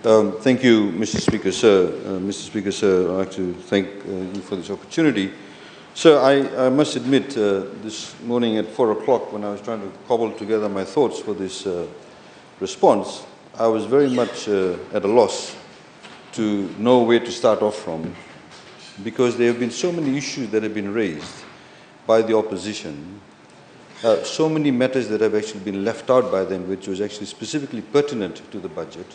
Thank you, Mr. Speaker, sir. Mr. Speaker, sir, I'd like to thank you for this opportunity. Sir, I must admit, this morning at 4 o'clock, when I was trying to cobble together my thoughts for this response, I was very much at a loss to know where to start off from, because there have been so many issues that have been raised by the opposition, so many matters that have actually been left out by them, which was actually specifically pertinent to the budget.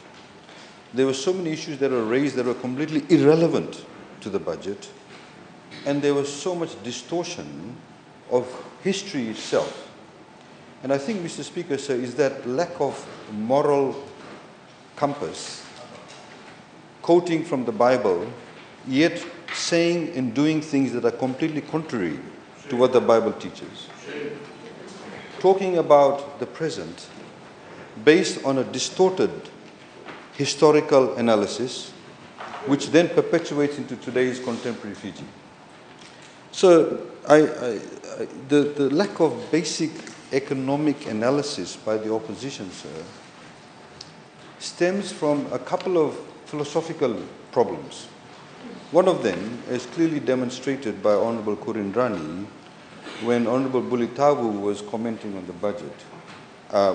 There were so many issues that were raised that were completely irrelevant to the budget, and there was so much distortion of history itself. And I think, Mr. Speaker, sir, is that lack of moral compass, quoting from the Bible, yet saying and doing things that are completely contrary to what the Bible teaches. Talking about the present based on a distorted historical analysis, which then perpetuates into today's contemporary Fiji. So the lack of basic economic analysis by the opposition, sir, stems from a couple of philosophical problems. One of them is clearly demonstrated by Honourable Kurindrani when Honourable Bulitavu was commenting on the budget,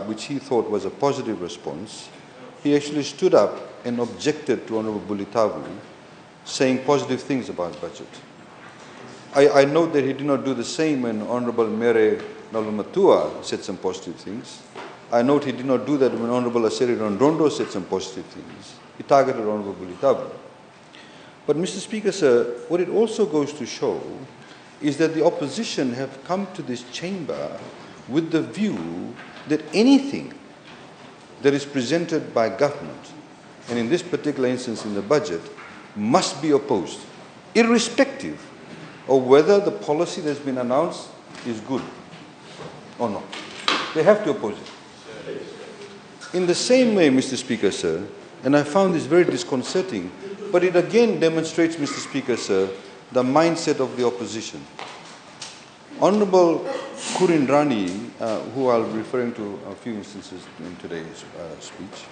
which he thought was a positive response. He actually stood up and objected to Honourable Bulitavu, saying positive things about budget. I note that he did not do the same when Honourable Mere Nalumatua said some positive things. I note he did not do that when Honourable Aseri Rondondo said some positive things. He targeted Honourable Bulitavu. But, Mr. Speaker, sir, what it also goes to show is that the opposition have come to this chamber with the view that anything that is presented by government, and in this particular instance in the budget, must be opposed, irrespective of whether the policy that's been announced is good or not. They have to oppose it. In the same way, Mr. Speaker, sir, and I found this very disconcerting, but it again demonstrates, Mr. Speaker, sir, the mindset of the opposition. Honourable Kurindrani, who I'll be referring to a few instances in today's speech,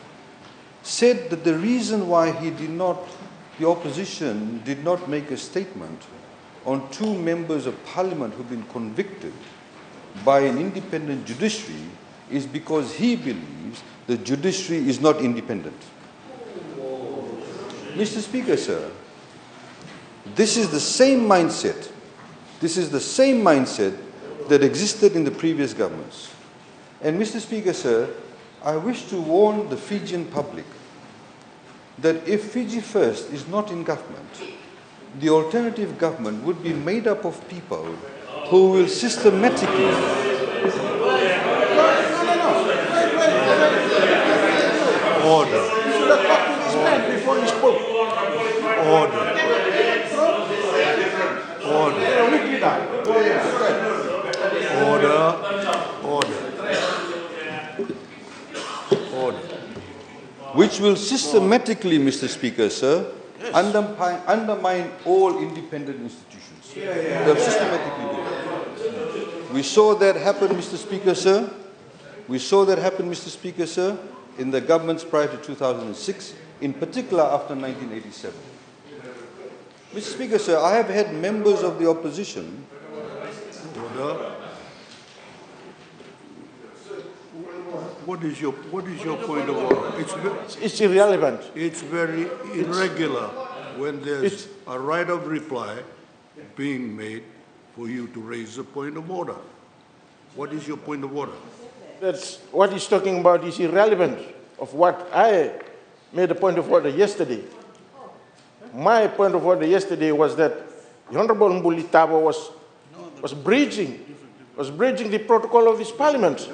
said that the reason why the opposition did not make a statement on 2 members of parliament who've been convicted by an independent judiciary is because he believes the judiciary is not independent. Mr. Speaker, sir, this is the same mindset. This is the same mindset that existed in the previous governments. And Mr. Speaker, sir, I wish to warn the Fijian public that if Fiji First is not in government, the alternative government would be made up of people who will systematically... Order. You should have talked to this man before he spoke. Order. Order. Which will systematically, Mr. Speaker, sir, undermine all independent institutions. They'll systematically do that. We saw that happen, Mr. Speaker, sir. We saw that happen, Mr. Speaker, sir, in the governments prior to 2006, in particular after 1987. Mr. Speaker, sir, I have had members of the opposition. Order. What is your point of order? It's irrelevant. It's very irregular when there's a right of reply being made for you to raise a point of order. What is your point of order? That's what he's talking about is irrelevant of what I made a point of order yesterday. My point of order yesterday was that the Honourable Mbulitabo was breaching the protocol of this parliament.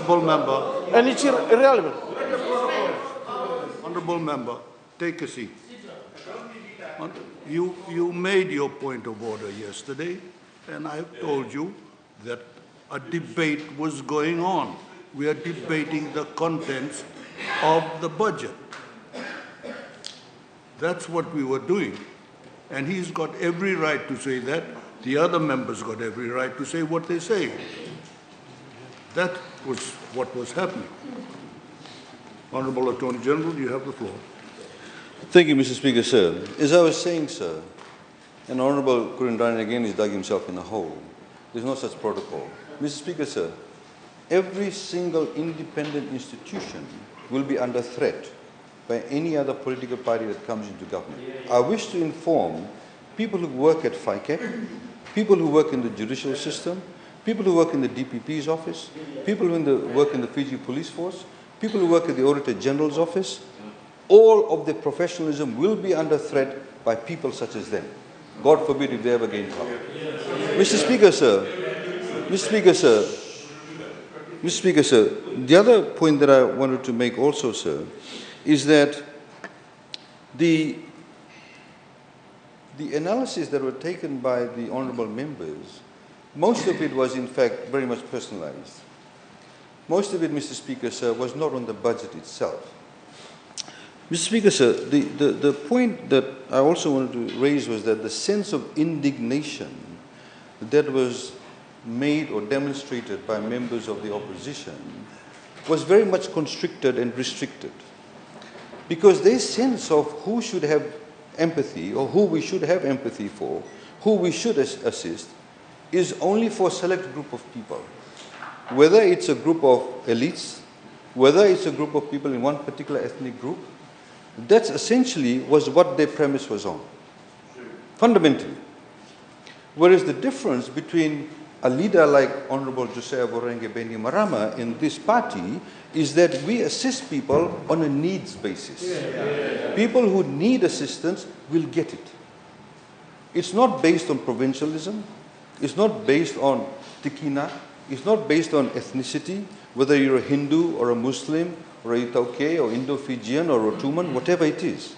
Honourable member. And it's irrelevant. Honourable member, take a seat. You made your point of order yesterday, and I told you that a debate was going on. We are debating the contents of the budget. That's what we were doing. And he's got every right to say that. The other members got every right to say what they say. That was what was happening. Honorable Attorney General, you have the floor. Thank you, Mr. Speaker, sir. As I was saying, sir, and Honorable Kurindani again has dug himself in a hole. There's no such protocol. Mr. Speaker, sir, every single independent institution will be under threat by any other political party that comes into government. I wish to inform people who work at FICAC, people who work in the judicial system, people who work in the DPP's office, people who work in the Fiji Police Force, people who work at the Auditor General's office, all of their professionalism will be under threat by people such as them. God forbid if they ever gain power. Mr. Speaker, sir, Mr. Speaker, sir, Mr. Speaker, sir, the other point that I wanted to make also, sir, is that the analysis that were taken by the honourable members, most of it was in fact very much personalised. Most of it, Mr. Speaker, sir, was not on the budget itself. Mr. Speaker, sir, the point that I also wanted to raise was that the sense of indignation that was made or demonstrated by members of the opposition was very much constricted and restricted. Because their sense of who should have empathy or who we should have empathy for, who we should assist, is only for a select group of people. Whether it's a group of elites, whether it's a group of people in one particular ethnic group, that essentially was what their premise was on, fundamentally. Whereas the difference between a leader like Honorable Josiah Vorenge Beni Marama in this party is that we assist people on a needs basis. People who need assistance will get it. It's not based on provincialism. It's not based on tikina. It's not based on ethnicity, whether you're a Hindu or a Muslim or a Itauke or Indo-Fijian or Rotuman, whatever it is.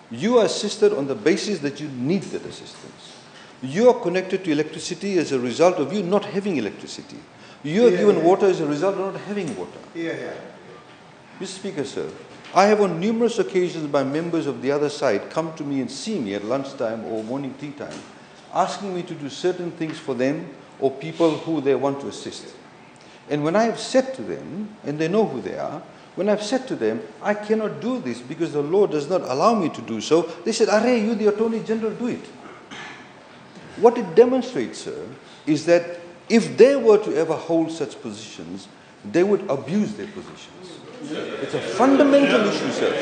You are assisted on the basis that you need that assistance. You are connected to electricity as a result of you not having electricity. You are given water as a result of not having water. Mr. Speaker, sir, I have on numerous occasions by members of the other side come to me and see me at lunchtime or morning tea time, asking me to do certain things for them or people who they want to assist. And when I have said to them, and they know who they are, when I've said to them, I cannot do this because the law does not allow me to do so, they said, Are you the Attorney General, do it. What it demonstrates, sir, is that if they were to ever hold such positions, they would abuse their positions. It's a fundamental issue, sir.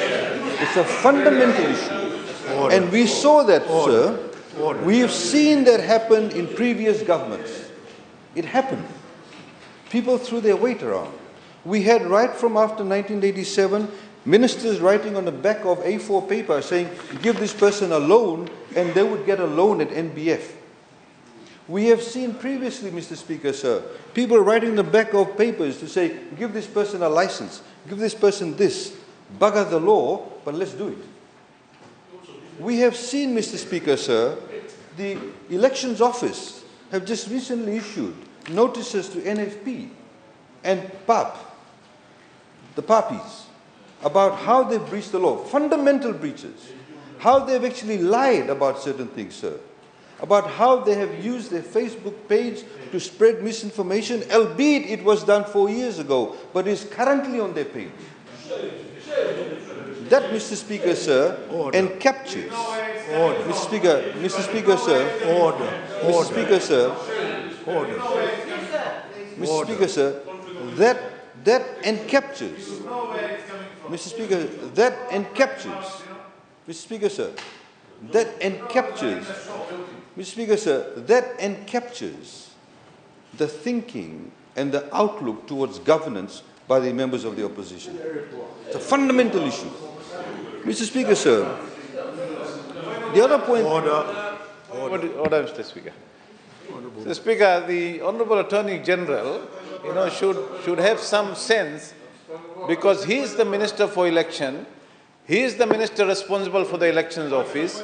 It's a fundamental issue. Order. And we saw that, Order. sir. Order. We have seen that happen in previous governments. It happened. People threw their weight around. We had right from after 1987, ministers writing on the back of A4 paper saying, give this person a loan, and they would get a loan at NBF. We have seen previously, Mr. Speaker, sir, people writing the back of papers to say, give this person a license, give this person this, bugger the law, but let's do it. We have seen, Mr. Speaker, sir, the Elections Office have just recently issued notices to NFP and PAP, the PAPIs, about how they've breached the law, fundamental breaches, how they've actually lied about certain things, sir, about how they have used their Facebook page to spread misinformation, albeit it was done 4 years ago, but is currently on their page. That, Mr. Speaker, sir, encaptures. Order. Mr. Speaker, sir. Order. Mr. Speaker, sir. Order. Mr. Speaker, sir, that encaptures. Mr. Speaker, that encaptures. Mr. Speaker, sir, that encaptures. Mr. Speaker, sir, that encaptures the thinking and the outlook towards governance by the members of the opposition. It's a fundamental issue. Mr. Speaker, sir, the other point... Order, Mr. Speaker. Mr. Speaker, the Honourable Attorney General, should have some sense, because he is the Minister for Election. He is the minister responsible for the elections office.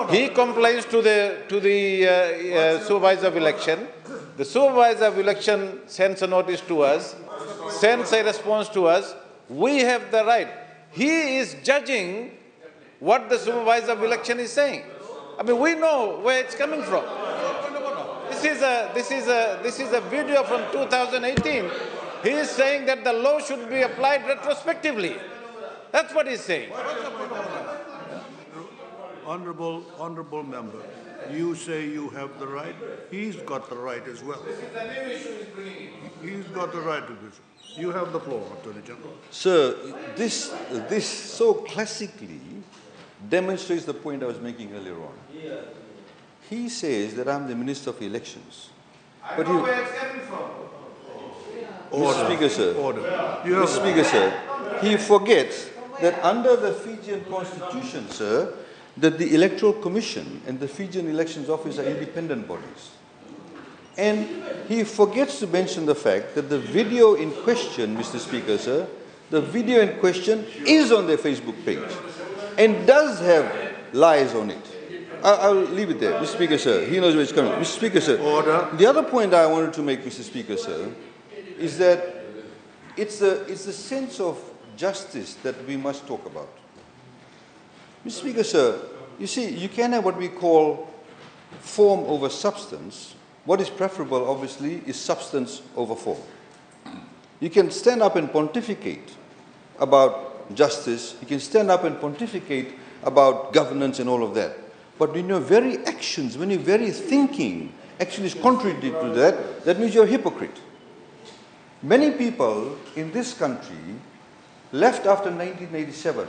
He complies to the supervisor of election. The supervisor of election sends a notice to us, sends a response to us. We have the right. He is judging what the supervisor of election is saying. I mean, we know where it's coming from. This is a video from 2018. He is saying that the law should be applied retrospectively. That's what he's saying. Honorable member, you say you have the right. He's got the right as well. He's got the right to this. You have the floor, Attorney General. Sir, this so classically demonstrates the point I was making earlier on. He says that I'm the Minister of Elections. But I know where it's coming from. Mr. Speaker, sir. Order. Mr. Speaker, sir, he forgets that under the Fijian Constitution, sir, that the Electoral Commission and the Fijian Elections Office are independent bodies. And he forgets to mention the fact that the video in question, Mr. Speaker, sir, the video in question is on their Facebook page and does have lies on it. I'll leave it there, Mr. Speaker, sir. He knows where it's coming. Mr. Speaker, sir. Order. The other point I wanted to make, Mr. Speaker, sir, is that it's the sense of justice that we must talk about. Mr. Speaker, sir, you see, you can have what we call form over substance. What is preferable, obviously, is substance over form. You can stand up and pontificate about justice. You can stand up and pontificate about governance and all of that. But when your very actions, when your very thinking actually is contrary to that, that means you're a hypocrite. Many people in this country left after 1987,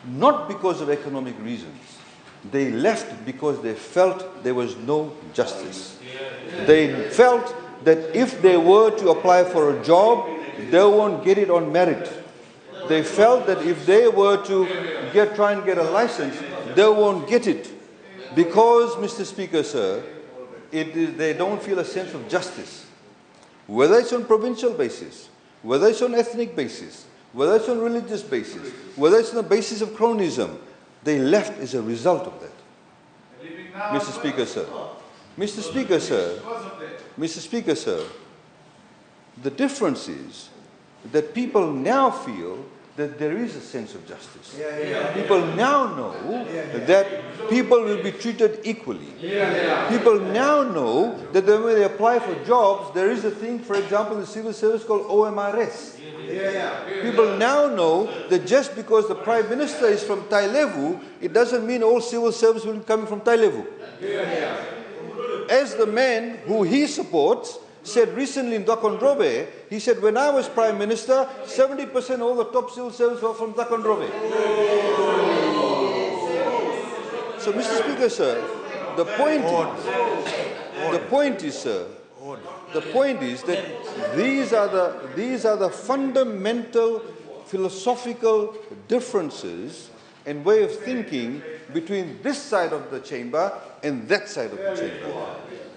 not because of economic reasons. They left because they felt there was no justice. They felt that if they were to apply for a job, they won't get it on merit. They felt that if they were to try and get a license, they won't get it. Because, Mr. Speaker, sir, they don't feel a sense of justice. Whether it's on provincial basis, whether it's on ethnic basis, whether it's on religious basis, whether it's on the basis of cronyism, they left as a result of that. Mr. Speaker, sir. Mr. Speaker, sir. Mr. Speaker, sir. The difference is that people now feel that there is a sense of justice. People now know that people will be treated equally. People now know that when they apply for jobs, there is a thing, for example, in the civil service called OMRS. People now know that just because the Prime Minister is from Tailevu, it doesn't mean all civil service will be coming from Tailevu. As the man who he supports said recently in Dakondrove, he said, when I was Prime Minister, 70% of all the top civil service were from Dakondrove. So, Mr. Speaker, sir, the point is, sir, the point is that these are the fundamental philosophical differences and way of thinking between this side of the chamber and that side of the chamber.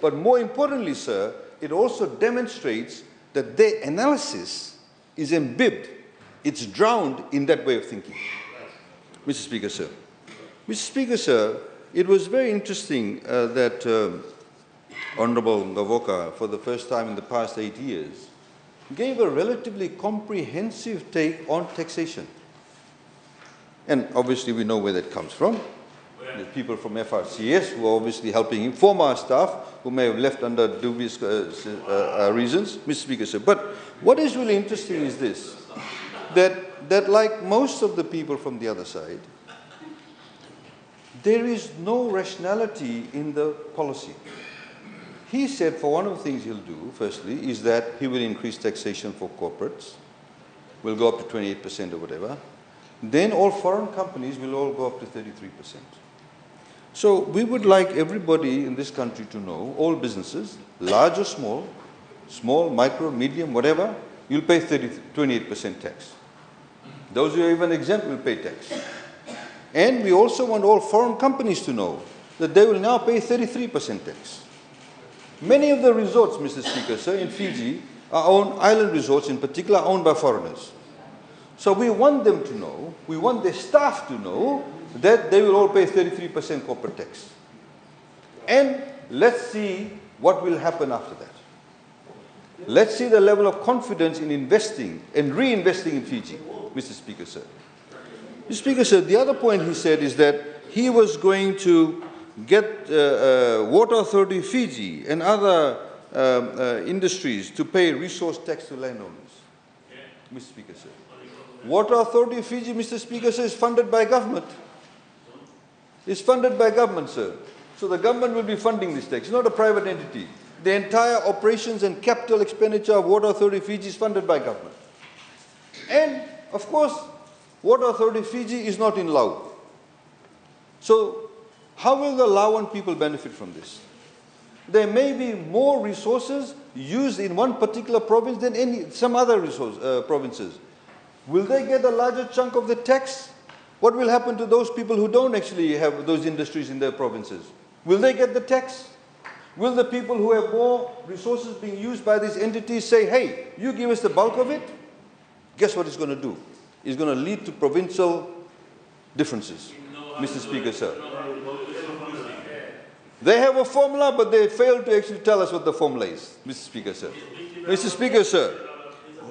But more importantly, sir, it also demonstrates that their analysis is imbibed, it's drowned in that way of thinking. Mr. Speaker, sir. Mr. Speaker, sir, it was very interesting that Honorable Ngavoka, for the first time in the past 8 years, gave a relatively comprehensive take on taxation. And obviously we know where that comes from. The people from FRCS who are obviously helping inform our staff, who may have left under dubious reasons, Mr. Speaker, sir. But what is really interesting is this, that like most of the people from the other side, there is no rationality in the policy. He said for one of the things he'll do, firstly, is that he will increase taxation for corporates, will go up to 28% or whatever. Then all foreign companies will all go up to 33%. So we would like everybody in this country to know, all businesses, large or small, micro, medium, whatever, you'll pay 28% tax. Those who are even exempt will pay tax. And we also want all foreign companies to know that they will now pay 33% tax. Many of the resorts, Mr. Speaker, sir, in Fiji, are owned, island resorts in particular, are owned by foreigners. So we want them to know, we want their staff to know that they will all pay 33% corporate tax. And let's see what will happen after that. Let's see the level of confidence in investing and reinvesting in Fiji, Mr. Speaker, sir. Mr. Speaker, sir, the other point he said is that he was going to get Water Authority Fiji and other industries to pay resource tax to landowners. Mr. Speaker, sir. Water Authority of Fiji, Mr. Speaker, sir, is funded by government. It's funded by government, sir. So the government will be funding this tax. It's not a private entity. The entire operations and capital expenditure of Water Authority of Fiji is funded by government. And, of course, Water Authority of Fiji is not in Laos. So, how will the Laoan people benefit from this? There may be more resources used in one particular province than some other provinces. Will they get a larger chunk of the tax? What will happen to those people who don't actually have those industries in their provinces? Will they get the tax? Will the people who have more resources being used by these entities say, hey, you give us the bulk of it? Guess what it's going to do? It's going to lead to provincial differences, Mr. Speaker, sir. They have a formula, but they fail to actually tell us what the formula is, Mr. Speaker, sir. Mr. Speaker, sir,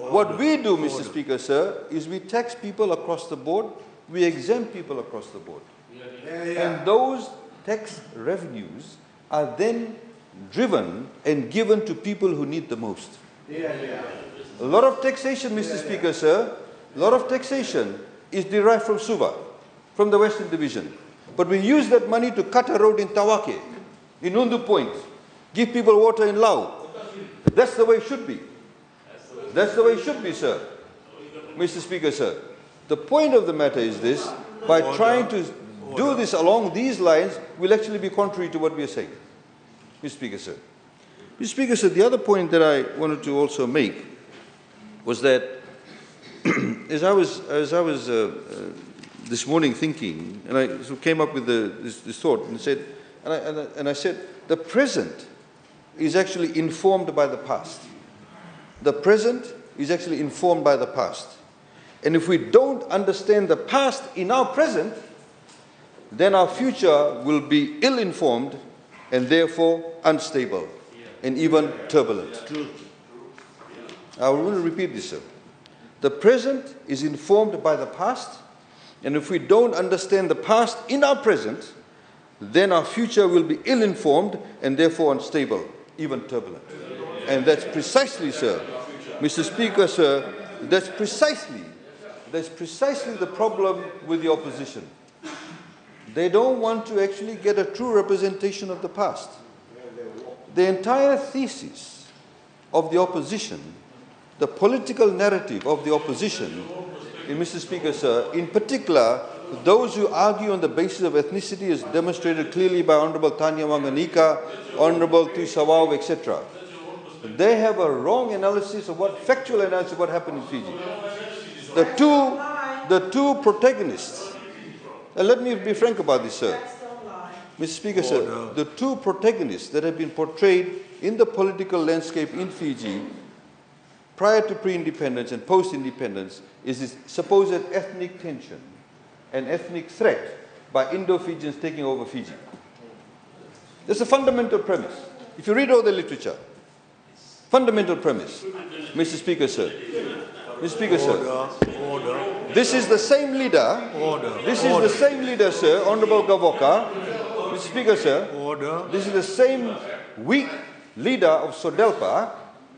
what we do, Mr. Speaker, sir, is we tax people across the board, we exempt people across the board. And those tax revenues are then driven and given to people who need the most. A lot of taxation, Mr. Speaker, sir, a lot of taxation is derived from Suva, from the Western Division. But we use that money to cut a road in Tawake, in Undu Point, give people water in Laos. That's the way it should be. That's the way it should be, sir. Mr. Speaker, sir. The point of the matter is this, by trying to do this along these lines, will actually be contrary to what we are saying. Mr. Speaker, sir. Mr. Speaker, sir, the other point that I wanted to also make was that as I was this morning thinking, and I sort of came up with this thought and said, I said, the present is actually informed by the past. The present is actually informed by the past. And if we don't understand the past in our present, then our future will be ill-informed and therefore unstable and even turbulent. I want to repeat this, sir. The present is informed by the past, and if we don't understand the past in our present, then our future will be ill-informed and therefore unstable, even turbulent. And that's precisely, sir, Mr. Speaker, sir, that's precisely the problem with the opposition. They don't want to actually get a true representation of the past. The entire thesis of the opposition, the political narrative of the opposition, Mr. Speaker, sir, in particular, those who argue on the basis of ethnicity is demonstrated clearly by Honorable Tanya Wanganika, Honorable Tuisawau, etc. They have a wrong analysis of factual analysis of what happened in Fiji. The two protagonists, and let me be frank about this, sir. Mr. Speaker, sir, the two protagonists that have been portrayed in the political landscape in Fiji prior to pre-independence and post-independence is this supposed ethnic tension and ethnic threat by Indo-Fijians taking over Fiji. That's a fundamental premise. If you read all the literature, fundamental premise, Mr. Speaker, sir. Mr. Speaker, sir. This is the same leader. This is the same leader, sir, Honorable Gavoka. Mr. Speaker, sir. This is the same weak leader of Sodelpa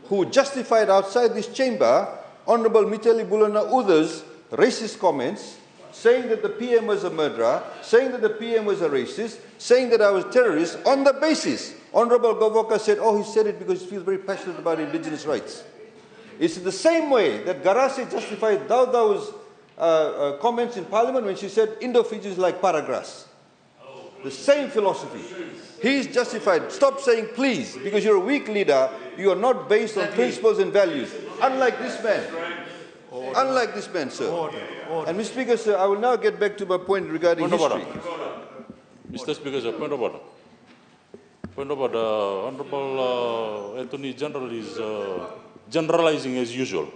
who justified outside this chamber Honorable Mitali Bulana Uda's racist comments, saying that the PM was a murderer, saying that the PM was a racist, saying that I was a terrorist, on the basis. Honorable Gavoka said, oh, he said it because he feels very passionate about indigenous rights. It's the same way that Garase justified Daudau's comments in Parliament when she said Indo-Fiji is like paragrass. The same philosophy. He's justified. Stop saying please, because you're a weak leader. You are not based on principles and values. Unlike this man. Unlike this man, sir. And Mr. Speaker, sir, I will now get back to my point regarding history. Mr. Speaker, sir, point of order. Point of order. Honorable Attorney-General is generalizing as usual.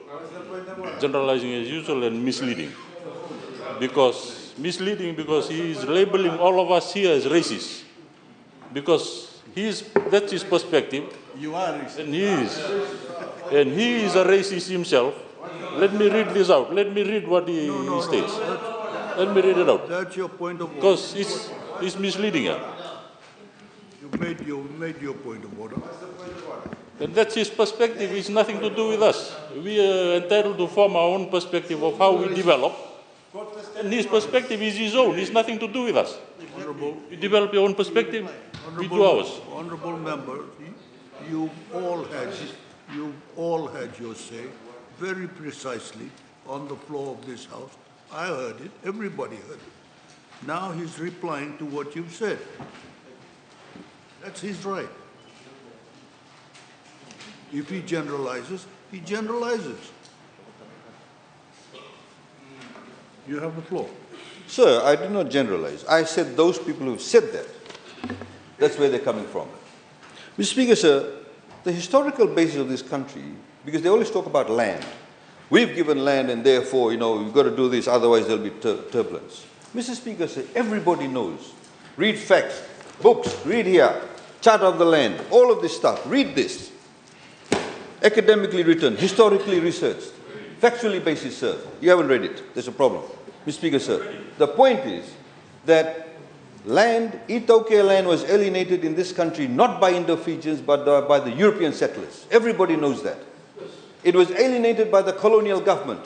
Generalizing as usual and misleading. Because he is labeling all of us here as racist. Because that's his perspective. You are racist. And he is a racist himself. Let me read this out. Let me read what he states. Let me read it out. That's your point of order. Because it's misleading here. You made your point of order. And that's his perspective. It's nothing to do with us. We are entitled to form our own perspective of how we develop. And his perspective is his own. It's nothing to do with us. You develop your own perspective, we do ours. Honorable member, you all had your say very precisely on the floor of this House. I heard it, everybody heard it. Now he's replying to what you've said. That's his right. If he generalizes, he generalizes. You have the floor. Sir, I did not generalize. I said those people who said that. That's where they're coming from. Mr. Speaker, sir, the historical basis of this country, because they always talk about land. We've given land and therefore, you've got to do this, otherwise there'll be turbulence. Mr. Speaker, sir, everybody knows. Read facts, books, read here, chart of the land, all of this stuff. Read this. Academically written, historically researched, factually based, sir. You haven't read it. There's a problem. Mr. Speaker, sir, the point is that land, Itoke land, was alienated in this country not by Indo-Fijians but by the European settlers. Everybody knows that. It was alienated by the colonial government.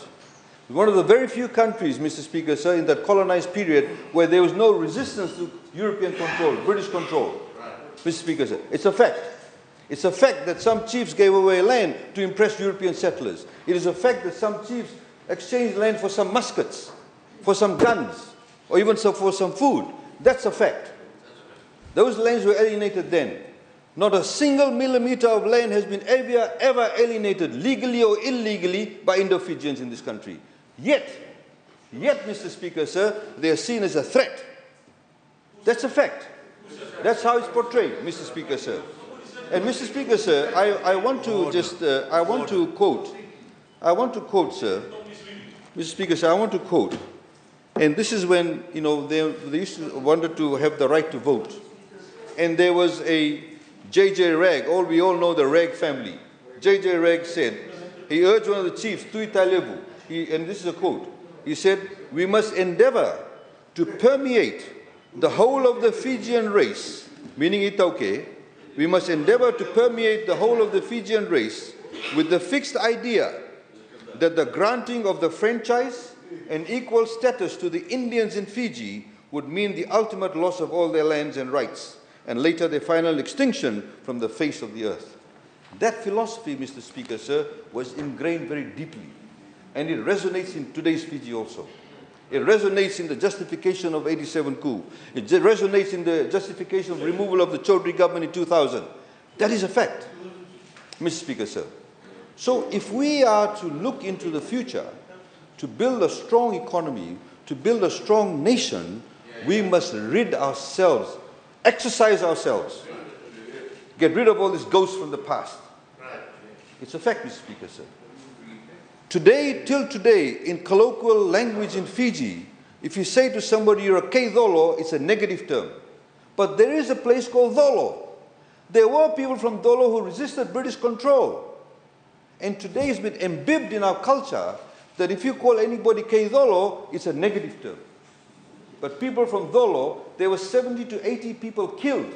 One of the very few countries, Mr. Speaker, sir, in that colonized period where there was no resistance to European control, British control. Mr. Speaker, sir, it's a fact. It's a fact that some chiefs gave away land to impress European settlers. It is a fact that some chiefs exchanged land for some muskets, for some guns, or even for some food. That's a fact. Those lands were alienated then. Not a single millimeter of land has been ever alienated, legally or illegally, by Indo-Fijians in this country. Yet, Mr. Speaker, sir, they are seen as a threat. That's a fact. That's how it's portrayed, Mr. Speaker, sir. And Mr. Speaker, sir, I want to quote, sir. Mr. Speaker, sir, I want to quote. And this is when, they used to wanted to have the right to vote. And there was a J.J. Ragg, we all know the Ragg family. J.J. Ragg said, he urged one of the chiefs, Tuita Levu, and this is a quote, he said, "We must endeavor to permeate the whole of the Fijian race," meaning Itoke, "we must endeavor to permeate the whole of the Fijian race with the fixed idea that the granting of the franchise and equal status to the Indians in Fiji would mean the ultimate loss of all their lands and rights, and later their final extinction from the face of the earth." That philosophy, Mr. Speaker, sir, was ingrained very deeply, and it resonates in today's Fiji also. It resonates in the justification of 87 coup. It resonates in the justification of removal of the Chaudhry government in 2000. That is a fact, Mr. Speaker, sir. So if we are to look into the future, to build a strong economy, to build a strong nation, we must rid ourselves, exercise ourselves, get rid of all these ghosts from the past. It's a fact, Mr. Speaker, sir. Today, till today, in colloquial language in Fiji, if you say to somebody you're a Keidolo, it's a negative term. But there is a place called Dolo. There were people from Dolo who resisted British control. And today it's been imbibed in our culture that if you call anybody Keidolo, it's a negative term. But people from Dolo, there were 70 to 80 people killed.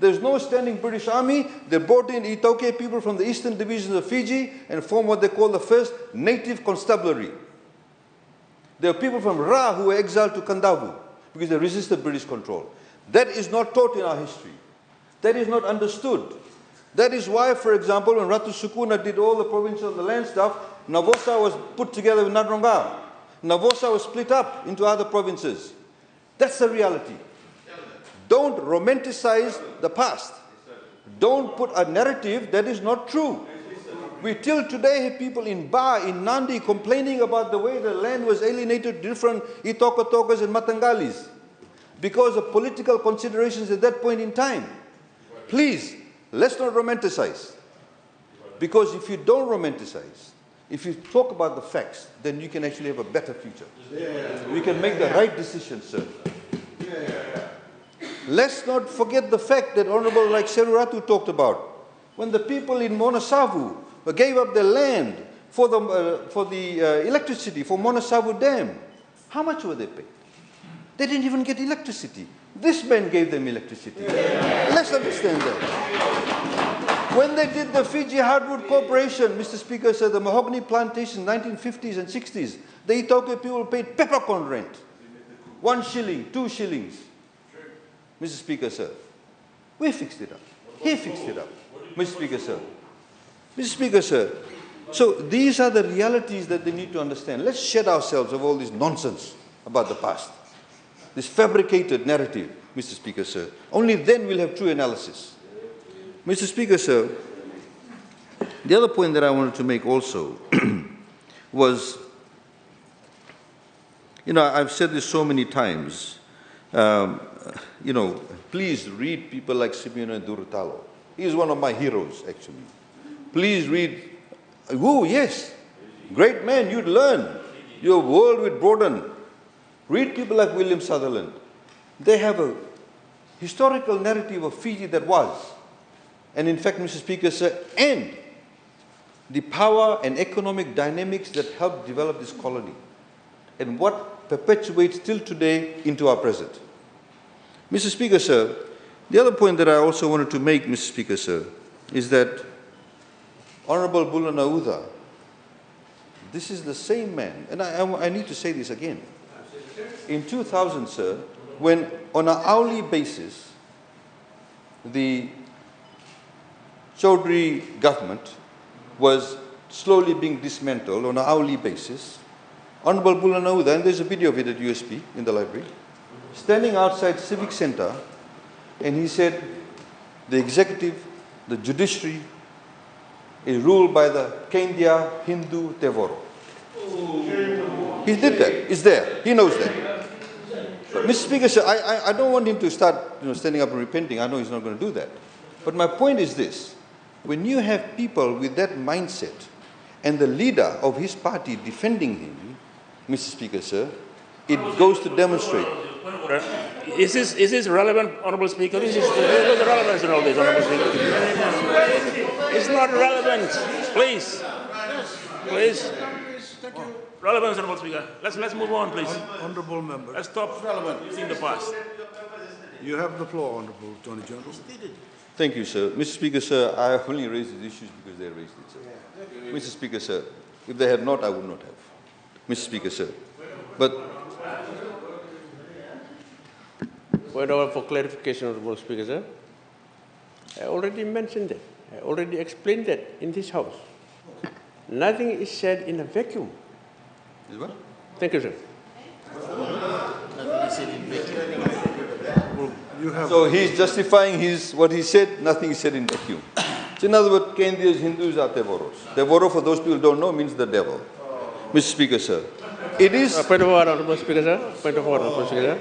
There's no standing British army. They brought in Itoke people from the eastern divisions of Fiji and formed what they call the first native constabulary. There are people from Ra who were exiled to Kandavu because they resisted British control. That is not taught in our history. That is not understood. That is why, for example, when Ratu Sukuna did all the provincial and the land stuff, Navosa was put together with Nadronga. Navosa was split up into other provinces. That's the reality. Don't romanticize the past. Don't put a narrative that is not true. We till today have people in Ba, in Nandi, complaining about the way the land was alienated to different Itokotokas and Matangalis because of political considerations at that point in time. Please, let's not romanticize. Because if you don't romanticize, if you talk about the facts, then you can actually have a better future. We can make the right decisions, sir. Let's not forget the fact that Honorable like Seruratu talked about. When the people in Monasavu gave up their land for the electricity, for Monasavu Dam, how much were they paid? They didn't even get electricity. This man gave them electricity. Let's understand that. When they did the Fiji Hardwood Corporation, Mr. Speaker, sir, the mahogany plantation, 1950s and 60s, the Itoke people paid peppercorn rent. 1 shilling, 2 shillings. Mr. Speaker, sir, we fixed it up. He fixed it up. Mr. Speaker, sir. Mr. Speaker, sir, so these are the realities that they need to understand. Let's shed ourselves of all this nonsense about the past. This fabricated narrative, Mr. Speaker, sir. Only then we'll have true analysis. Mr. Speaker, sir, the other point that I wanted to make also was, you know, I've said this so many times, you know, please read people like Simeone Durutalo. He is one of my heroes, actually. Please read, yes, great man, you'd learn. Your world would broaden. Read people like William Sutherland. They have a historical narrative of Fiji that was. And in fact, Mr. Speaker, sir, and the power and economic dynamics that helped develop this colony and what perpetuates till today into our present. Mr. Speaker, sir, the other point that I also wanted to make, Mr. Speaker, sir, is that Honorable Bulanauda, this is the same man, and I need to say this again. In 2000, sir, when on an hourly basis, the Chaudhry government was slowly being dismantled on an hourly basis, Honorable Bulanauda, and there's a video of it at USP in the library, standing outside Civic Center, and he said, the executive, the judiciary, is ruled by the Kendya Hindu Tevoro. He did that. It's there. He knows that. But Mr. Speaker, sir, I don't want him to start standing up and repenting. I know he's not going to do that. But my point is this. When you have people with that mindset and the leader of his party defending him, Mr. Speaker, sir, it goes to demonstrate. Is this relevant, Honourable Speaker? There's a relevance in all this, Honourable Speaker. It's not relevant. Please. Please. Relevance, Honourable Speaker. Let's move on, please. Honourable member. Let's stop in the past. You have the floor, Honourable Attorney-General. Thank you, sir. Mr. Speaker, sir, I only raised these issues because they raised it, sir. Mr. Speaker, sir, if they had not, I would not have. Mr. Speaker, sir. But point over for clarification, Honourable Speaker, sir. I already mentioned that. I already explained that in this House. Nothing is said in a vacuum. Is what? Thank you, sir. So he's justifying what he said, nothing is said in vacuum. So in other words, Kendia's Hindus are Tevoros. Tevoro, for those people who don't know, means the devil. Mr. Speaker, sir. It is... Point of order, Honourable Speaker, sir. Point of order, Honourable Speaker, sir.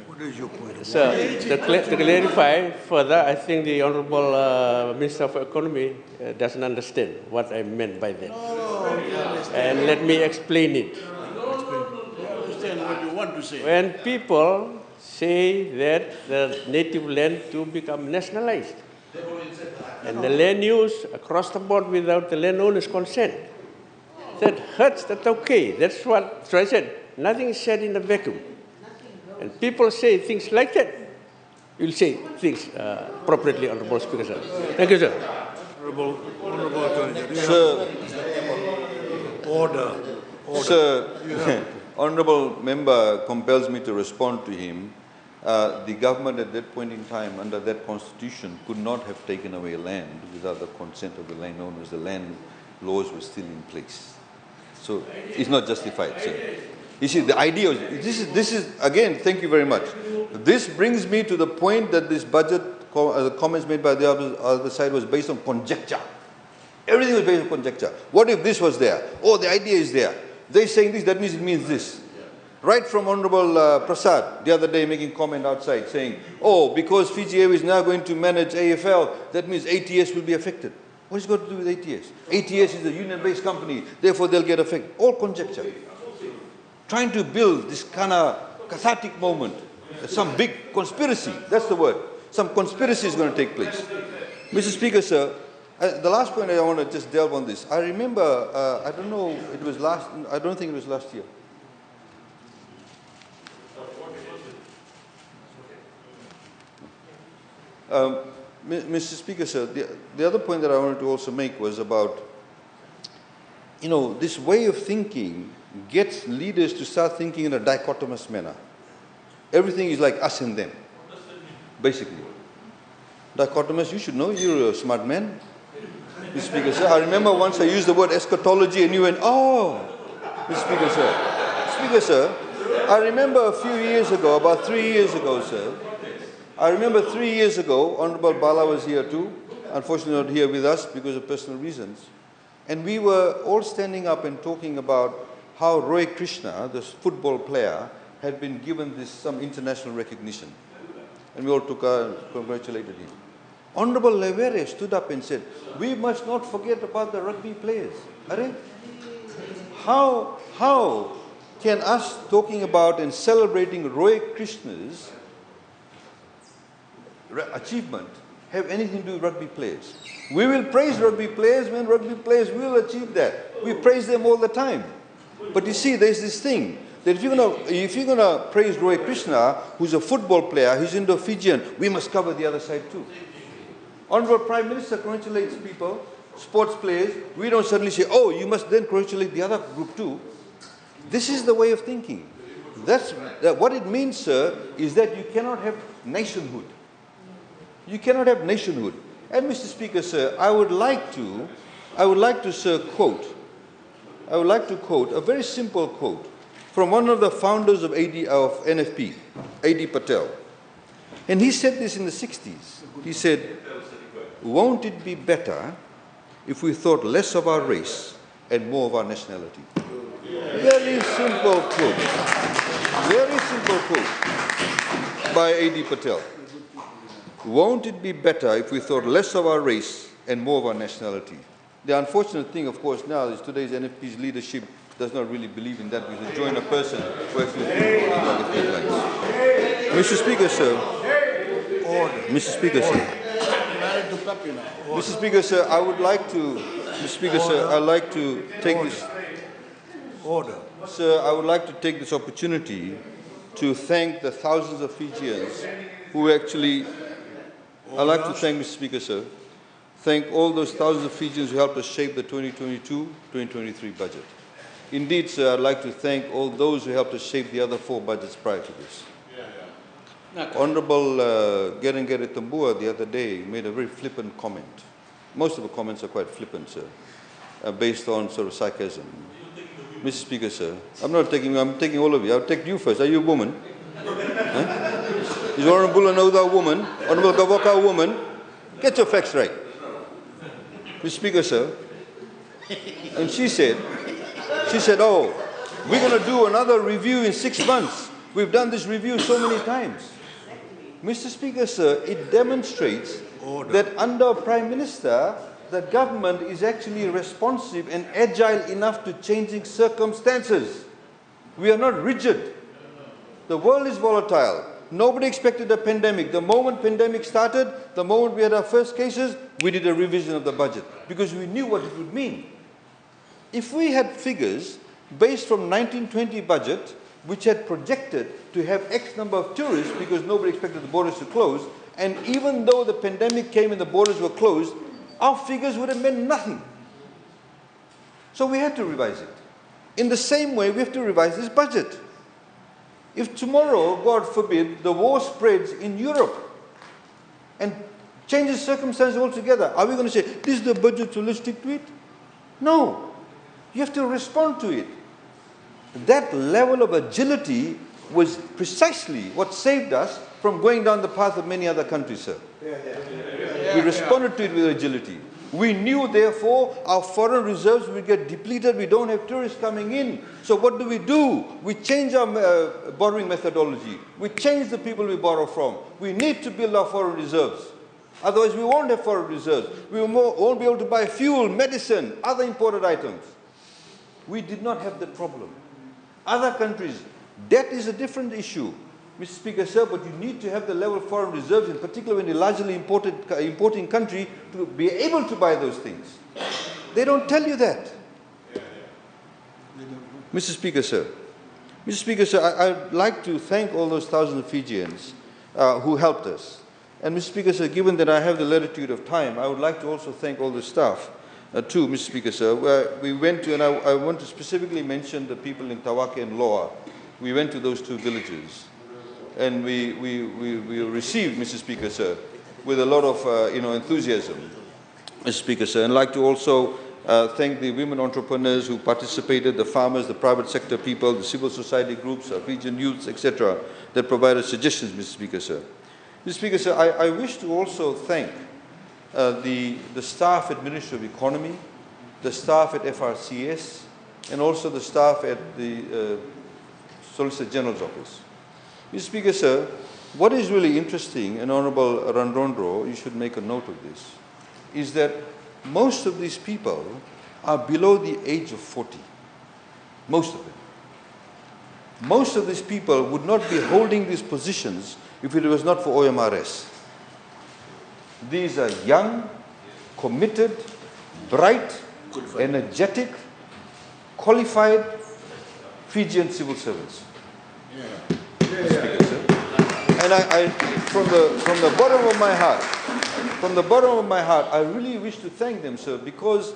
What is your point? Sir, to clarify further, I think the Honourable Minister of Economy doesn't understand what I meant by that. And let me explain it. Understand what you want to say. When people say that the native land to become nationalized, and the land use across the board without the landowner's consent, that hurts, that's okay. That's what so I said. Nothing is said in a vacuum. And people say things like that. You'll say things appropriately, Honourable Speaker, sir. Thank you, sir. Honourable Attorney-General. Sir, Order. Sir, Honourable Member compels me to respond to him. The government at that point in time, under that constitution, could not have taken away land without the consent of the landowners. The land laws were still in place. So it's not justified, sir. You see, the idea is, this is again, thank you very much. This brings me to the point that this budget, the comments made by the other side was based on conjecture. Everything was based on conjecture. What if this was there? Oh, the idea is there. They're saying this, that means it means this. Right from Honourable Prasad the other day making comment outside saying, oh, because Fiji Airways is now going to manage AFL, that means ATS will be affected. What is it got to do with ATS? ATS is a union-based company, therefore they'll get affected. All conjecture. Trying to build this kind of cathartic moment, some big conspiracy, that's the word. Some conspiracy is going to take place. Mr. Speaker, sir, the last point I want to just delve on this. I remember, I don't know, I don't think it was last year. Mr. Speaker, sir, the other point that I wanted to also make was about, this way of thinking gets leaders to start thinking in a dichotomous manner. Everything is like us and them, basically. Dichotomous, you should know, you're a smart man. Mr. Speaker, sir, I remember once I used the word eschatology and you went, oh, Mr. Speaker, sir. Speaker, sir, I remember a few years ago, about 3 years ago, sir, I remember 3 years ago, Honorable Bala was here too, unfortunately not here with us because of personal reasons, and we were all standing up and talking about how Roy Krishna, this football player, had been given some international recognition. And we all congratulated him. Honorable Levere stood up and said, we must not forget about the rugby players. How can us talking about and celebrating Roy Krishna's achievement have anything to do with rugby players? We will praise rugby players when rugby players will achieve that. We praise them all the time. But you see, there's this thing that if you're gonna praise Roy Krishna, who's a football player, he's Indo-Fijian, we must cover the other side too. Honorable Prime Minister congratulates people, sports players. We don't suddenly say, oh, you must then congratulate the other group too. This is the way of thinking. What it means, sir, is that you cannot have nationhood. You cannot have nationhood. And Mr. Speaker, sir, I would like to quote a very simple quote from one of the founders of NFP, A.D. Patel. And he said this in the 60s. He said, won't it be better if we thought less of our race and more of our nationality? Very simple quote. Very simple quote by A.D. Patel. Won't it be better if we thought less of our race and more of our nationality? The unfortunate thing, of course, now is today's NFP's leadership does not really believe in that because they join a person who actually thinks about the headlines. Mr. Speaker, sir. Order. Mr. Speaker, sir. Mr. Speaker, sir, I would like to, Mr. Speaker, sir, I'd like to take this. Order. Sir, I would like to take this opportunity to thank the thousands of Fijians who actually, I'd like to thank, Mr. Speaker, sir, thank all those thousands of Fijians who helped us shape the 2022-2023 budget. Indeed, sir, I'd like to thank all those who helped us shape the other 4 budgets prior to this. Honorable Gerengere Tambua the other day made a very flippant comment. Most of the comments are quite flippant, sir, based on sort of sarcasm. Mr. Speaker, sir, I'm taking all of you. I'll take you first. Are you a woman? Is Honorable Anoda a woman? Honorable Gavoka a woman? Get your facts right. Mr. Speaker, sir. And she said, oh, we're going to do another review in 6 months. We've done this review so many times. Mr. Speaker, sir, it demonstrates that under a Prime Minister, the government is actually responsive and agile enough to changing circumstances. We are not rigid. The world is volatile. Nobody expected a pandemic. The moment pandemic started, the moment we had our first cases, we did a revision of the budget because we knew what it would mean. If we had figures based from 1920 budget, which had projected to have X number of tourists because nobody expected the borders to close, and even though the pandemic came and the borders were closed, our figures would have meant nothing. So we had to revise it. In the same way, we have to revise this budget. If tomorrow, God forbid, the war spreads in Europe and changes circumstances altogether, are we going to say, this is the budget, so let's stick to it? No. You have to respond to it. That level of agility was precisely what saved us from going down the path of many other countries, sir. We responded to it with agility. We knew, therefore, our foreign reserves would get depleted. We don't have tourists coming in. So what do? We change our borrowing methodology. We change the people we borrow from. We need to build our foreign reserves. Otherwise, we won't have foreign reserves. We won't be able to buy fuel, medicine, other imported items. We did not have that problem. Other countries, debt is a different issue, Mr. Speaker, sir, but you need to have the level of foreign reserves, in particular when you're largely importing country, to be able to buy those things. They don't tell you that. Mr. Speaker, sir. Mr. Speaker, sir, I'd like to thank all those thousands of Fijians who helped us. And Mr. Speaker, sir, given that I have the latitude of time, I would like to also thank all the staff too, Mr. Speaker, sir. Where we went to, and I want to specifically mention the people in Tawake and Loa. We went to those two villages, and we received, Mr. Speaker, sir, with a lot of enthusiasm, Mr. Speaker, sir. And I'd like to also thank the women entrepreneurs who participated, the farmers, the private sector people, the civil society groups, Fijian youths, etc., that provided suggestions, Mr. Speaker, sir. Mr. Speaker, sir, I wish to also thank the staff at Ministry of Economy, the staff at FRCS, and also the staff at the Solicitor General's office. Mr. Speaker, sir, what is really interesting, and Honourable Randondro, you should make a note of this, is that most of these people are below the age of 40. Most of them. Most of these people would not be holding these positions if it was not for OMRS. These are young, committed, bright, energetic, qualified Fijian civil servants. Speaker, sir. And I from the bottom of my heart, I really wish to thank them, sir, because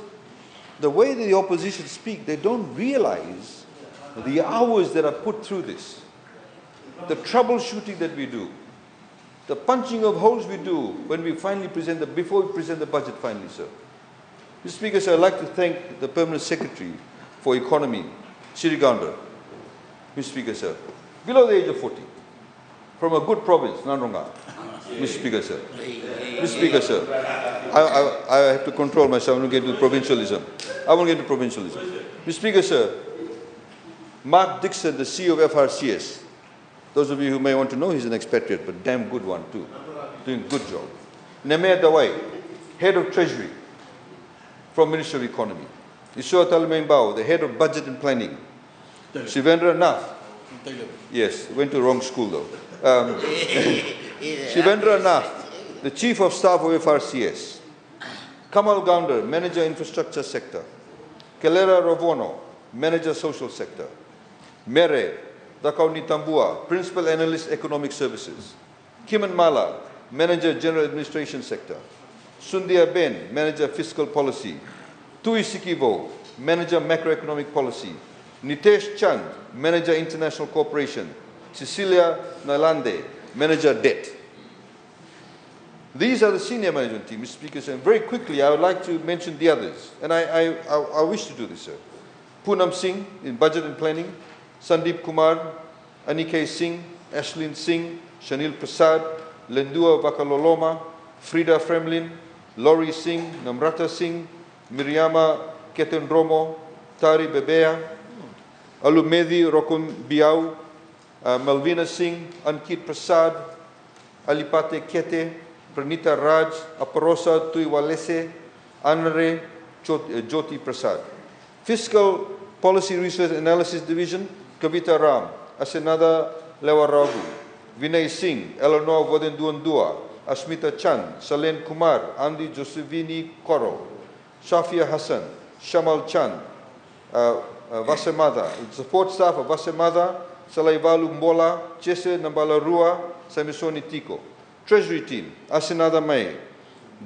the way the opposition speak, they don't realize the hours that are put through this, the troubleshooting that we do, the punching of holes we do when we finally before we present the budget finally, sir. Mr. Speaker, sir, I'd like to thank the Permanent Secretary for Economy, Siriganda, Mr. Speaker, sir, below the age of 40, from a good province, Nanronga, Mr. Speaker, sir. Mr. Speaker, sir, I have to control myself. I won't get into provincialism. Mr. Speaker, sir, Mark Dixon, the CEO of FRCS, those of you who may want to know, he's an expatriate, but damn good one too, doing a good job. Nemea Dawai, Head of Treasury from Ministry of Economy. Isua Talmembao, the Head of Budget and Planning. Shivendra Nath, yes, went to the wrong school though. Shivendra Nath, the Chief of Staff of FRCS. Kamal Gounder, Manager Infrastructure Sector. Kelera Rovono, Manager Social Sector. Mere Dakauni Tambua, Principal Analyst Economic Services. Kiman Mala, Manager General Administration Sector. Sundia Ben, Manager Fiscal Policy. Tui Sikivo, Manager Macroeconomic Policy. Nitesh Chand, Manager International Cooperation. Cecilia Nalande, Manager Debt. These are the senior management team, Mr. Speaker, and very quickly I would like to mention the others, and I wish to do this, sir. Poonam Singh in Budget and Planning, Sandeep Kumar, Anike Singh, Ashlyn Singh, Shanil Prasad, Lendua Vakaloloma, Frida Fremlin, Laurie Singh, Namrata Singh, Miriama Ketendromo, Tari Bebea, Alumedi Rokum Biau, Malvina Singh, Ankit Prasad, Alipate Kete, Pranita Raj, Aparosa Tuiwalese, Anare Jyoti Prasad. Fiscal Policy Research Analysis Division, Kavita Ram, Asenada Lewaragu, Vinay Singh, Eleanor Vodenduandua, Asmita Chand, Salen Kumar, Andy Josephini Koro, Shafia Hassan, Shamal Chand, Vasemada, support staff of Vasemada, Salaivalu Mbola, Chese Nambala Rua, Samisoni Tiko. Treasury team, Asenada May,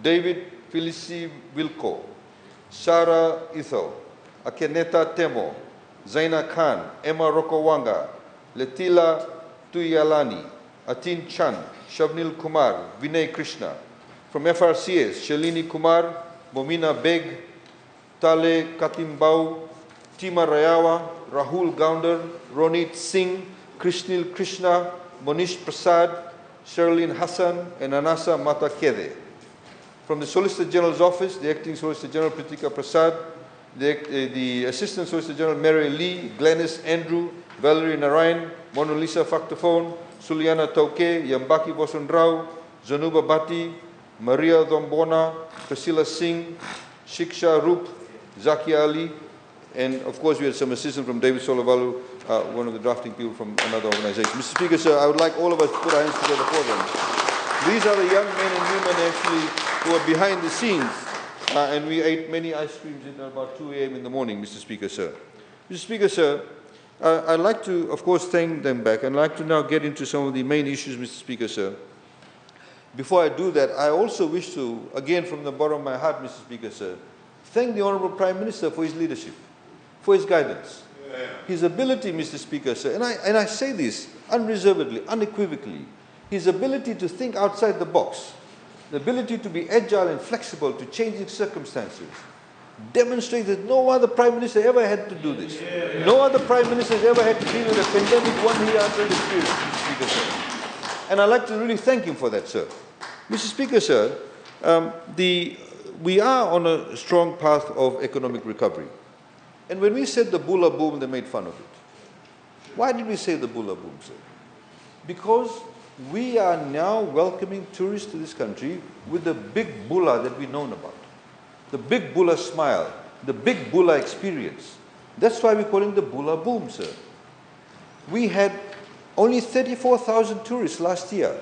David Felici Wilco, Sarah Ithel, Akeneta Temo, Zaina Khan, Emma Rokowanga, Letila Tuyalani, Atin Chan, Shavnil Kumar, Vinay Krishna. From FRCS, Shalini Kumar, Momina Beg, Tale Katimbau, Tima Rayawa, Rahul Gounder, Ronit Singh, Krishnil Krishna, Monish Prasad, Sherlyn Hassan, and Anasa Matakede. From the Solicitor General's office, the Acting Solicitor General Pritika Prasad, the Assistant Solicitor General Mary Lee, Glennis Andrew, Valerie Narayan, Mona Lisa Factophone, Suliana Tauke, Yambaki Bosundrau, Zanuba Bhatti, Maria Dombona, Priscilla Singh, Shiksha Rup, Zaki Ali, and of course we had some assistance from David Solovalu, one of the drafting people from another organization. Mr. Speaker, sir, I would like all of us to put our hands together for them. These are the young men and women actually who are behind the scenes, and we ate many ice creams at about 2 a.m. in the morning, Mr. Speaker, sir. Mr. Speaker, sir, I'd like to, of course, thank them back. I'd like to now get into some of the main issues, Mr. Speaker, sir. Before I do that, I also wish to, again from the bottom of my heart, Mr. Speaker, sir, thank the Honourable Prime Minister for his leadership, for his guidance, his ability, Mr. Speaker, sir, and I say this unreservedly, unequivocally, his ability to think outside the box, the ability to be agile and flexible to changing circumstances, demonstrates that no other Prime Minister ever had to do this. No other Prime Minister has ever had to deal with a pandemic 1 year after the experience, Mr. Speaker, sir. And I'd like to really thank him for that, sir. Mr. Speaker, sir, we are on a strong path of economic recovery. And when we said the Bula boom, they made fun of it. Why did we say the Bula boom, sir? Because we are now welcoming tourists to this country with the big Bula that we've known about. The big Bula smile, the big Bula experience. That's why we're calling the Bula boom, sir. We had only 34,000 tourists last year.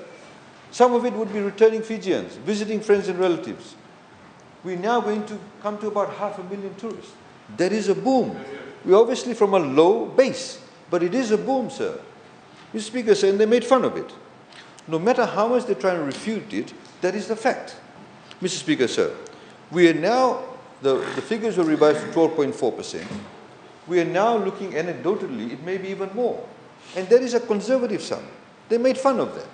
Some of it would be returning Fijians, visiting friends and relatives. We're now going to come to about 500,000 tourists. That is a boom. We're obviously from a low base, but it is a boom, sir. Mr. Speaker, sir, and they made fun of it. No matter how much they try to refute it, that is the fact. Mr. Speaker, sir, we are now, the figures were revised to 12.4%. We are now looking anecdotally, it may be even more. And that is a conservative sum. They made fun of that.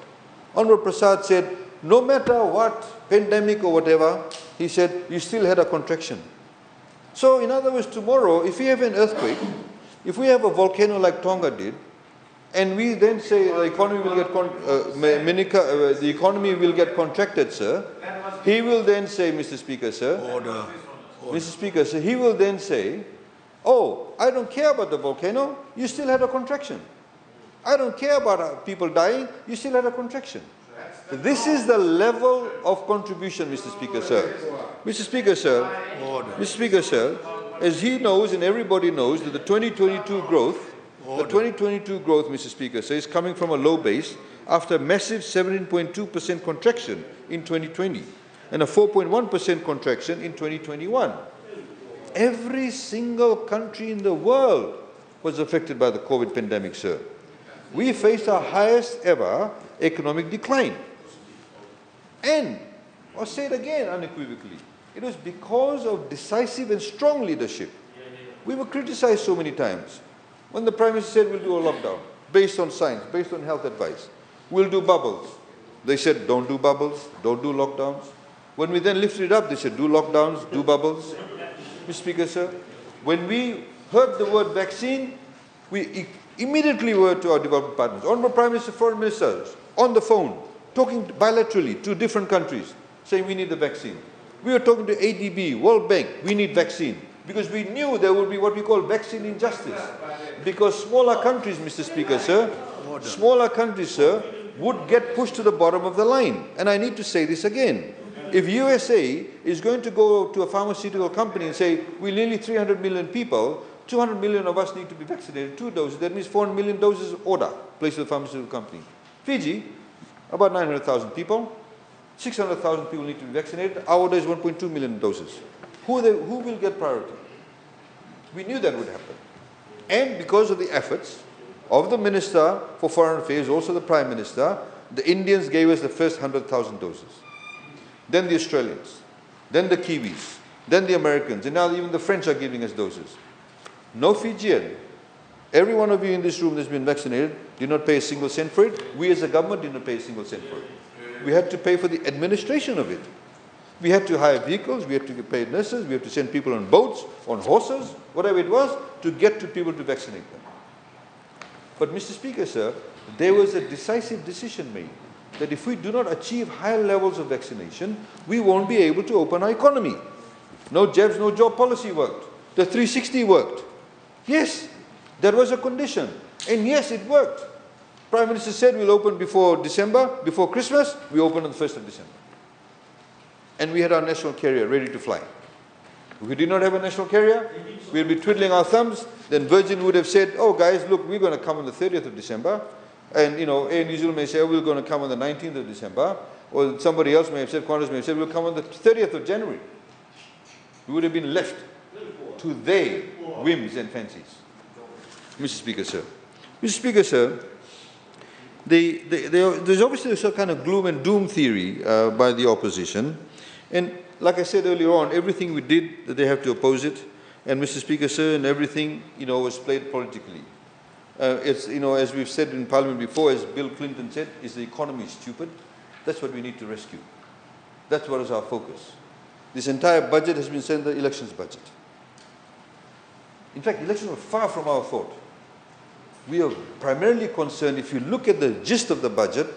Honorable Prasad said, no matter what, pandemic or whatever, he said, you still had a contraction. So, in other words, tomorrow, if we have an earthquake, if we have a volcano like Tonga did, and we then say the economy will get the economy will get contracted, sir, he will then say, Mr. Speaker, sir, Order. Mr. Speaker, sir, he will then say, oh, I don't care about the volcano, you still had a contraction. I don't care about people dying, you still had a contraction. This is the level of contribution, Mr. Speaker, sir. Mr. Speaker, sir, Mr. Speaker, sir, as he knows and everybody knows that the 2022 growth, Mr. Speaker, sir, is coming from a low base after a massive 17.2% contraction in 2020 and a 4.1% contraction in 2021. Every single country in the world was affected by the COVID pandemic, sir. We faced our highest ever economic decline. And, I'll say it again unequivocally, it was because of decisive and strong leadership. We were criticized so many times. When the Prime Minister said we'll do a lockdown, based on science, based on health advice, we'll do bubbles. They said don't do bubbles, don't do lockdowns. When we then lifted it up, they said do lockdowns, do bubbles. Mr. Speaker, sir, when we heard the word vaccine, we immediately were to our development partners, Honourable Prime Minister, Foreign Ministers, on the phone, talking bilaterally to different countries, saying we need the vaccine. We were talking to ADB, World Bank, we need vaccine, because we knew there would be what we call vaccine injustice. Because smaller countries, Mr. Speaker, sir, smaller countries, sir, would get pushed to the bottom of the line. And I need to say this again. If USA is going to go to a pharmaceutical company and say, we're nearly 300 million people, 200 million of us need to be vaccinated, 2 doses, that means 400 million doses order, placed with the pharmaceutical company. Fiji, about 900,000 people, 600,000 people need to be vaccinated, our order is 1.2 million doses. Who will get priority? We knew that would happen. And because of the efforts of the Minister for Foreign Affairs, also the Prime Minister, the Indians gave us the first 100,000 doses. Then the Australians, then the Kiwis, then the Americans, and now even the French are giving us doses. No Fijian. Every one of you in this room that's been vaccinated did not pay a single cent for it. We as a government did not pay a single cent for it. We had to pay for the administration of it. We had to hire vehicles, we had to pay nurses, we had to send people on boats, on horses, whatever it was, to get to people to vaccinate them. But Mr. Speaker, sir, there was a decisive decision made that if we do not achieve higher levels of vaccination, we won't be able to open our economy. No jabs, no job policy worked. The 360 worked. Yes, that was a condition. And yes, it worked. Prime Minister said we'll open before December, before Christmas, we opened on the 1st of December. And we had our national carrier ready to fly. If we did not have a national carrier, we'd be twiddling our thumbs. Then Virgin would have said, oh guys, look, we're going to come on the 30th of December. And, you know, Air New Zealand may say, oh, we're going to come on the 19th of December. Or somebody else may have said, Qantas may have said, we'll come on the 30th of January. We would have been left to their whims and fancies. Mr. Speaker, sir. Mr. Speaker, sir, there's obviously a kind of gloom and doom theory by the opposition. And like I said earlier on, everything we did, they have to oppose it. And Mr. Speaker, sir, and everything, was played politically. It's, as we've said in Parliament before, as Bill Clinton said, is the economy stupid? That's what we need to rescue. That's what is our focus. This entire budget has been sent the elections budget. In fact, elections were far from our thought. We are primarily concerned, if you look at the gist of the budget,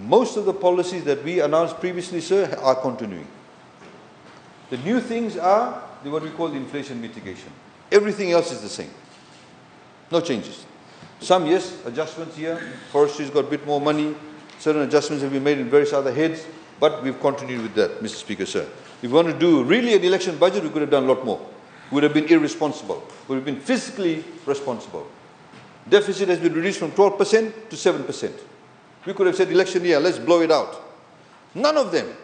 most of the policies that we announced previously, sir, are continuing. The new things are what we call the inflation mitigation. Everything else is the same. No changes. Some, yes, adjustments here. Forestry's got a bit more money. Certain adjustments have been made in various other heads, but we've continued with that, Mr. Speaker, sir. If we want to do really an election budget, we could have done a lot more. We would have been irresponsible. We would have been fiscally responsible. Deficit has been reduced from 12% to 7%. We could have said election year, let's blow it out. None of them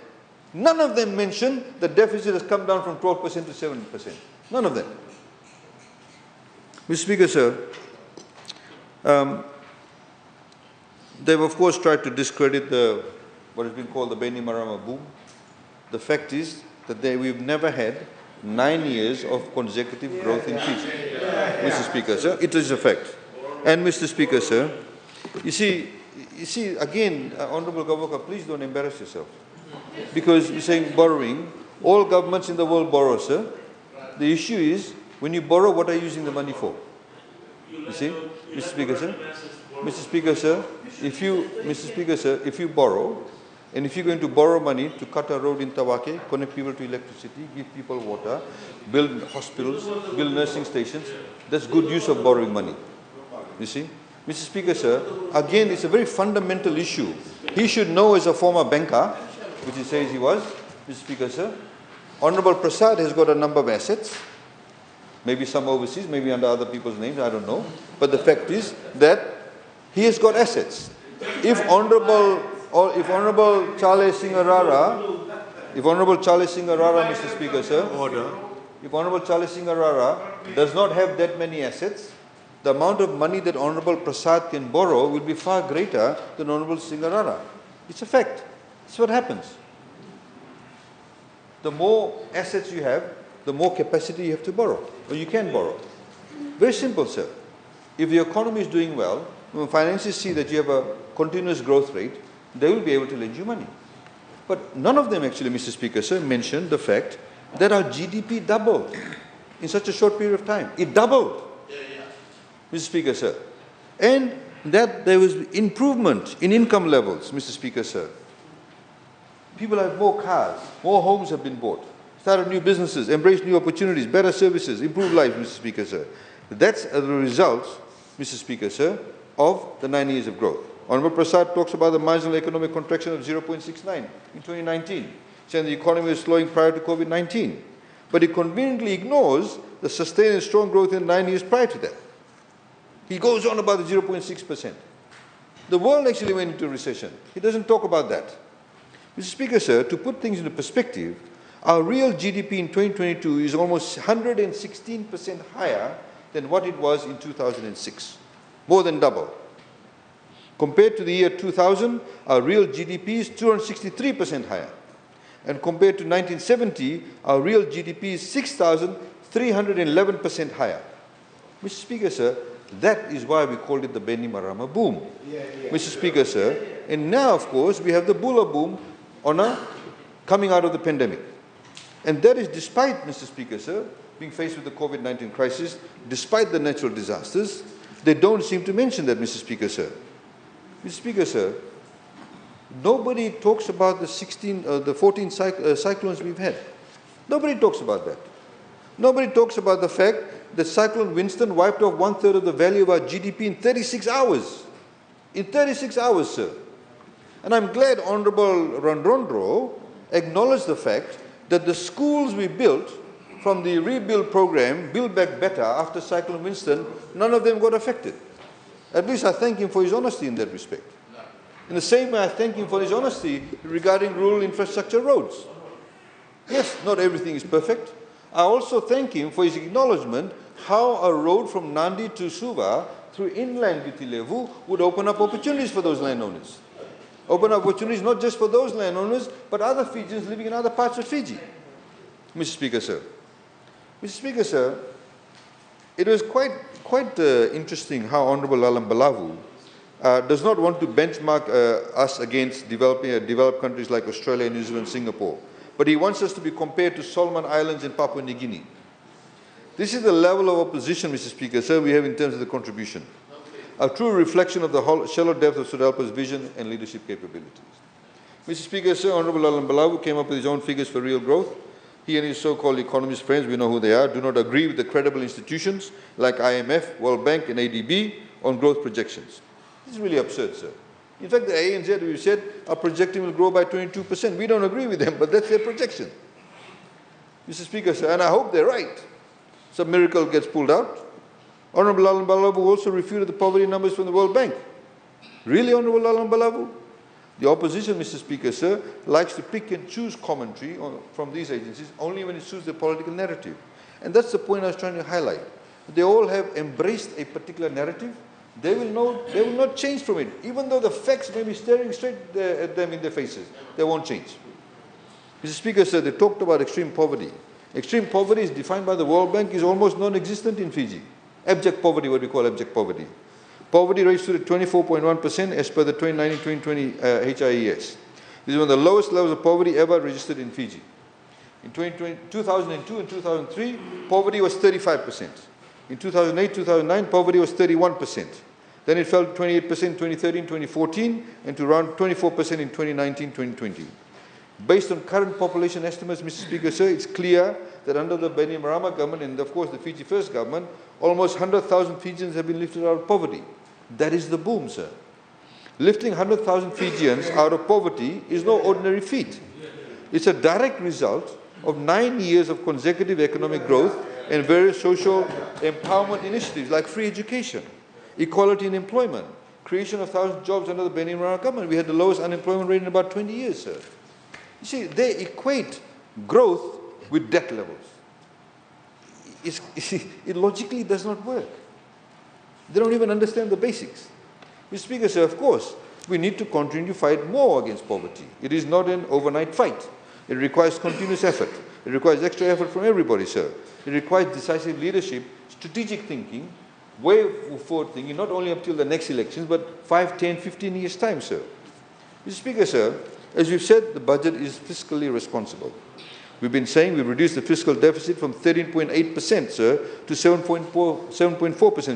mention the deficit has come down from 12% to 7%. None of them. Mr. Speaker, sir, they've of course tried to discredit what has been called the Beni Marama boom. The fact is that we've never had 9 years of consecutive growth in Fiji. Mr. Speaker, sir, it is a fact. And Mr. Speaker, sir, you see again, Honorable Governor, please don't embarrass yourself. Because you're saying borrowing, all governments in the world borrow, sir. The issue is, when you borrow, what are you using the money for? You see, Mr. Speaker, sir? Mr. Speaker, sir, if you borrow, and if you're going to borrow money to cut a road in Tawake, connect people to electricity, give people water, build hospitals, build nursing stations, that's good use of borrowing money. You see? Mr. Speaker, sir, again, it's a very fundamental issue. He should know as a former banker, which he says he was, Mr. Speaker, sir, Honorable Prasad has got a number of assets, maybe some overseas, maybe under other people's names, I don't know. But the fact is that he has got assets. If Honorable Charles Singarara, Mr. Speaker, sir, if Honorable Charles Singarara does not have that many assets, the amount of money that Honorable Prasad can borrow will be far greater than Honorable Singarara. It's a fact. That's what happens. The more assets you have, the more capacity you have to borrow, or you can borrow. Very simple, sir. If the economy is doing well, when financiers see that you have a continuous growth rate, they will be able to lend you money. But none of them actually, Mr. Speaker, sir, mentioned the fact that our GDP doubled in such a short period of time. It doubled, Mr. Speaker, sir. And that there was improvement in income levels, Mr. Speaker, sir. People have more cars, more homes have been bought, started new businesses, embraced new opportunities, better services, improved life, Mr. Speaker, sir. That's the result, Mr. Speaker, sir, of the 9 years of growth. Honorable Prasad talks about the marginal economic contraction of 0.69 in 2019, saying the economy was slowing prior to COVID-19. But he conveniently ignores the sustained and strong growth in 9 years prior to that. He goes on about the 0.6%. The world actually went into recession. He doesn't talk about that. Mr. Speaker, sir, to put things into perspective, our real GDP in 2022 is almost 116% higher than what it was in 2006. More than double. Compared to the year 2000, our real GDP is 263% higher. And compared to 1970, our real GDP is 6,311% higher. Mr. Speaker, sir, that is why we called it the Beni Marama boom. Mr. Speaker, sir, and now, of course, we have the Bula boom coming out of the pandemic. And that is despite, Mr. Speaker, sir, being faced with the COVID-19 crisis, despite the natural disasters. They don't seem to mention that, Mr. Speaker, sir. Mr. Speaker, sir, nobody talks about the 14 cyclones we've had. Nobody talks about that. Nobody talks about the fact that Cyclone Winston wiped off 1/3 of the value of our GDP in 36 hours. In 36 hours, sir. And I'm glad Honorable Rondrondro acknowledged the fact that the schools we built from the rebuild program, Build Back Better, after Cyclone Winston, none of them got affected. At least I thank him for his honesty in that respect. In the same way, I thank him for his honesty regarding rural infrastructure roads. Yes, not everything is perfect. I also thank him for his acknowledgement how a road from Nandi to Suva through inland duty levu would open up opportunities for those landowners. Open up opportunities not just for those landowners, but other Fijians living in other parts of Fiji. Mr. Speaker, sir. Mr. Speaker, sir, it was quite interesting how Honorable Lalam Balavu does not want to benchmark us against developed countries like Australia, New Zealand, Singapore, but he wants us to be compared to Solomon Islands and Papua New Guinea. This is the level of opposition, Mr. Speaker, sir, we have in terms of the contribution. A true reflection of the shallow depth of Sudalpa's vision and leadership capabilities. Mr. Speaker, sir, Honorable Lalam Balavu came up with his own figures for real growth. He and his so-called economist friends, we know who they are, do not agree with the credible institutions like IMF, World Bank and ADB on growth projections. This is really absurd, sir. In fact, the ANZ, we said, are projecting will grow by 22%. We don't agree with them, but that's their projection. Mr. Speaker, sir, and I hope they're right. Some miracle gets pulled out. Honorable Lalam Balavu also refuted the poverty numbers from the World Bank. Really, Honorable Lalam Balavu? The opposition, Mr. Speaker, sir, likes to pick and choose commentary from these agencies only when it suits their political narrative. And that's the point I was trying to highlight. They all have embraced a particular narrative. They will not change from it. Even though the facts may be staring straight at them in their faces, they won't change. Mr. Speaker, sir, they talked about extreme poverty. Extreme poverty is defined by the World Bank is almost non-existent in Fiji. Abject poverty, what we call abject poverty. Poverty rate stood at 24.1% as per the 2019-2020 HIES. This is one of the lowest levels of poverty ever registered in Fiji. In 2002 and 2003, poverty was 35%. In 2008-2009, poverty was 31%. Then it fell to 28% in 2013, 2014, and to around 24% in 2019-2020. Based on current population estimates, Mr. Speaker, sir, it's clear that under the Bainimarama government and, of course, the Fiji First government, almost 100,000 Fijians have been lifted out of poverty. That is the boom, sir. Lifting 100,000 Fijians out of poverty is no ordinary feat. It's a direct result of 9 years of consecutive economic growth and various social empowerment initiatives like free education, equality in employment, creation of 1,000 jobs under the Bainimarama government. We had the lowest unemployment rate in about 20 years, sir. You see, they equate growth with debt levels. It logically does not work. They don't even understand the basics. Mr. Speaker, sir, of course, we need to continue to fight more against poverty. It is not an overnight fight. It requires continuous effort. It requires extra effort from everybody, sir. It requires decisive leadership, strategic thinking, way forward thinking, not only up till the next elections, but 5, 10, 15 years' time, sir. Mr. Speaker, sir, as we've said, the budget is fiscally responsible. We've been saying we've reduced the fiscal deficit from 13.8%, sir, to 7.4%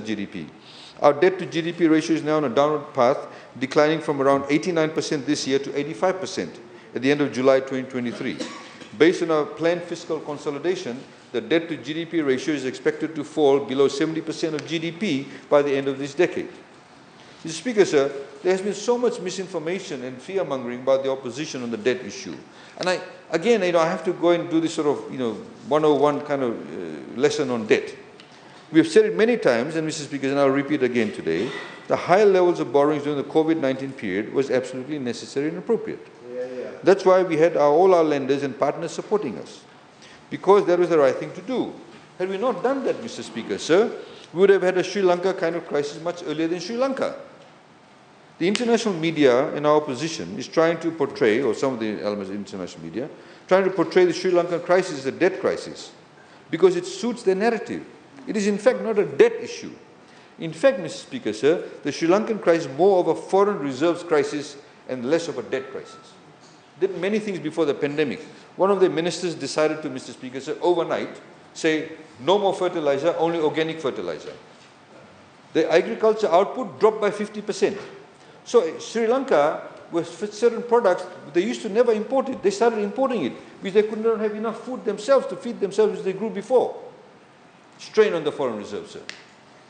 GDP. Our debt to GDP ratio is now on a downward path, declining from around 89% this year to 85% at the end of July 2023. Based on our planned fiscal consolidation, the debt to GDP ratio is expected to fall below 70% of GDP by the end of this decade. Mr. Speaker, sir, there has been so much misinformation and fear-mongering about the opposition on the debt issue. And I have to go and do this sort of, 101 kind of lesson on debt. We have said it many times, and Mr. Speaker, and I'll repeat again today, the high levels of borrowings during the COVID-19 period was absolutely necessary and appropriate. That's why we had all our lenders and partners supporting us, because that was the right thing to do. Had we not done that, Mr. Speaker, sir, we would have had a Sri Lanka kind of crisis much earlier than Sri Lanka. The international media in our opposition is trying to portray, or some of the elements of international media, trying to portray the Sri Lankan crisis as a debt crisis because it suits their narrative. It is in fact not a debt issue. In fact, Mr. Speaker, sir, the Sri Lankan crisis is more of a foreign reserves crisis and less of a debt crisis. They did many things before the pandemic. One of the ministers decided to, Mr. Speaker, sir, overnight, say no more fertilizer, only organic fertilizer. The agriculture output dropped by 50%. So Sri Lanka, with certain products, they used to never import it. They started importing it because they could not have enough food themselves to feed themselves as they grew before. Strain on the foreign reserves, sir.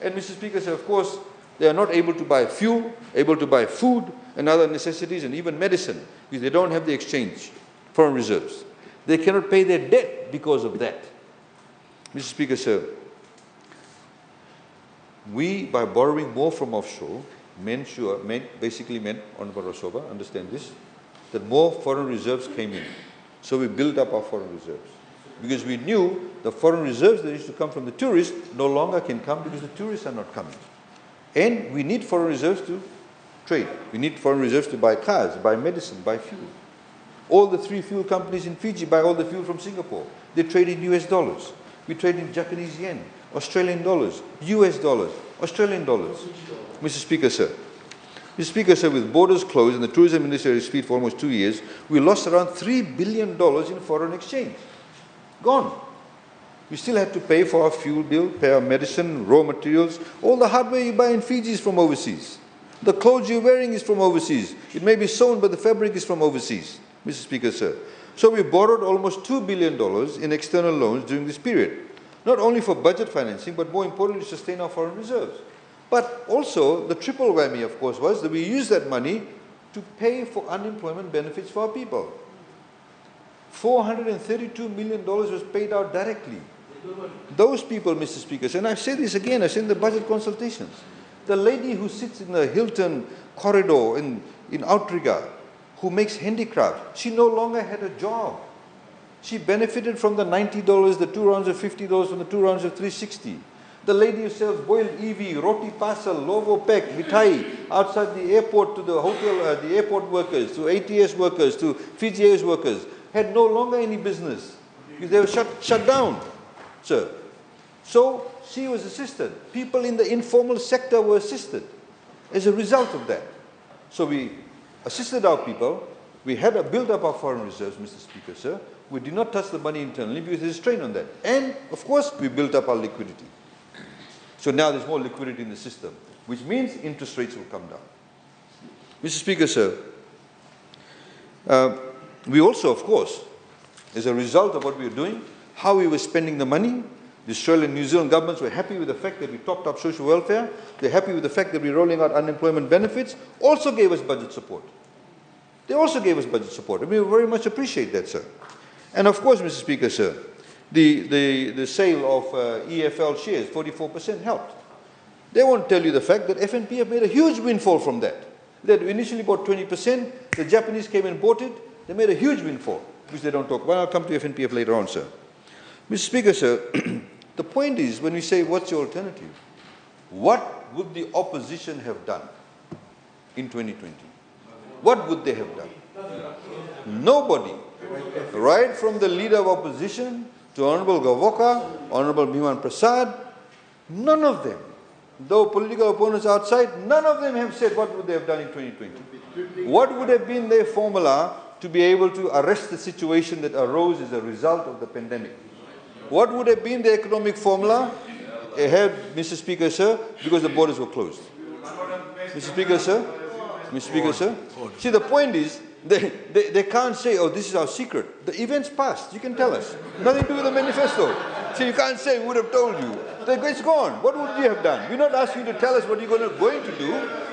And Mr. Speaker, sir, of course, they are not able to buy fuel, able to buy food and other necessities and even medicine because they don't have the exchange, foreign reserves. They cannot pay their debt because of that. Mr. Speaker, sir, we, by borrowing more from offshore, basically meant, Honorable Rasoba, understand this, that more foreign reserves came in. So we built up our foreign reserves. Because we knew the foreign reserves that used to come from the tourists no longer can come because the tourists are not coming. And we need foreign reserves to trade. We need foreign reserves to buy cars, buy medicine, buy fuel. All the 3 fuel companies in Fiji buy all the fuel from Singapore. They trade in US dollars. We trade in Japanese yen, Australian dollars, US dollars, Australian dollars. Mr. Speaker, sir. Mr. Speaker, sir, with borders closed and the tourism industry at its feet for almost 2 years, we lost around $3 billion in foreign exchange. Gone. We still had to pay for our fuel bill, pay our medicine, raw materials. All the hardware you buy in Fiji is from overseas. The clothes you're wearing is from overseas. It may be sewn, but the fabric is from overseas, Mr. Speaker, sir. So we borrowed almost $2 billion in external loans during this period, not only for budget financing, but more importantly, to sustain our foreign reserves. But also, the triple whammy, of course, was that we used that money to pay for unemployment benefits for our people. $432 million was paid out directly. Those people, Mr. Speaker, and I've said this again, I've said in the budget consultations, the lady who sits in the Hilton corridor in Outrigger, who makes handicraft, she no longer had a job. She benefited from the $90, the 2 rounds of $50, from the 2 rounds of $360. The lady who sells boiled EV, roti parcel, lovo pack, mithai outside the airport to the hotel, the airport workers, to ATS workers, to Fiji Airways workers, had no longer any business because they were shut down, sir. So she was assisted. People in the informal sector were assisted as a result of that. So we assisted our people. We had built up our foreign reserves, Mr. Speaker, sir. We did not touch the money internally because there's a strain on that. And, of course, we built up our liquidity. So now there's more liquidity in the system, which means interest rates will come down. Mr. Speaker, sir, we also, of course, as a result of what we were doing, how we were spending the money, the Australian and New Zealand governments were happy with the fact that we topped up social welfare. They're happy with the fact that we're rolling out unemployment benefits, also gave us budget support. They also gave us budget support, and we very much appreciate that, sir. And of course, Mr. Speaker, sir, the sale of EFL shares, 44% helped. They won't tell you the fact that FNPF made a huge windfall from that. They had initially bought 20%, the Japanese came and bought it, they made a huge windfall, which they don't talk about. I'll come to FNPF later on, sir. Mr. Speaker, sir, the point is, when we say, what's your alternative? What would the opposition have done in 2020? What would they have done? Nobody. Right from the leader of opposition to Honorable Gavoka, Honorable Bhiman Prasad, none of them, though political opponents outside, none of them have said what would they have done in 2020. What would have been their formula to be able to arrest the situation that arose as a result of the pandemic? What would have been the economic formula? Mr. Speaker, sir, because the borders were closed. Mr. Speaker, sir? Mr. Speaker, sir? See, the point is, they can't say, oh, this is our secret. The events passed. You can tell us. Nothing to do with the manifesto. So you can't say, we would have told you. It's gone. What would you have done? We're not asking you to tell us what you're going to do.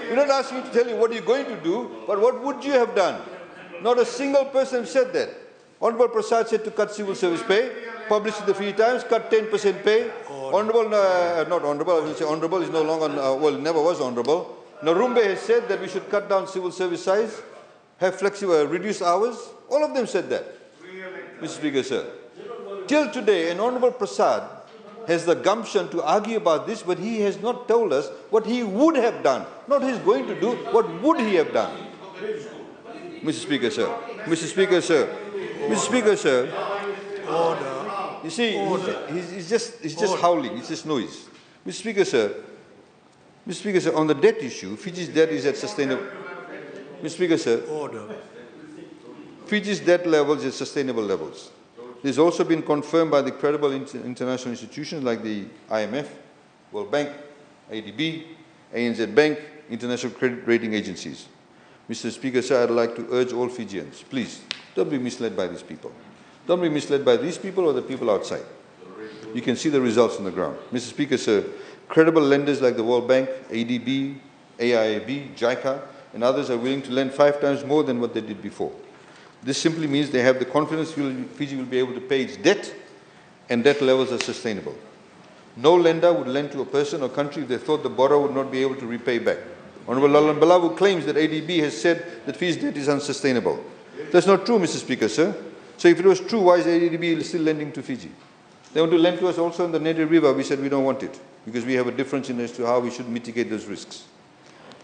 We're not asking you to tell you what you're going to do, but what would you have done? Not a single person said that. Honorable Prasad said to cut civil service pay, published in the Free Times, cut 10% pay. Honorable, not honorable, I will say honorable is no longer, well, never was honorable. Narumbe has said that we should cut down civil service size, have flexible, reduced hours. All of them said that, Mr. Speaker, sir. Till today, an Honorable Prasad has the gumption to argue about this, but he has not told us what he would have done. Not he's going to do, what would he have done? Mr. Speaker, sir. Mr. Speaker, sir. Mr. Speaker, sir. Order. You see, he's just howling. It's just noise. Mr. Speaker, sir. Mr. Speaker, sir, on the debt issue, Fiji's debt is at sustainable. Mr. Speaker, sir. Order. Fiji's debt levels at sustainable levels. This has also been confirmed by the credible international institutions like the IMF, World Bank, ADB, ANZ Bank, international credit rating agencies. Mr. Speaker, sir, I'd like to urge all Fijians, please, don't be misled by these people. Don't be misled by these people or the people outside. You can see the results on the ground. Mr. Speaker, sir, credible lenders like the World Bank, ADB, AIIB, JICA, and others are willing to lend 5 times more than what they did before. This simply means they have the confidence Fiji will be able to pay its debt, and debt levels are sustainable. No lender would lend to a person or country if they thought the borrower would not be able to repay back. Honorable Lalan Balawu claims that ADB has said that Fiji's debt is unsustainable. That's not true, Mr. Speaker, sir. So if it was true, why is ADB still lending to Fiji? They want to lend to us also in the Nedi River. We said we don't want it. because we have a difference in as to how we should mitigate those risks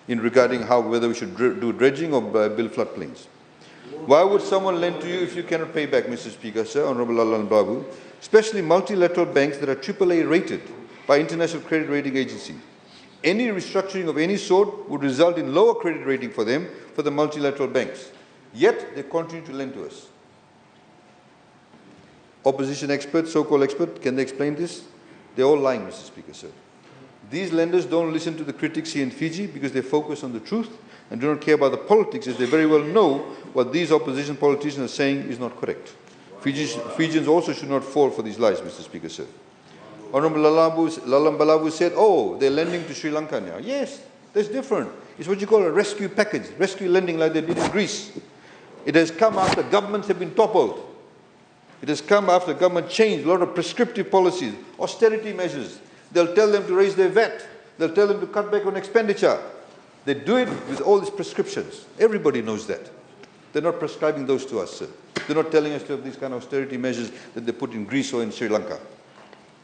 in regarding whether we should do dredging or build floodplains. Why would someone lend to you if you cannot pay back, Mr. Speaker, sir, Honorable Lalan Babu, especially multilateral banks that are AAA rated by international credit rating agencies? Any restructuring of any sort would result in lower credit rating for them, for the multilateral banks. Yet, they continue to lend to us. Opposition experts, so-called experts, can they explain this? They're all lying, Mr. Speaker, sir. These lenders don't listen to the critics here in Fiji because they focus on the truth and do not care about the politics, as they very well know what these opposition politicians are saying is not correct. Fijians also should not fall for these lies, Mr. Speaker, sir. Honorable Lalam Balabu said, oh, they're lending to Sri Lanka now. Yes, that's different. It's what you call a rescue package, rescue lending like they did in Greece. It has come after governments have been toppled. It has come after government changed a lot of prescriptive policies, austerity measures. They'll tell them to raise their VAT. They'll tell them to cut back on expenditure. They do it with all these prescriptions. Everybody knows that. They're not prescribing those to us, sir. They're not telling us to have these kind of austerity measures that they put in Greece or in Sri Lanka.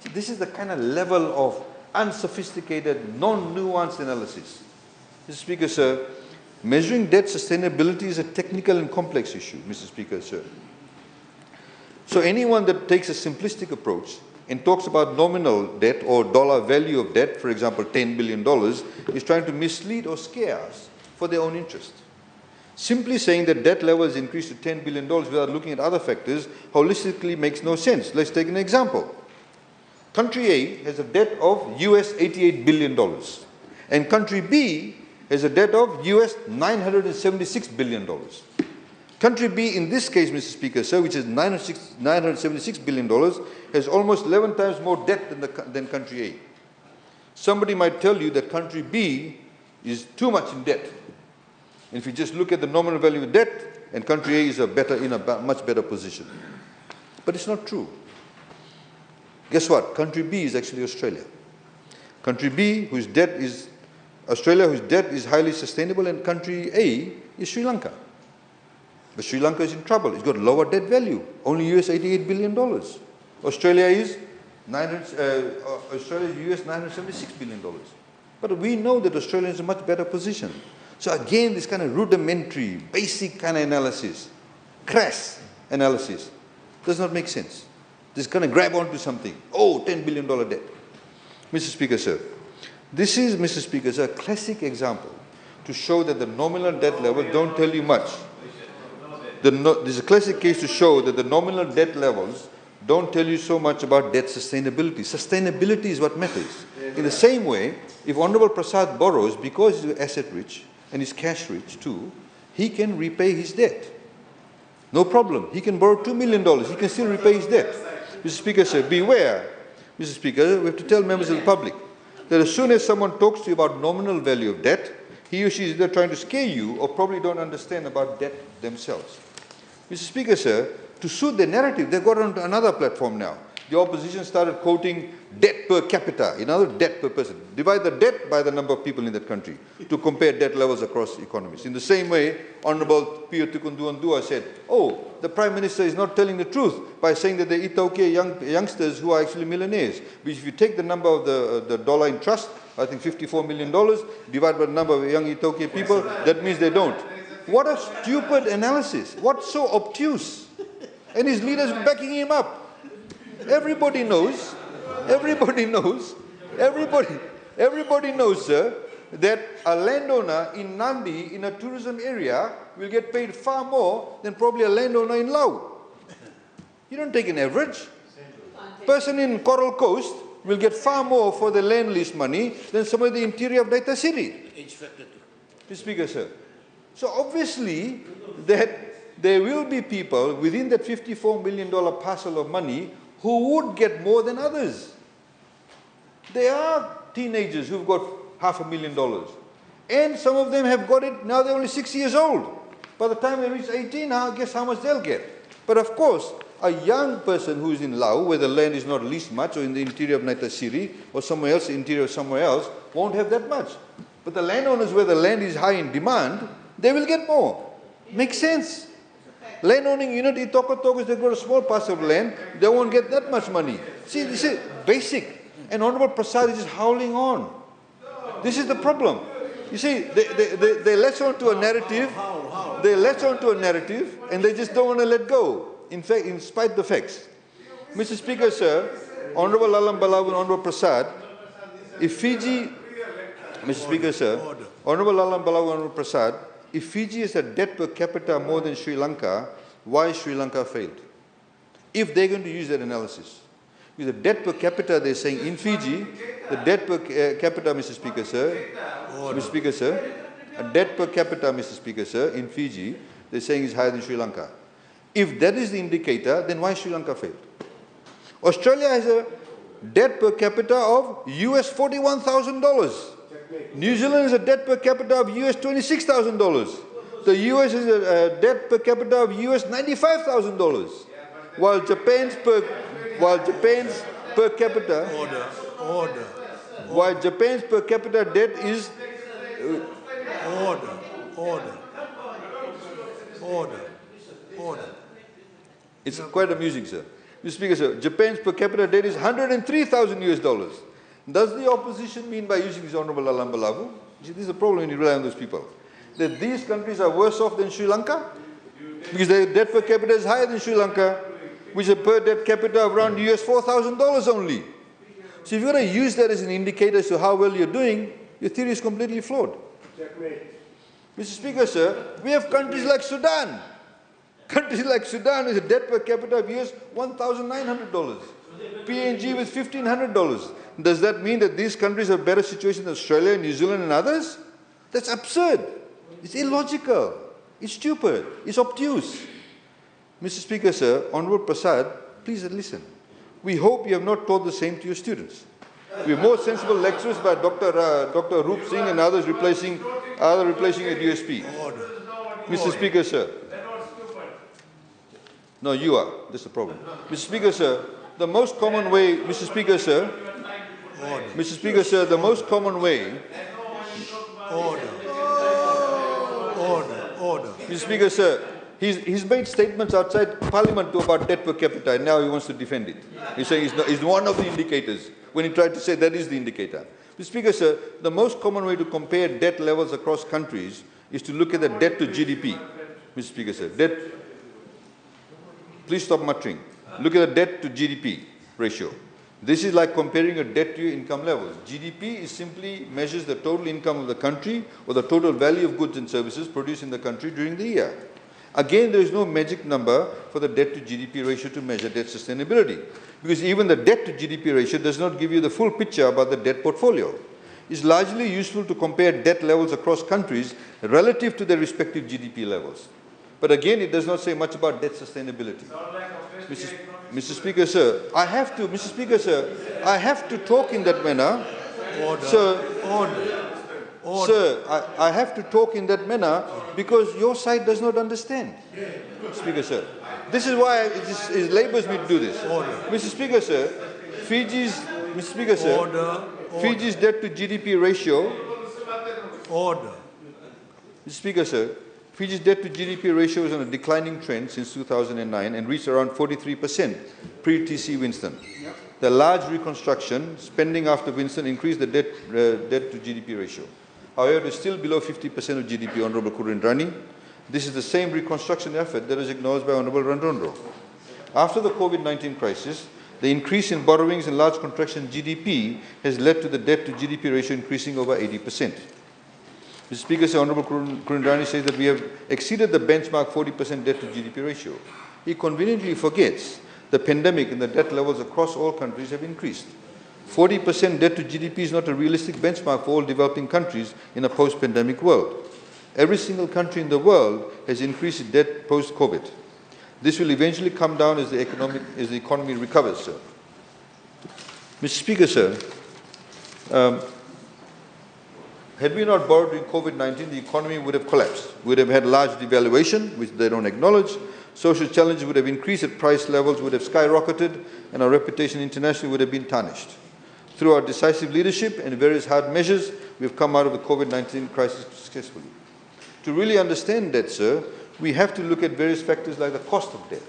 See, this is the kind of level of unsophisticated, non-nuanced analysis. Mr. Speaker, sir, measuring debt sustainability is a technical and complex issue, Mr. Speaker, sir. So anyone that takes a simplistic approach and talks about nominal debt or dollar value of debt, for example, $10 billion, is trying to mislead or scare us for their own interest. Simply saying that debt levels increased to $10 billion without looking at other factors holistically makes no sense. Let's take an example. Country A has a debt of US $88 billion, and country B has a debt of US $976 billion. Country B, in this case, Mr. Speaker, sir, which is $976 billion, has almost 11 times more debt than country A. Somebody might tell you that country B is too much in debt. And if you just look at the nominal value of debt, and country A is in a much better position. But it's not true. Guess what? Country B is actually Australia. Country B, whose debt is Australia, whose debt is highly sustainable, and country A is Sri Lanka. But Sri Lanka is in trouble. It's got lower debt value, only US $88 billion. Australia is US $976 billion. But we know that Australia is in a much better position. So again, this kind of rudimentary, basic kind of analysis, crass analysis, does not make sense. This kind of grab onto something. Oh, $10 billion debt. Mr. Speaker, sir, this is, Mr. Speaker, sir, a classic example to show that the nominal debt level don't tell you much. This is a classic case to show that the nominal debt levels don't tell you so much about debt sustainability. Sustainability is what matters. In the same way, if Honorable Prasad borrows because he's asset rich and he's cash rich too, he can repay his debt. No problem. He can borrow $2 million. He can still repay his debt. Mr. Speaker, sir, beware. Mr. Speaker, we have to tell members of the public that as soon as someone talks to you about nominal value of debt, he or she is either trying to scare you or probably don't understand about debt themselves. Mr. Speaker, sir, to suit their narrative, they've got onto another platform now. The opposition started quoting debt per capita, in other words, debt per person. Divide the debt by the number of people in that country to compare debt levels across economies. In the same way, Honorable Pio Tukunduandua said, oh, the Prime Minister is not telling the truth by saying that they Itauke youngsters who are actually millionaires. But if you take the number of the dollar in trust, I think $54 million, divided by the number of young Itauke people, that means they don't. What a stupid analysis. What's so obtuse? And his leaders backing him up. Everybody knows, sir, that a landowner in Nandi in a tourism area will get paid far more than probably a landowner in Lau. You don't take an average. Person in Coral Coast will get far more for the land lease money than somebody in the interior of Daita City. Mr. Speaker, sir. So obviously that there will be people within that $54 million parcel of money who would get more than others. There are teenagers who've got $500,000. And some of them have got it, now they're only 6 years old. By the time they reach 18, guess how much they'll get. But of course, a young person who's in Lau, where the land is not leased much, or in the interior of Naitasiri, or somewhere else, interior somewhere else, won't have that much. But the landowners where the land is high in demand, they will get more. Makes sense. Landowning unit in Tokotokus, they've got a small parcel of land, they won't get that much money. See, this is basic. And Honorable Prasad is just howling on. This is the problem. You see, they latch onto a narrative. They latch onto a narrative, and they just don't want to let go. In fact, in spite of the facts. Mr. Speaker, sir, Honorable Lalam Balawu and Honorable Prasad, if Fiji, Mr. Speaker, sir, Honorable Lalam Balawu and Honorable Prasad, if Fiji is a debt per capita more than Sri Lanka, why Sri Lanka failed? If they're going to use that analysis. With the debt per capita, they're saying in Fiji, the debt per capita, Mr. Speaker, sir, Mr. Speaker, sir, a debt per capita, Mr. Speaker, sir, in Fiji, they're saying is higher than Sri Lanka. If that is the indicator, then why Sri Lanka failed? Australia has a debt per capita of US $41,000. New Zealand has a debt per capita of US $26,000. The US has a debt per capita of US $95,000. While Japan's per capita, while Japan's per capita debt is It's quite amusing, sir. Mr. Speaker, sir, Japan's per capita debt is $103,000 US. Does the opposition mean by using this Honorable Lalam Balawu? This is the problem when you rely on those people. That these countries are worse off than Sri Lanka? Because their debt per capita is higher than Sri Lanka, which is a per debt capita of around US $4,000 only. So if you're going to use that as an indicator as to how well you're doing, your theory is completely flawed. Mr. Speaker, sir, we have countries like Sudan. Countries like Sudan with a debt per capita of US $1,900. PNG with $1,500. Does that mean that these countries are better situated than Australia, New Zealand and others? That's absurd. It's illogical. It's stupid. It's obtuse. Mr. Speaker, sir, Honorable Prasad, please listen. We hope you have not taught the same to your students. We have more sensible lecturers by Dr. Roop Singh and others replacing at USP. Mr. Speaker, sir. No, you are. That's the problem. Mr. Speaker, sir, the most common way, Mr. Speaker, sir, Mr. Speaker, sir, the most common way. Order. Mr. Speaker, sir, he's made statements outside Parliament about debt per capita, and now he wants to defend it. He's saying it's one of the indicators, when he tried to say that is the indicator. Mr. Speaker, sir, the most common way to compare debt levels across countries is to look at the debt to GDP. Mr. Speaker, sir, please stop muttering. Look at the debt to GDP ratio. This is like comparing a debt to your income levels. GDP is simply measures the total income of the country or the total value of goods and services produced in the country during the year. Again, there is no magic number for the debt to GDP ratio to measure debt sustainability, because even the debt to GDP ratio does not give you the full picture about the debt portfolio. It's largely useful to compare debt levels across countries relative to their respective GDP levels. But again, it does not say much about debt sustainability. Mr. Speaker, sir, I have to talk in that manner. Sir, I have to talk in that manner because your side does not understand. Speaker, sir. This is why it labors me to do this. Mr. Speaker, sir, Fiji's debt to GDP ratio. Mr. Speaker, sir, Fiji's debt to GDP ratio is on a declining trend since 2009 and reached around 43% pre-TC Winston. The large reconstruction spending after Winston increased the debt to GDP ratio. However, it is still below 50% of GDP, Honorable Kurundrani. This is the same reconstruction effort that was acknowledged by Honorable Randondro. After the COVID-19 crisis, the increase in borrowings and large contraction in GDP has led to the debt to GDP ratio increasing over 80%. Mr. Speaker, Sir, Honorable Kurundrani says that we have exceeded the benchmark 40% debt to GDP ratio. He conveniently forgets the pandemic and the debt levels across all countries have increased. 40% debt to GDP is not a realistic benchmark for all developing countries in a post-pandemic world. Every single country in the world has increased its debt post-COVID. This will eventually come down as the economy recovers, sir. Mr. Speaker, sir, had we not borrowed during COVID-19, the economy would have collapsed. We would have had large devaluation, which they don't acknowledge. Social challenges would have increased, at price levels would have skyrocketed, and our reputation internationally would have been tarnished. Through our decisive leadership and various hard measures, we have come out of the COVID-19 crisis successfully. To really understand that, sir, we have to look at various factors like the cost of debt,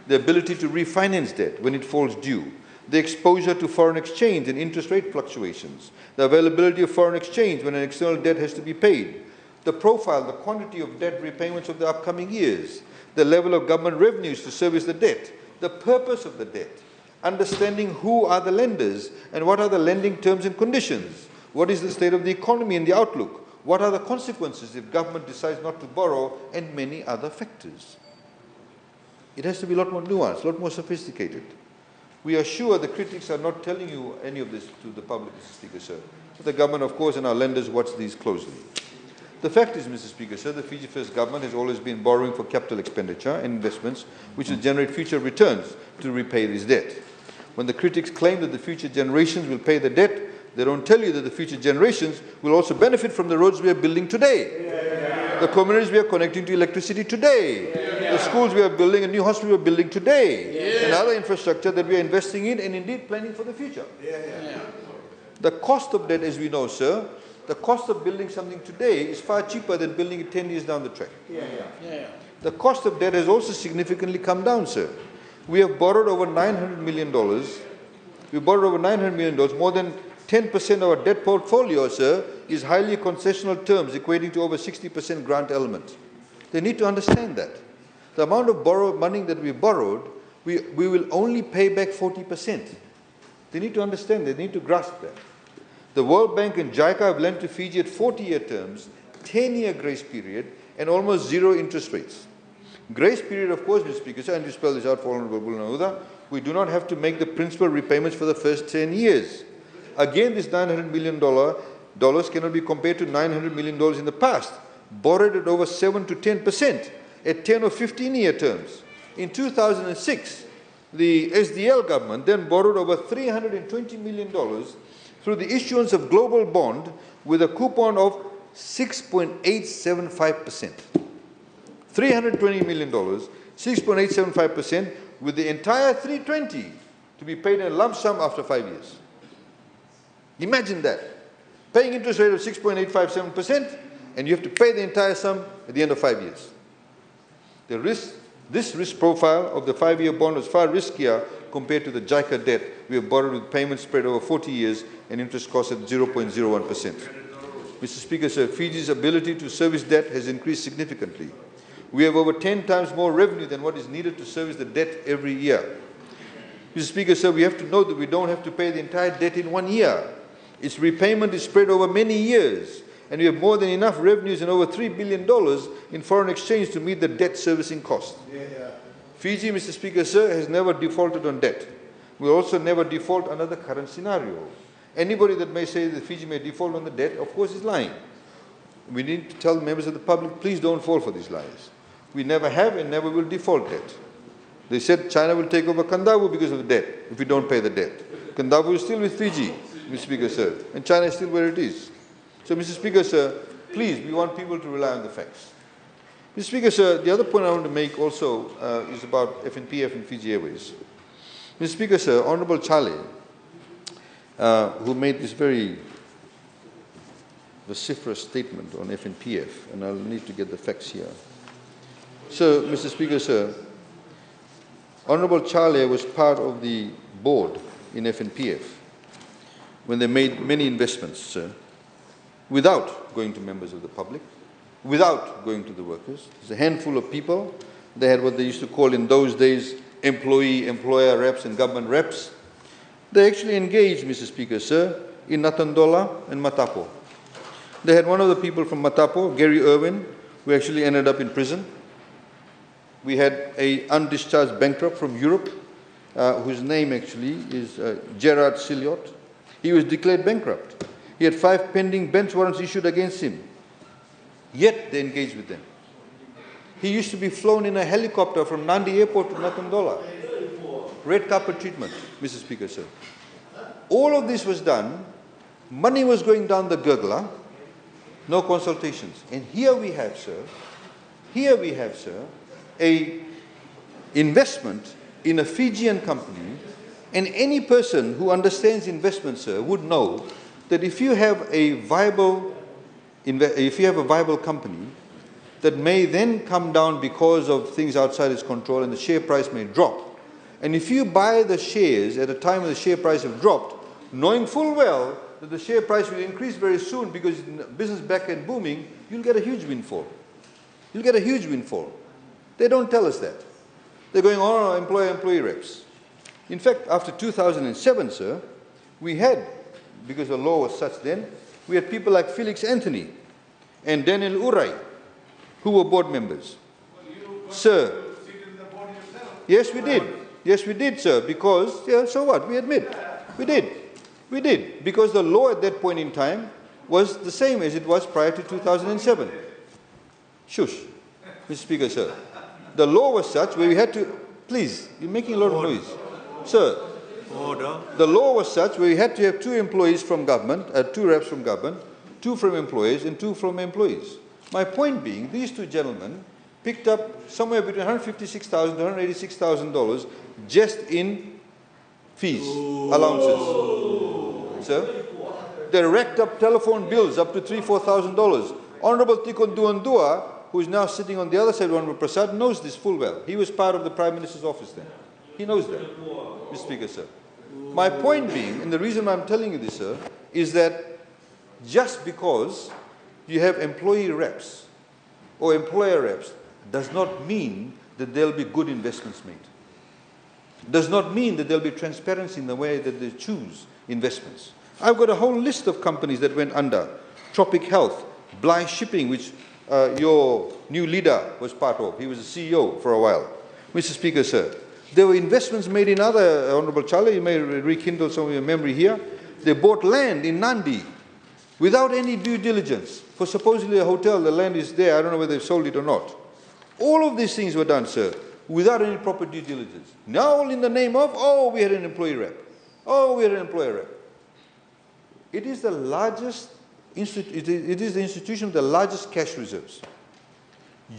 the ability to refinance debt when it falls due, the exposure to foreign exchange and interest rate fluctuations, the availability of foreign exchange when an external debt has to be paid, the profile, the quantity of debt repayments of the upcoming years, the level of government revenues to service the debt, the purpose of the debt, understanding who are the lenders and what are the lending terms and conditions, what is the state of the economy and the outlook, what are the consequences if government decides not to borrow, and many other factors. It has to be a lot more nuanced, a lot more sophisticated. We are sure the critics are not telling you any of this to the public, Mr. Speaker, sir. But the government, of course, and our lenders watch these closely. The fact is, Mr. Speaker, sir, the Fiji First government has always been borrowing for capital expenditure and investments which will generate future returns to repay this debt. When the critics claim that the future generations will pay the debt, they don't tell you that the future generations will also benefit from the roads we are building today, the communities we are connecting to electricity today, the schools we are building, a new hospital we are building today, and other infrastructure that we are investing in and indeed planning for the future. The cost of debt, as we know, sir, the cost of building something today is far cheaper than building it 10 years down the track. The cost of debt has also significantly come down, sir. We have borrowed over $900 million. We borrowed over $900 million. More than 10% of our debt portfolio, sir, is highly concessional terms, equating to over 60% grant element. They need to understand that. The amount of borrowed money that we borrowed, we will only pay back 40%. They need to understand, they need to grasp that. The World Bank and JICA have lent to Fiji at 40-year terms, 10-year grace period, and almost zero interest rates. Grace period, of course, Mr. Speaker, sir, and you spell this out for Honorable Bulanahuda, we do not have to make the principal repayments for the first 10 years. Again, this $900 million cannot be compared to $900 million in the past, borrowed at over 7 to 10% at 10 or 15-year terms. In 2006, the SDL government then borrowed over $320 million through the issuance of global bond with a coupon of 6.875%. $320 million, 6.875%, with the entire 320 to be paid in a lump sum after 5 years. Imagine that. Paying interest rate of 6.857%, and you have to pay the entire sum at the end of 5 years. This risk profile of the 5-year bond was far riskier compared to the JICA debt we have borrowed with payments spread over 40 years and interest costs at 0.01%. Mr. Speaker, sir, Fiji's ability to service debt has increased significantly. We have over 10 times more revenue than what is needed to service the debt every year. Mr. Speaker, sir, we have to know that we don't have to pay the entire debt in 1 year. Its repayment is spread over many years, and we have more than enough revenues and over $3 billion in foreign exchange to meet the debt servicing cost. Fiji, Mr. Speaker, sir, has never defaulted on debt. We will also never default under the current scenario. Anybody that may say that Fiji may default on the debt, of course, is lying. We need to tell members of the public, please don't fall for these lies. We never have and never will default debt. They said China will take over Kandavu because of the debt, if we don't pay the debt. Kandavu is still with Fiji, Mr. Speaker, sir, and China is still where it is. So, Mr. Speaker, sir, please, we want people to rely on the facts. Mr. Speaker, sir, the other point I want to make also is about FNPF and Fiji Airways. Mr. Speaker, sir, Honorable Chale, who made this very vociferous statement on FNPF, and I'll need to get the facts here. So, Mr. Speaker, sir, Honorable Chale was part of the board in FNPF when they made many investments, sir, without going to members of the public, without going to the workers. There's a handful of people. They had what they used to call in those days employer reps and government reps. They actually engaged, Mr. Speaker, sir, in Natandola and Matapo. They had one of the people from Matapo, Gary Irwin, who actually ended up in prison. We had an undischarged bankrupt from Europe, whose name actually is Gerard Silliot. He was declared bankrupt. He had 5 pending bench warrants issued against him. Yet they engaged with them. He used to be flown in a helicopter from Nandi Airport to Natandola. Red carpet treatment, Mr. Speaker, sir. All of this was done. Money was going down the gurgler. No consultations. And here we have, sir, a investment in a Fijian company, and any person who understands investment, sir, would know that if you have a viable company that may then come down because of things outside its control and the share price may drop, And if you buy the shares at a time when the share price have dropped, knowing full well that the share price will increase very soon because business back and booming, you'll get a huge windfall. You'll get a huge windfall. They don't tell us that. They're going on employer-employee reps. In fact, after 2007, sir, we had, because the law was such then, we had people like Felix Anthony and Daniel Urai, who were board members. Sir, yes, we did. Yes, we did, sir, because, yeah, so what? We admit. We did. We did. Because the law at that point in time was the same as it was prior to 2007. Shush, Mr. Speaker, sir. The law was such where we had to, please, you're making a lot of noise. Sir, order. The law was such where we had to have 2 employees from government, 2 reps from government, 2 from employees, and 2 from employees. My point being, these 2 gentlemen picked up somewhere between $156,000 to $186,000 just in fees, allowances. Sir, they racked up telephone bills up to $3,000–4,000. Honorable Tikon Duandua, who is now sitting on the other side of Honorable Prasad, knows this full well. He was part of the Prime Minister's office then. He knows that, Mr. Speaker, sir. My point being, and the reason I'm telling you this, sir, is that just because you have employee reps or employer reps does not mean that there'll be good investments made. Does not mean that there'll be transparency in the way that they choose investments. I've got a whole list of companies that went under. Tropic Health, Bly Shipping, which your new leader was part of. He was the CEO for a while. Mr. Speaker, sir, there were investments made in other, Honorable Charlie, you may rekindle some of your memory here. They bought land in Nandi without any due diligence. For supposedly a hotel, the land is there. I don't know whether they've sold it or not. All of these things were done, sir, without any proper due diligence. Now all in the name of, oh, we had an employee rep. Oh, we had an employer rep. It is the largest, it is the institution with the largest cash reserves.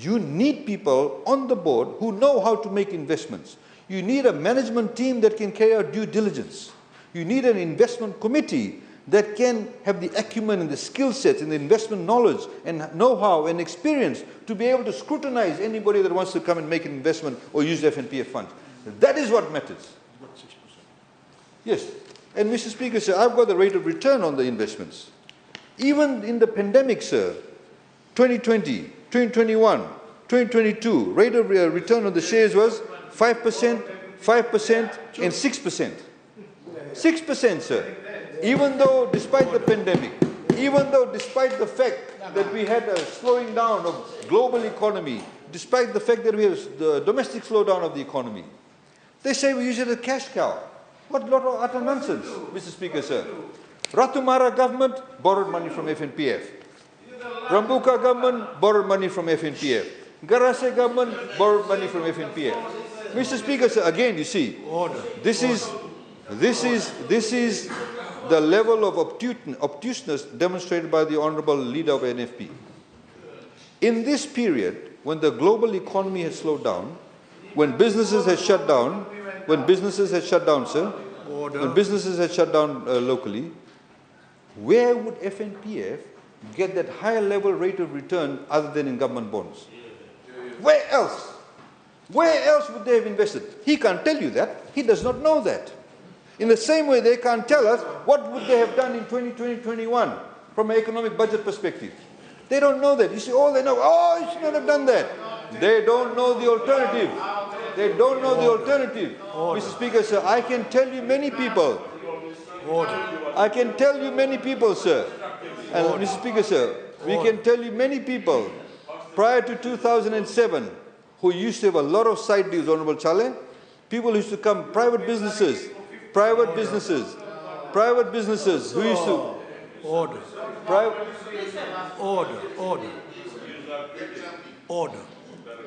You need people on the board who know how to make investments. You need a management team that can carry out due diligence. You need an investment committee that can have the acumen and the skill sets and the investment knowledge and know-how and experience to be able to scrutinize anybody that wants to come and make an investment or use FNPF funds. That is what matters. Yes. And Mr. Speaker, sir, I've got the rate of return on the investments. Even in the pandemic, sir, 2020, 2021, 2022, rate of return on the shares was 5%, 5%, and 6%. 6%, sir. Even though, despite the pandemic, even though despite the fact that we had a slowing down of global economy, despite the fact that we have the domestic slowdown of the economy, they say we use it as a cash cow. What lot of utter nonsense, Mr. Speaker, sir. Ratumara government borrowed money from FNPF. Rambuka government borrowed money from FNPF. Garase government borrowed money from FNPF. Mr. Speaker, sir, again, you see, this is the level of obtuseness demonstrated by the Honourable Leader of NFP. In this period, when the global economy has slowed down, when businesses have shut down, sir, when businesses have shut down locally, where would FNPF get that higher level rate of return other than in government bonds? Where else? Where else would they have invested? He can't tell you that. He does not know that. In the same way, they can't tell us what would they have done in 2020-21 from an economic budget perspective. They don't know that. You see, all they know, oh, you should not have done that. They don't know the alternative. They don't know the alternative. Mr. Speaker, sir, I can tell you many people. I can tell you many people, sir. And Mr. Speaker, sir, we can tell you many people prior to 2007 who used to have a lot of side deals, Honorable Chale. People used to come, private businesses who used to... Order.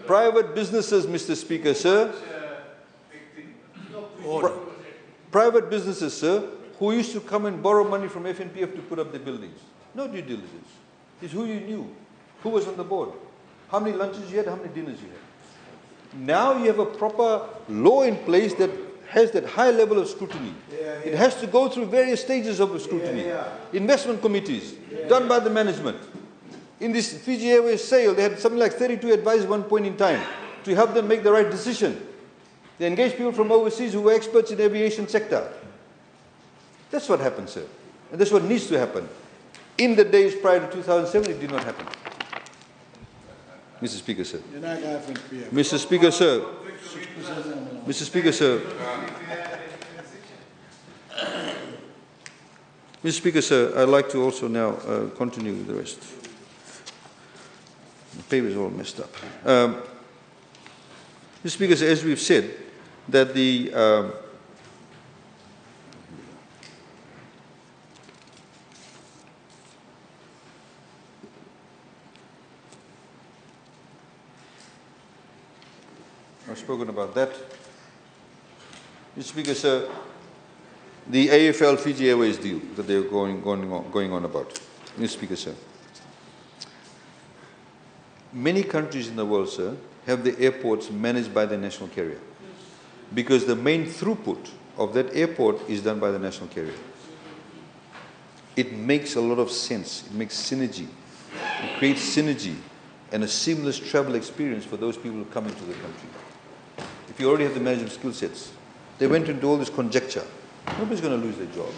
Private businesses, Mr. Speaker, sir. Private businesses, sir, who used to come and borrow money from FNPF to put up the buildings. No due diligence. It's who you knew, who was on the board, how many lunches you had, how many dinners you had. Now you have a proper law in place that has that high level of scrutiny. It has to go through various stages of scrutiny. Investment committees, done by the management. In this Fiji Airways sale, they had something like 32 advisors at one point in time to help them make the right decision. They engaged people from overseas who were experts in the aviation sector. That's what happened, sir. And that's what needs to happen. In the days prior to 2007, it did not happen. Mr. Speaker, sir. Mr. Speaker, sir. Mr. Speaker, sir. Mr. Speaker, sir, I'd like to also now continue with the rest. The paper is all messed up. Mr. Speaker, sir, as we've said, that the I've spoken about that. Mr. Speaker, sir, the AFL Fiji Airways deal that they're going on about. Mr. Speaker, sir, many countries in the world, sir, have the airports managed by the national carrier, because the main throughput of that airport is done by the national carrier. It makes a lot of sense. It makes synergy. It creates synergy and a seamless travel experience for those people who come into the country. If you already have the management skill sets, they went into all this conjecture. Nobody's going to lose their job.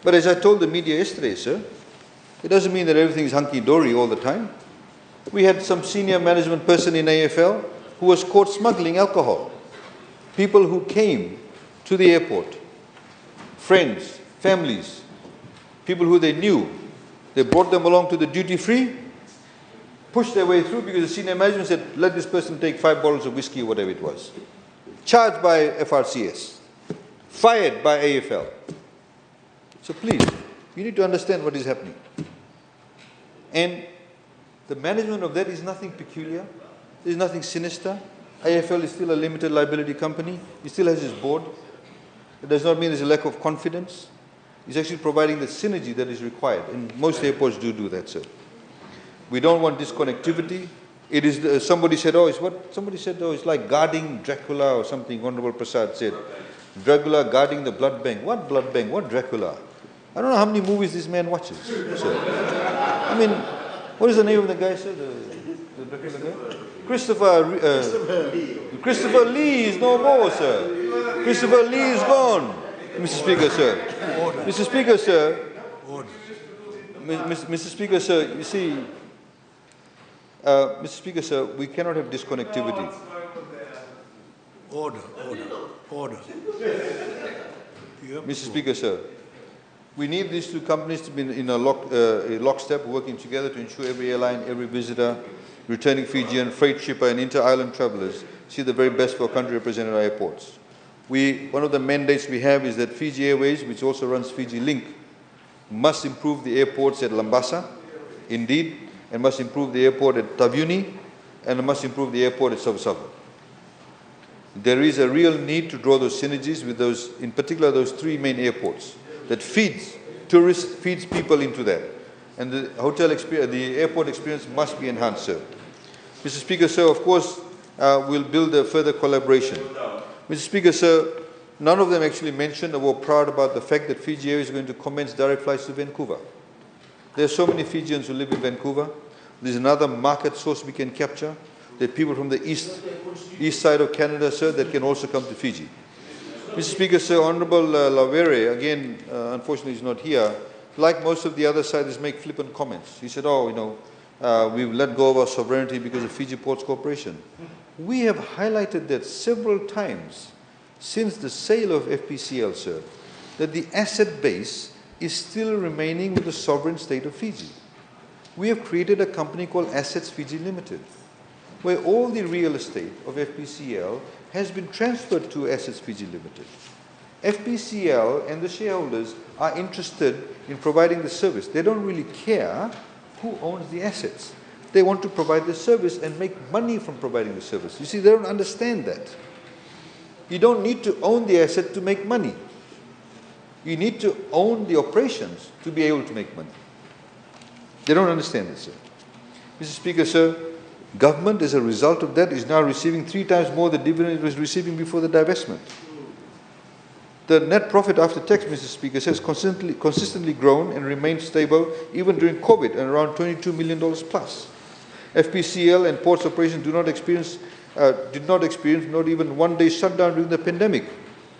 But as I told the media yesterday, sir, it doesn't mean that everything is hunky-dory all the time. We had some senior management person in AFL who was caught smuggling alcohol. People who came to the airport, friends, families, people who they knew, they brought them along to the duty-free, pushed their way through because the senior management said, let this person take 5 bottles of whiskey or whatever it was. Charged by FRCS, fired by AFL. So please, you need to understand what is happening. And the management of that is nothing peculiar. There is nothing sinister. AFL is still a limited liability company. It still has its board. It does not mean there's a lack of confidence. It's actually providing the synergy that is required. And most airports do that, sir. We don't want disconnectivity. It is, somebody said, oh, it's like guarding Dracula or something, Honorable Prasad said. Dracula guarding the blood bank. What blood bank? What Dracula? I don't know how many movies this man watches, sir. I mean, what is the name of the guy, sir? The Dracula guy? Christopher Lee is no more, sir. Christopher Lee is gone. Mr. Speaker, sir. Order. Mr. Speaker, sir. Order. Mr. Speaker, sir, you see, Mr. Speaker, sir, we cannot have disconnectivity. Order. Mr. Speaker, sir, we need these two companies to be in a lockstep, working together to ensure every airline, every visitor, returning Fijian, freight shipper, and inter-island travelers see the very best for our country represented at our airports. One of the mandates we have is that Fiji Airways, which also runs Fiji Link, must improve the airports at Lambasa, indeed, and must improve the airport at Tavyuni, and must improve the airport at Savasava. There is a real need to draw those synergies with those, in particular, those 3 main airports that feeds tourists, feeds people into that. And the hotel experience, the airport experience must be enhanced, sir. Mr. Speaker, sir, of course, we'll build a further collaboration. Mr. Speaker, sir, none of them actually mentioned or were proud about the fact that Fiji Air is going to commence direct flights to Vancouver. There are so many Fijians who live in Vancouver. There's another market source we can capture. There are people from the east side of Canada, sir, that can also come to Fiji. Mr. Speaker, sir, Honorable Lavere, again, unfortunately he's not here, like most of the other siders, make flippant comments. He said, oh, we've let go of our sovereignty because of Fiji Ports Corporation. We have highlighted that several times since the sale of FPCL, sir, that the asset base is still remaining with the sovereign state of Fiji. We have created a company called Assets Fiji Limited, where all the real estate of FPCL has been transferred to Assets Fiji Limited. FPCL and the shareholders are interested in providing the service. They don't really care who owns the assets. They want to provide the service and make money from providing the service. You see, they don't understand that. You don't need to own the asset to make money. You need to own the operations to be able to make money. They don't understand this, sir. Mr. Speaker, sir, government, as a result of that, is now receiving 3 times more the dividend it was receiving before the divestment. The net profit after tax, Mr. Speaker, has consistently grown and remained stable even during COVID, and around $22 million plus. FPCL and ports operations do not experience did not experience not even one day shutdown during the pandemic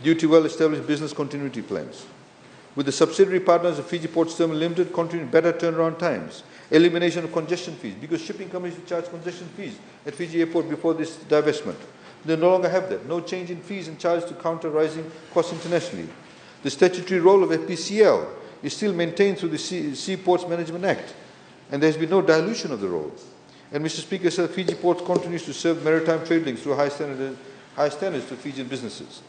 due to well-established business continuity plans. With the subsidiary partners of Fiji Ports Terminal Limited continuing better turnaround times, elimination of congestion fees, because shipping companies charge congestion fees at Fiji Airport before this divestment. They no longer have that. No change in fees and charges to counter rising costs internationally. The statutory role of FPCL is still maintained through the Seaports Management Act, and there has been no dilution of the role. And Mr. Speaker, sir, Fiji Ports continues to serve maritime trade links through high standards to Fijian businesses.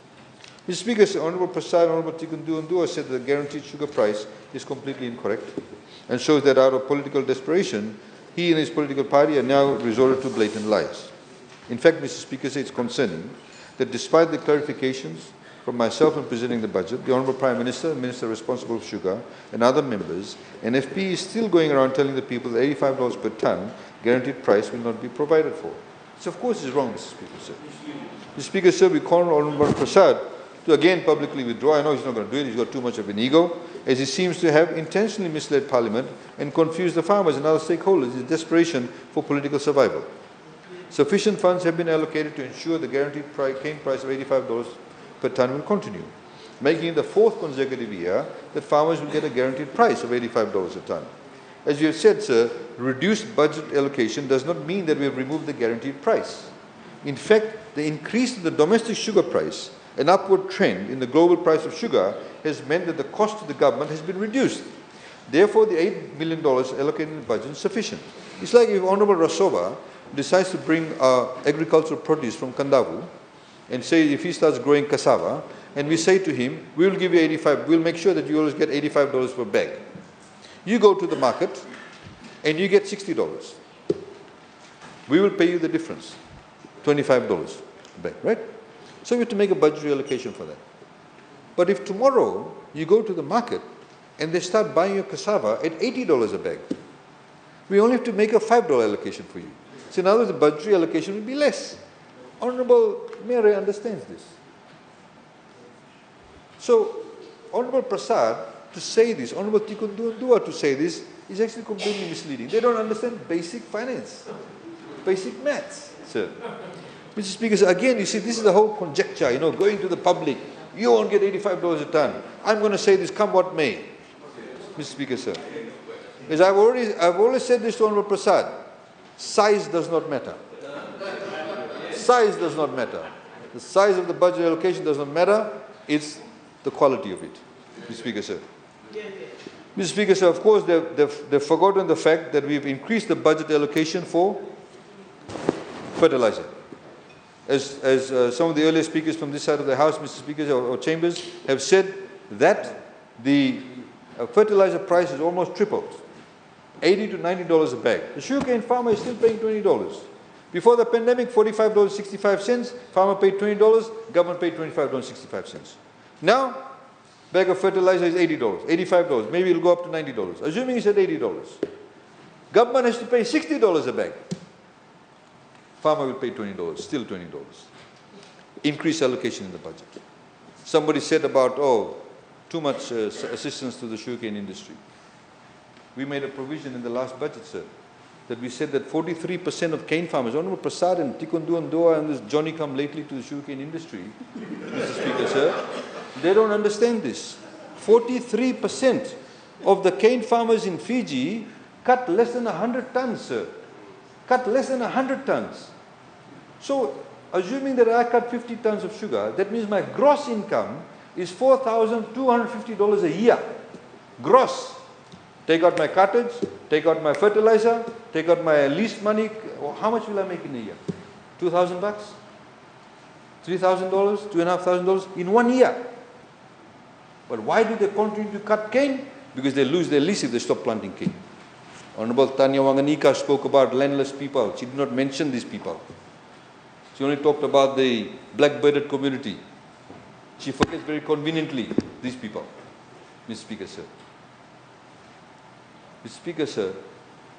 Mr. Speaker, sir, Honourable Prasad, Honourable Tikundua said that the guaranteed sugar price is completely incorrect and shows that out of political desperation, he and his political party are now resorted to blatant lies. In fact, Mr. Speaker, it's concerning that despite the clarifications from myself in presenting the budget, the Honourable Prime Minister, Minister responsible for sugar, and other members, NFP is still going around telling the people that $85 per tonne guaranteed price will not be provided for. So of course it's wrong, Mr. Speaker, sir. Mr. Speaker, sir, we call on Honourable Prasad to again publicly withdraw. I know he's not going to do it, he's got too much of an ego, as he seems to have intentionally misled Parliament and confused the farmers and other stakeholders in desperation for political survival. Sufficient funds have been allocated to ensure the guaranteed cane price of $85 per tonne will continue, making it the fourth consecutive year that farmers will get a guaranteed price of $85 a tonne. As you have said, sir, reduced budget allocation does not mean that we have removed the guaranteed price. In fact, the increase in the domestic sugar price, an upward trend in the global price of sugar, has meant that the cost to the government has been reduced. Therefore, the $8 million allocated in the budget is sufficient. It's like if Honourable Rasova decides to bring agricultural produce from Kandavu and say if he starts growing cassava, and we say to him, we'll give you 85, we'll make sure that you always get $85 per bag. You go to the market and you get $60. We will pay you the difference, $25 a bag, right? So we have to make a budget reallocation for that. But if tomorrow you go to the market and they start buying your cassava at $80 a bag, we only have to make a $5 allocation for you. So in other words, the budgetary allocation will be less. Honourable Mayor understands this. So, Honourable Prasad to say this, Honourable Tikundua to say this, is actually completely misleading. They don't understand basic finance, basic maths, sir. Mr. Speaker, so again, you see, this is the whole conjecture, you know, going to the public. You won't get $85 a tonne. I'm going to say this come what may. Mr. Speaker, sir. Because I've always said this to Honourable Prasad. Size does not matter. Size does not matter. The size of the budget allocation does not matter. It's the quality of it, Mr. Speaker, sir. Mr. Speaker, sir, of course, they've forgotten the fact that we've increased the budget allocation for fertilizer. As some of the earlier speakers from this side of the House, Mr. Speaker, or chambers, have said that the fertilizer price has almost tripled. $80 to $90 a bag. The sugarcane farmer is still paying $20. Before the pandemic, $45.65, farmer paid $20, government paid $25.65. Now, bag of fertilizer is $80, $85, maybe it'll go up to $90, assuming it's at $80. Government has to pay $60 a bag. Farmer will pay $20, still $20. Increased allocation in the budget. Somebody said about, too much assistance to the sugarcane industry. We made a provision in the last budget, sir, that we said that 43% of cane farmers, Honourable Prasad and Tikundua and this Johnny come lately to the sugarcane industry, Mr. Speaker, sir, they don't understand this. 43% of the cane farmers in Fiji cut less than 100 tons, sir. Cut less than 100 tons. So, assuming that I cut 50 tons of sugar, that means my gross income is $4,250 a year. Gross. Take out my cartage, take out my fertilizer, take out my lease money. How much will I make in a year? $2,000? $3,000? $2,500 in 1 year. But why do they continue to cut cane? Because they lose their lease if they stop planting cane. Honourable Tanya Wanganika spoke about landless people. She did not mention these people. She only talked about the black-birded community. She forgets very conveniently these people. Mr. Speaker, sir. Mr. Speaker, sir,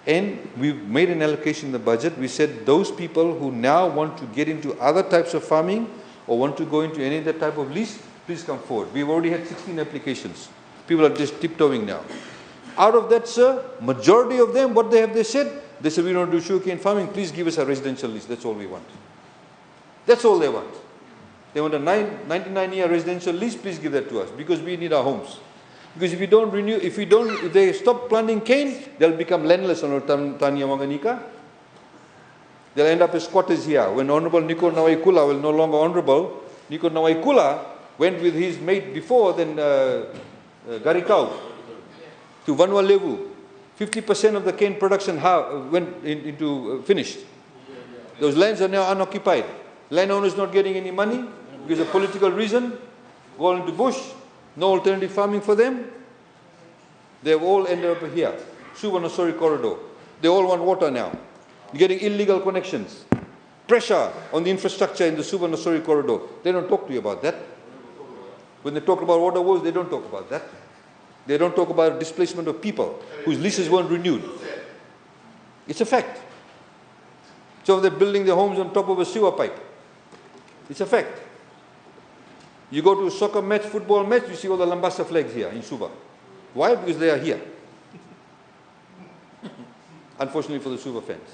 and we've made an allocation in the budget. We said those people who now want to get into other types of farming or want to go into any other type of lease, please come forward. We've already had 16 applications. People are just tiptoeing now. Out of that, sir, majority of them, what they said, they said, we don't do sugarcane farming, please give us a residential lease. That's all we want. That's all they want. They want a 99-year residential lease, please give that to us, because we need our homes. Because if we don't renew, if they stop planting cane, they'll become landless on Tanya Wanganika. They'll end up as squatters here. When Honorable Niko Nawaikula will no longer honorable, Niko Nawaikula went with his mate before, then Garikau, to Vanua Levu. 50% of the cane production went into finished. Those lands are now unoccupied. Landowners not getting any money because of political reason, go into bush, no alternative farming for them. They've all ended up here. Suvarnasori corridor. They all want water now. You're getting illegal connections. Pressure on the infrastructure in the Suvarnasori corridor. They don't talk to you about that. When they talk about water wars, they don't talk about that. They don't talk about displacement of people whose leases weren't renewed. It's a fact. So they're building their homes on top of a sewer pipe. It's a fact. You go to a soccer match, football match, you see all the Lambasa flags here in Suva. Why? Because they are here. Unfortunately for the Suva fans.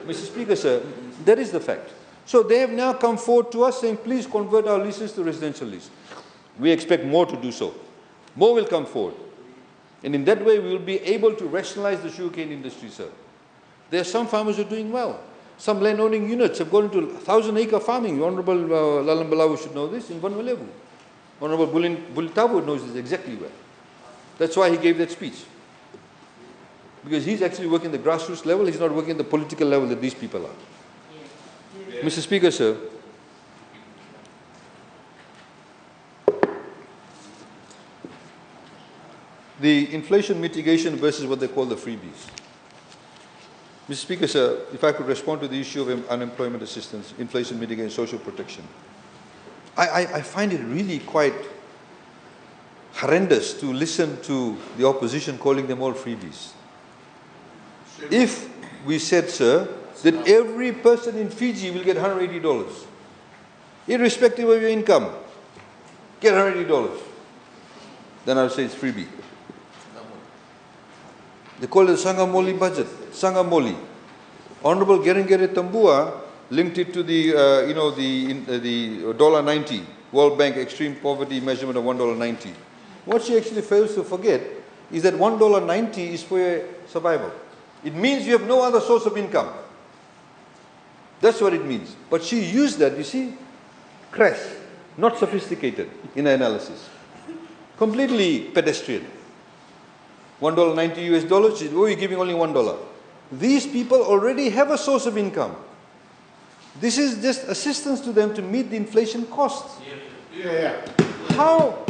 Mr. Speaker, sir, that is the fact. So they have now come forward to us saying, please convert our leases to residential lease. We expect more to do so. More will come forward. And in that way, we will be able to rationalize the sugarcane industry, sir. There are some farmers who are doing well. Some land-owning units have gone into 1,000-acre farming. Honorable Lalan Balawu should know this in Vanuatu. Honorable Bulitavu knows this exactly well. That's why he gave that speech. Because he's actually working at the grassroots level. He's not working at the political level that these people are. Yeah. Mr. Speaker, sir, the inflation mitigation versus what they call the freebies. Mr. Speaker, sir, if I could respond to the issue of unemployment assistance, inflation mitigation, social protection. I find it really quite horrendous to listen to the opposition calling them all freebies. If we said, sir, that every person in Fiji will get $180, irrespective of your income, get $180, then I would say it's freebie. They call it the Sangamoli budget, Sangamoli. Honorable Gerengere Tambua linked it to the, the $1.90, World Bank extreme poverty measurement of $1.90. What she actually fails to forget is that $1.90 is for your survival. It means you have no other source of income. That's what it means. But she used that, you see, crass, not sophisticated in her analysis. Completely pedestrian. $1.90 US dollars, oh, you're giving only $1. These people already have a source of income. This is just assistance to them to meet the inflation costs. How?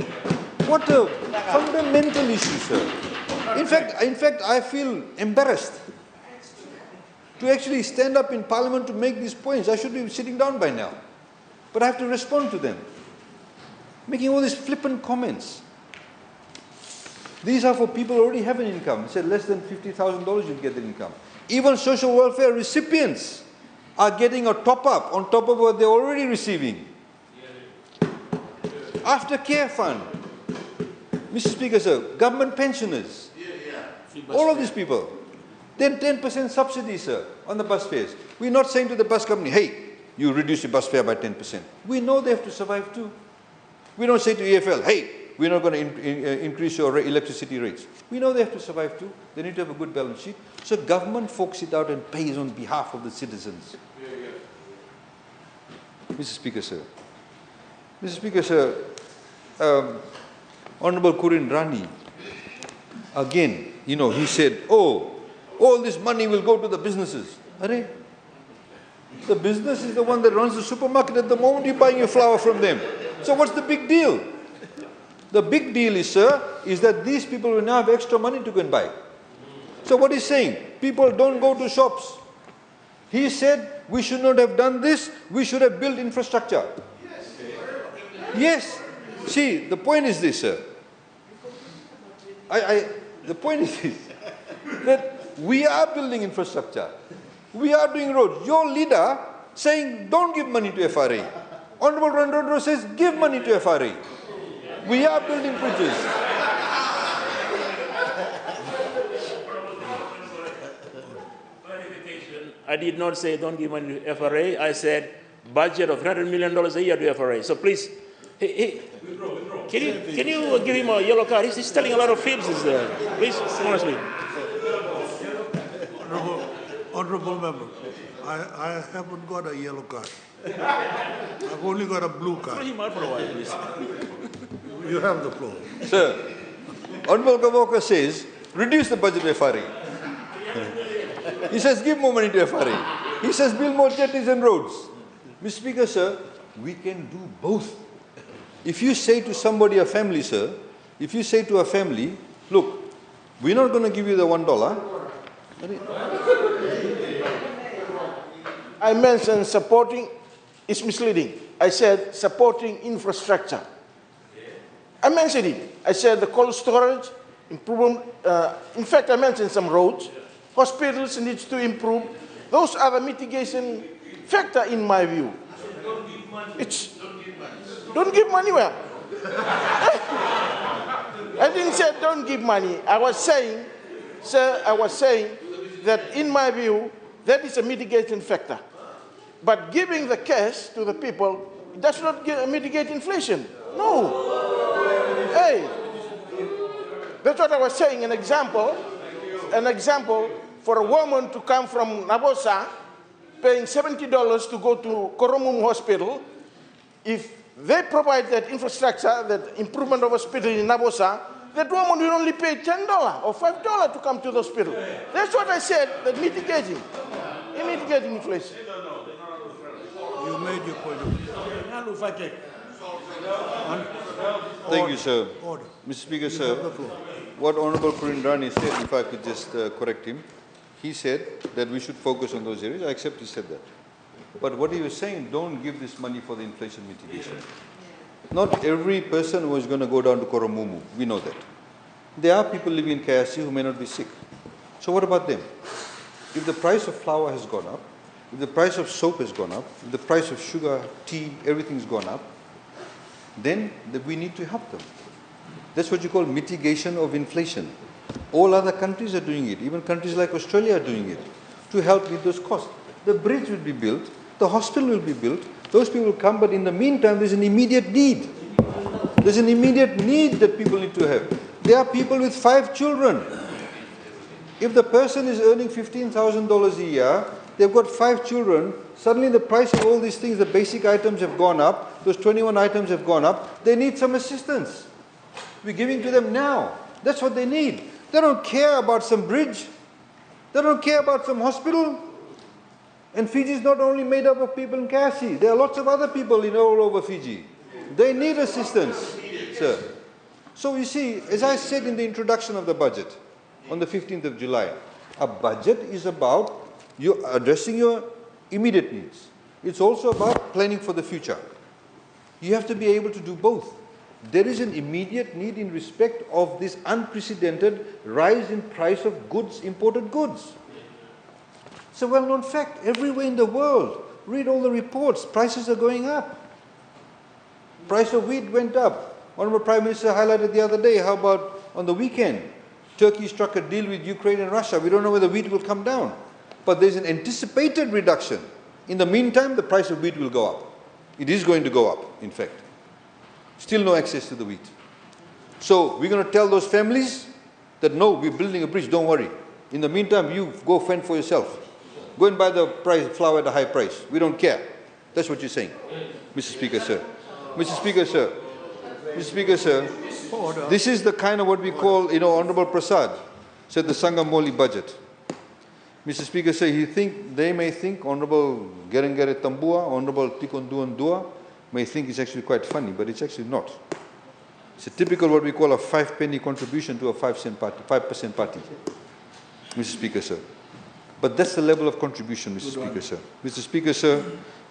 What a fundamental issue, sir. In fact, I feel embarrassed to actually stand up in Parliament to make these points. I should be sitting down by now. But I have to respond to them. Making all these flippant comments. These are for people who already have an income. They said less than $50,000 you'll get the income. Even social welfare recipients are getting a top-up on top of what they're already receiving. Aftercare fund. Mr. Speaker, sir, government pensioners. All of these people. Then 10% subsidy, sir, on the bus fares. We're not saying to the bus company, hey, you reduce your bus fare by 10%. We know they have to survive too. We don't say to EFL, hey, we're not going to increase your electricity rates. We know they have to survive too. They need to have a good balance sheet. So government forks it out and pays on behalf of the citizens. Mr. Speaker, sir. Mr. Speaker, sir, Honorable Kurin Rani, again, he said, oh, all this money will go to the businesses. Arey, the business is the one that runs the supermarket at the moment you're buying your flour from them. So what's the big deal? The big deal is, sir, is that these people will now have extra money to go and buy. So what he's saying, people don't go to shops. He said, we should not have done this, we should have built infrastructure. Yes. See, the point is this, sir. The point is this, that we are building infrastructure. We are doing roads. Your leader saying, don't give money to FRA. Honorable Randrodro says, give money to FRA. We are building bridges. Clarification. I did not say don't give money to FRA. I said budget of $300 million a year to FRA. So please, can you give him a yellow card? He's telling a lot of fibs. Please, honestly. Honorable member, I haven't got a yellow card. I've only got a blue card. Throw him out for a while, please. You have the floor. Sir, Honorable Gavoka says, reduce the budget to FRA. He says, give more money to FRA. He says, build more jetties and roads. Mr. Speaker, sir, we can do both. If you say to somebody, a family, sir, if you say to a family, look, we're not going to give you the $1. I mentioned supporting is misleading. I said supporting infrastructure. I mentioned it. I said the cold storage, improvement. In fact, I mentioned some roads. Hospitals needs to improve. Those are the mitigation factor in my view. Don't give money well. I didn't say don't give money. I was saying, sir, that in my view, that is a mitigation factor. But giving the cash to the people does not mitigate inflation. No. Hey, that's what I was saying. An example for a woman to come from Nabosa, paying $70 to go to Koromum Hospital. If they provide that infrastructure, that improvement of hospital in Nabosa, that woman will only pay $10 or $5 to come to the hospital. That's what I said, that mitigating inflation. You made your point of view. Thank you, sir. Order. Mr. Speaker, You sir, have the floor. what Honorable Kurindrani said, if I could just correct him, he said that we should focus on those areas. I accept he said that. But what he was saying, don't give this money for the inflation mitigation. Not every person who is going to go down to Koromumu. We know that. There are people living in KRC who may not be sick. So what about them? If the price of flour has gone up, if the price of soap has gone up, if the price of sugar, tea, everything's gone up, then we need to help them. That's what you call mitigation of inflation. All other countries are doing it. Even countries like Australia are doing it to help with those costs. The bridge will be built, the hospital will be built, those people will come, but in the meantime, there's an immediate need. There's an immediate need that people need to have. There are people with 5 children. If the person is earning $15,000 a year, they've got 5 children, suddenly the price of all these things, the basic items have gone up, those 21 items have gone up, they need some assistance. We're giving to them now. That's what they need. They don't care about some bridge. They don't care about some hospital. And Fiji is not only made up of people in KRC. There are lots of other people all over Fiji. They need assistance, sir. So you see, as I said in the introduction of the budget on the 15th of July, a budget is about you addressing your immediate needs. It's also about planning for the future. You have to be able to do both. There is an immediate need in respect of this unprecedented rise in price of goods, imported goods. It's a well-known fact everywhere in the world. Read all the reports. Prices are going up. Price of wheat went up. Honorable Prime Minister highlighted the other day, how about on the weekend, Turkey struck a deal with Ukraine and Russia. We don't know whether wheat will come down. But there's an anticipated reduction. In the meantime, the price of wheat will go up. It is going to go up, in fact. Still no access to the wheat. So we're going to tell those families that no, we're building a bridge, don't worry. In the meantime, you go fend for yourself. Go and buy the flour at a high price. We don't care. That's what you're saying, Mr. Speaker, sir. Mr. Speaker, sir. Mr. Speaker, sir. This is the kind of what we call, Honorable Prasad said the Sangamoli budget. Mr. Speaker, sir, they may think, Honorable Gerengere Tambua, Honorable Tikonduan Dua, may think it's actually quite funny, but it's actually not. It's a typical what we call a 5-penny contribution to a 5% party. Mr. Speaker, sir. But that's the level of contribution, Mr. Speaker, sir. Mr. Speaker, sir,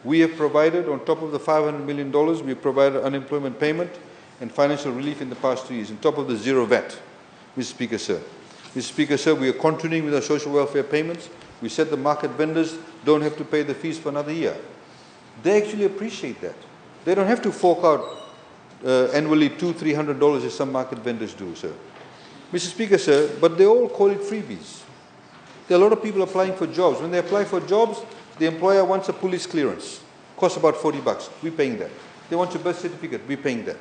we have provided, on top of the $500 million, we have provided unemployment payment and financial relief in the past 2 years, on top of the zero VAT, Mr. Speaker, sir. Mr. Speaker, sir, we are continuing with our social welfare payments. We said the market vendors don't have to pay the fees for another year. They actually appreciate that. They don't have to fork out annually $200-300 as some market vendors do, sir. Mr. Speaker, sir, but they all call it freebies. There are a lot of people applying for jobs. When they apply for jobs, the employer wants a police clearance. Costs about $40. We're paying that. They want your birth certificate. We're paying that.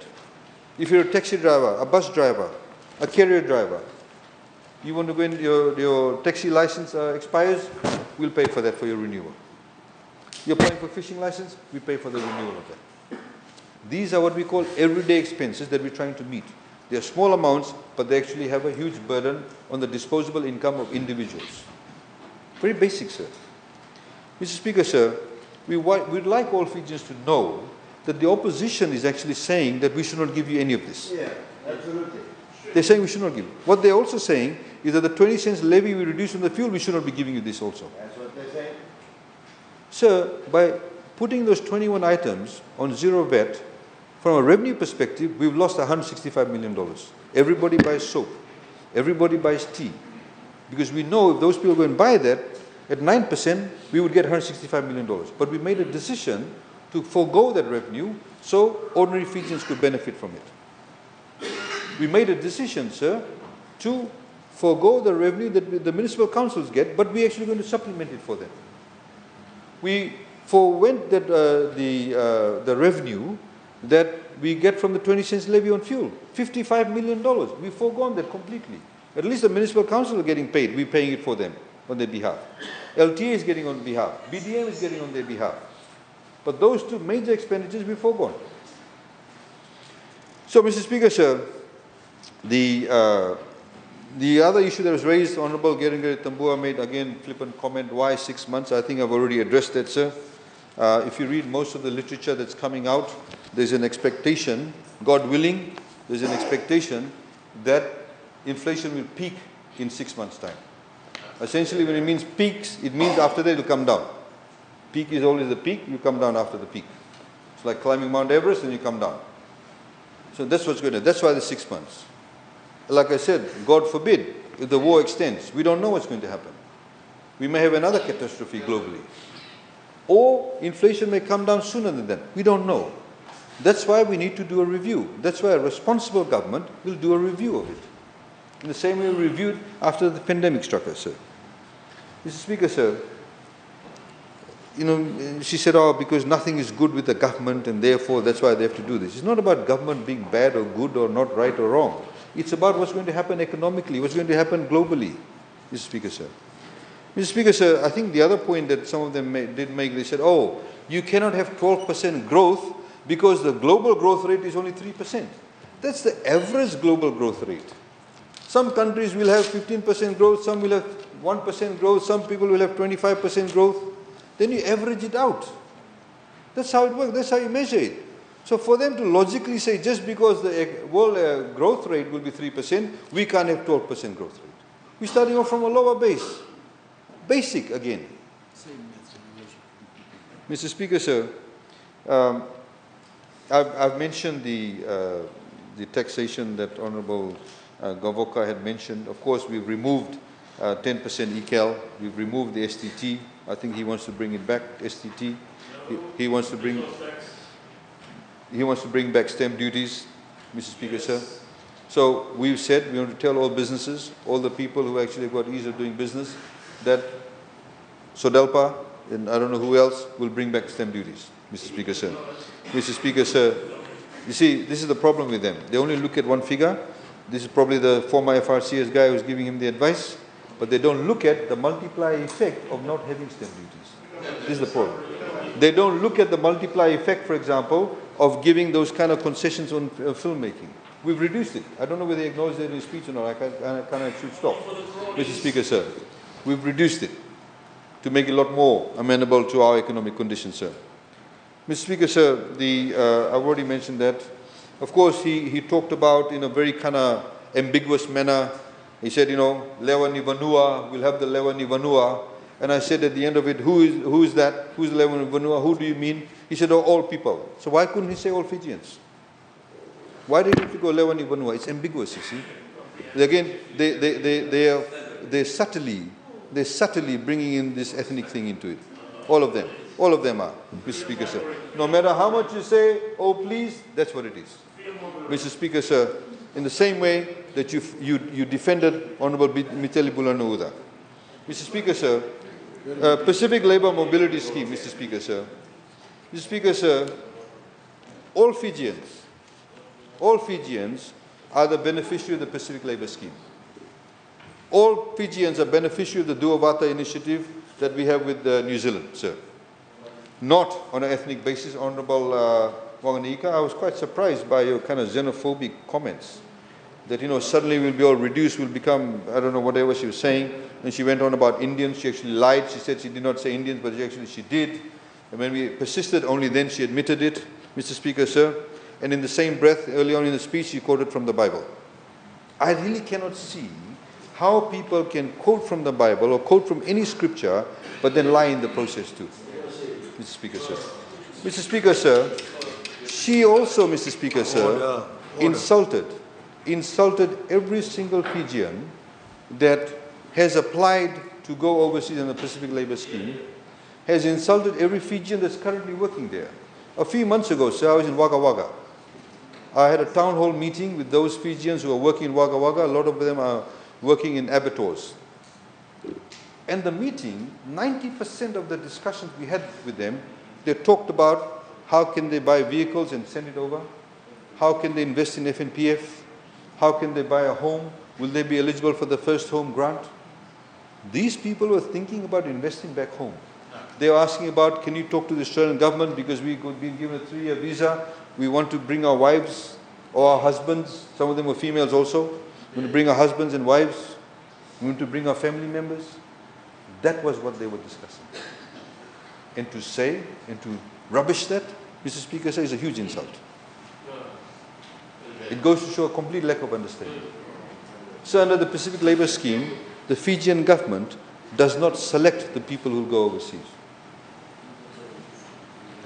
If you're a taxi driver, a bus driver, a carrier driver, you want to go in, your taxi license expires, we'll pay for that for your renewal. You're applying for fishing license, we pay for the renewal of that. These are what we call everyday expenses that we're trying to meet. They are small amounts, but they actually have a huge burden on the disposable income of individuals. Very basic, sir. Mr. Speaker, sir, we'd like all Fijians to know that the opposition is actually saying that we should not give you any of this. Yeah, absolutely. They're saying we should not give. What they're also saying is that the 20 cents levy we reduce on the fuel, we should not be giving you this also. That's what they're saying. Sir, by putting those 21 items on zero VAT, from a revenue perspective, we've lost $165 million. Everybody buys soap. Everybody buys tea. Because we know if those people go and buy that, at 9%, we would get $165 million. But we made a decision to forego that revenue so ordinary Fijians could benefit from it. We made a decision, sir, to forego the revenue that the municipal councils get, but we're actually going to supplement it for them. We forwent that, the revenue that we get from the 20 cents levy on fuel, $55 million. We've foregone that completely. At least the municipal council are getting paid. We're paying it for them on their behalf. LTA is getting on behalf. BDM is getting on their behalf. But those two major expenditures we've foregone. So, Mr. Speaker, sir, the other issue that was raised, Honourable Geringa Tambua made again flippant comment, why 6 months? I think I've already addressed that, sir. If you read most of the literature that's coming out, there's an expectation, God willing, there's an expectation that inflation will peak in 6 months' time. Essentially, when it means peaks, it means after that it will come down. Peak is always the peak, you come down after the peak. It's like climbing Mount Everest and you come down. So that's what's going to, that's why the 6 months. Like I said, God forbid, if the war extends, we don't know what's going to happen. We may have another catastrophe globally. Or inflation may come down sooner than that. We don't know. That's why we need to do a review. That's why a responsible government will do a review of it. In the same way we reviewed after the pandemic struck us, sir. Mr. Speaker, sir, you know, she said, oh, because nothing is good with the government and therefore that's why they have to do this. It's not about government being bad or good or not right or wrong. It's about what's going to happen economically, what's going to happen globally, Mr. Speaker, sir. Mr. Speaker, sir, I think the other point that some of them did make, they said, oh, you cannot have 12% growth because the global growth rate is only 3%. That's the average global growth rate. Some countries will have 15% growth, some will have 1% growth, some people will have 25% growth. Then you average it out. That's how it works, that's how you measure it. So for them to logically say just because the world growth rate will be 3%, we can't have 12% growth rate. We're starting off from a lower base. Basic again. Mr. Speaker, sir, I've mentioned the taxation that Honourable Gavoka had mentioned. Of course, we've removed 10% ECAL. We've removed the STT. I think he wants to bring it back, STT. He wants to bring back stamp duties, Mr. Speaker, sir. So we've said we want to tell all businesses, all the people who actually got ease of doing business, that Sodelpa and I don't know who else will bring back stamp duties, Mr. Speaker, sir. Mr. Speaker, sir, you see, this is the problem with them. They only look at one figure. This is probably the former FRCS guy who's giving him the advice, but they don't look at the multiplier effect of not having stamp duties. This is the problem. They don't look at the multiplier effect, for example, of giving those kind of concessions on filmmaking. We've reduced it. I don't know whether they acknowledge that in his speech or not. I should stop. Mr. Speaker, sir, we've reduced it to make it a lot more amenable to our economic conditions, sir. Mr. Speaker, sir, I've already mentioned that. Of course, he talked about in a very kind of ambiguous manner. He said, you know, Lewa ni Vanua, we'll have the Lewa ni Vanua. And I said at the end of it, who is that? Who's the Lewa ni Vanua? Who do you mean? He said, oh, all people. So why couldn't he say all Fijians? Why did he have to go Lewa ni Vanua? It's ambiguous, you see. Again, they're subtly bringing in this ethnic thing into it. All of them. All of them are, Mr. Speaker, sir. No matter how much you say, oh, please, that's what it is. Mr. Speaker, sir, in the same way that you defended Honourable Miteli Bulanouda. Mr. Speaker, sir, Pacific Labour Mobility Scheme, Mr. Speaker, sir. Mr. Speaker, sir, all Fijians are the beneficiary of the Pacific Labour Scheme. All Fijians are beneficiary of the Duavata initiative that we have with New Zealand, sir. Not on an ethnic basis, Honourable Wanganika. I was quite surprised by your kind of xenophobic comments that, you know, suddenly we'll be all reduced, we'll become, I don't know, whatever she was saying. And she went on about Indians. She actually lied. She said she did not say Indians, but she did. And when we persisted, only then she admitted it, Mr. Speaker, sir. And in the same breath, early on in the speech, she quoted from the Bible. I really cannot see how people can quote from the Bible or quote from any scripture, but then lie in the process too, Mr. Speaker, sir. Mr. Speaker, sir, she also, Mr. Speaker, sir, insulted every single Fijian that has applied to go overseas in the Pacific Labour Scheme, has insulted every Fijian that's currently working there. A few months ago, sir, I was in Wagga Wagga. I had a town hall meeting with those Fijians who are working in Wagga Wagga. A lot of them are working in abattoirs. And the meeting, 90% of the discussions we had with them, they talked about how can they buy vehicles and send it over, how can they invest in FNPF, how can they buy a home, will they be eligible for the first home grant. These people were thinking about investing back home. They were asking about, can you talk to the Australian government because we've been given a 3-year visa, we want to bring our wives or our husbands, some of them were females also, we want to bring our husbands and wives, we want to bring our family members. That was what they were discussing. And to say, and to rubbish that, Mr. Speaker, is a huge insult. It goes to show a complete lack of understanding. So under the Pacific Labour Scheme, the Fijian government does not select the people who go overseas.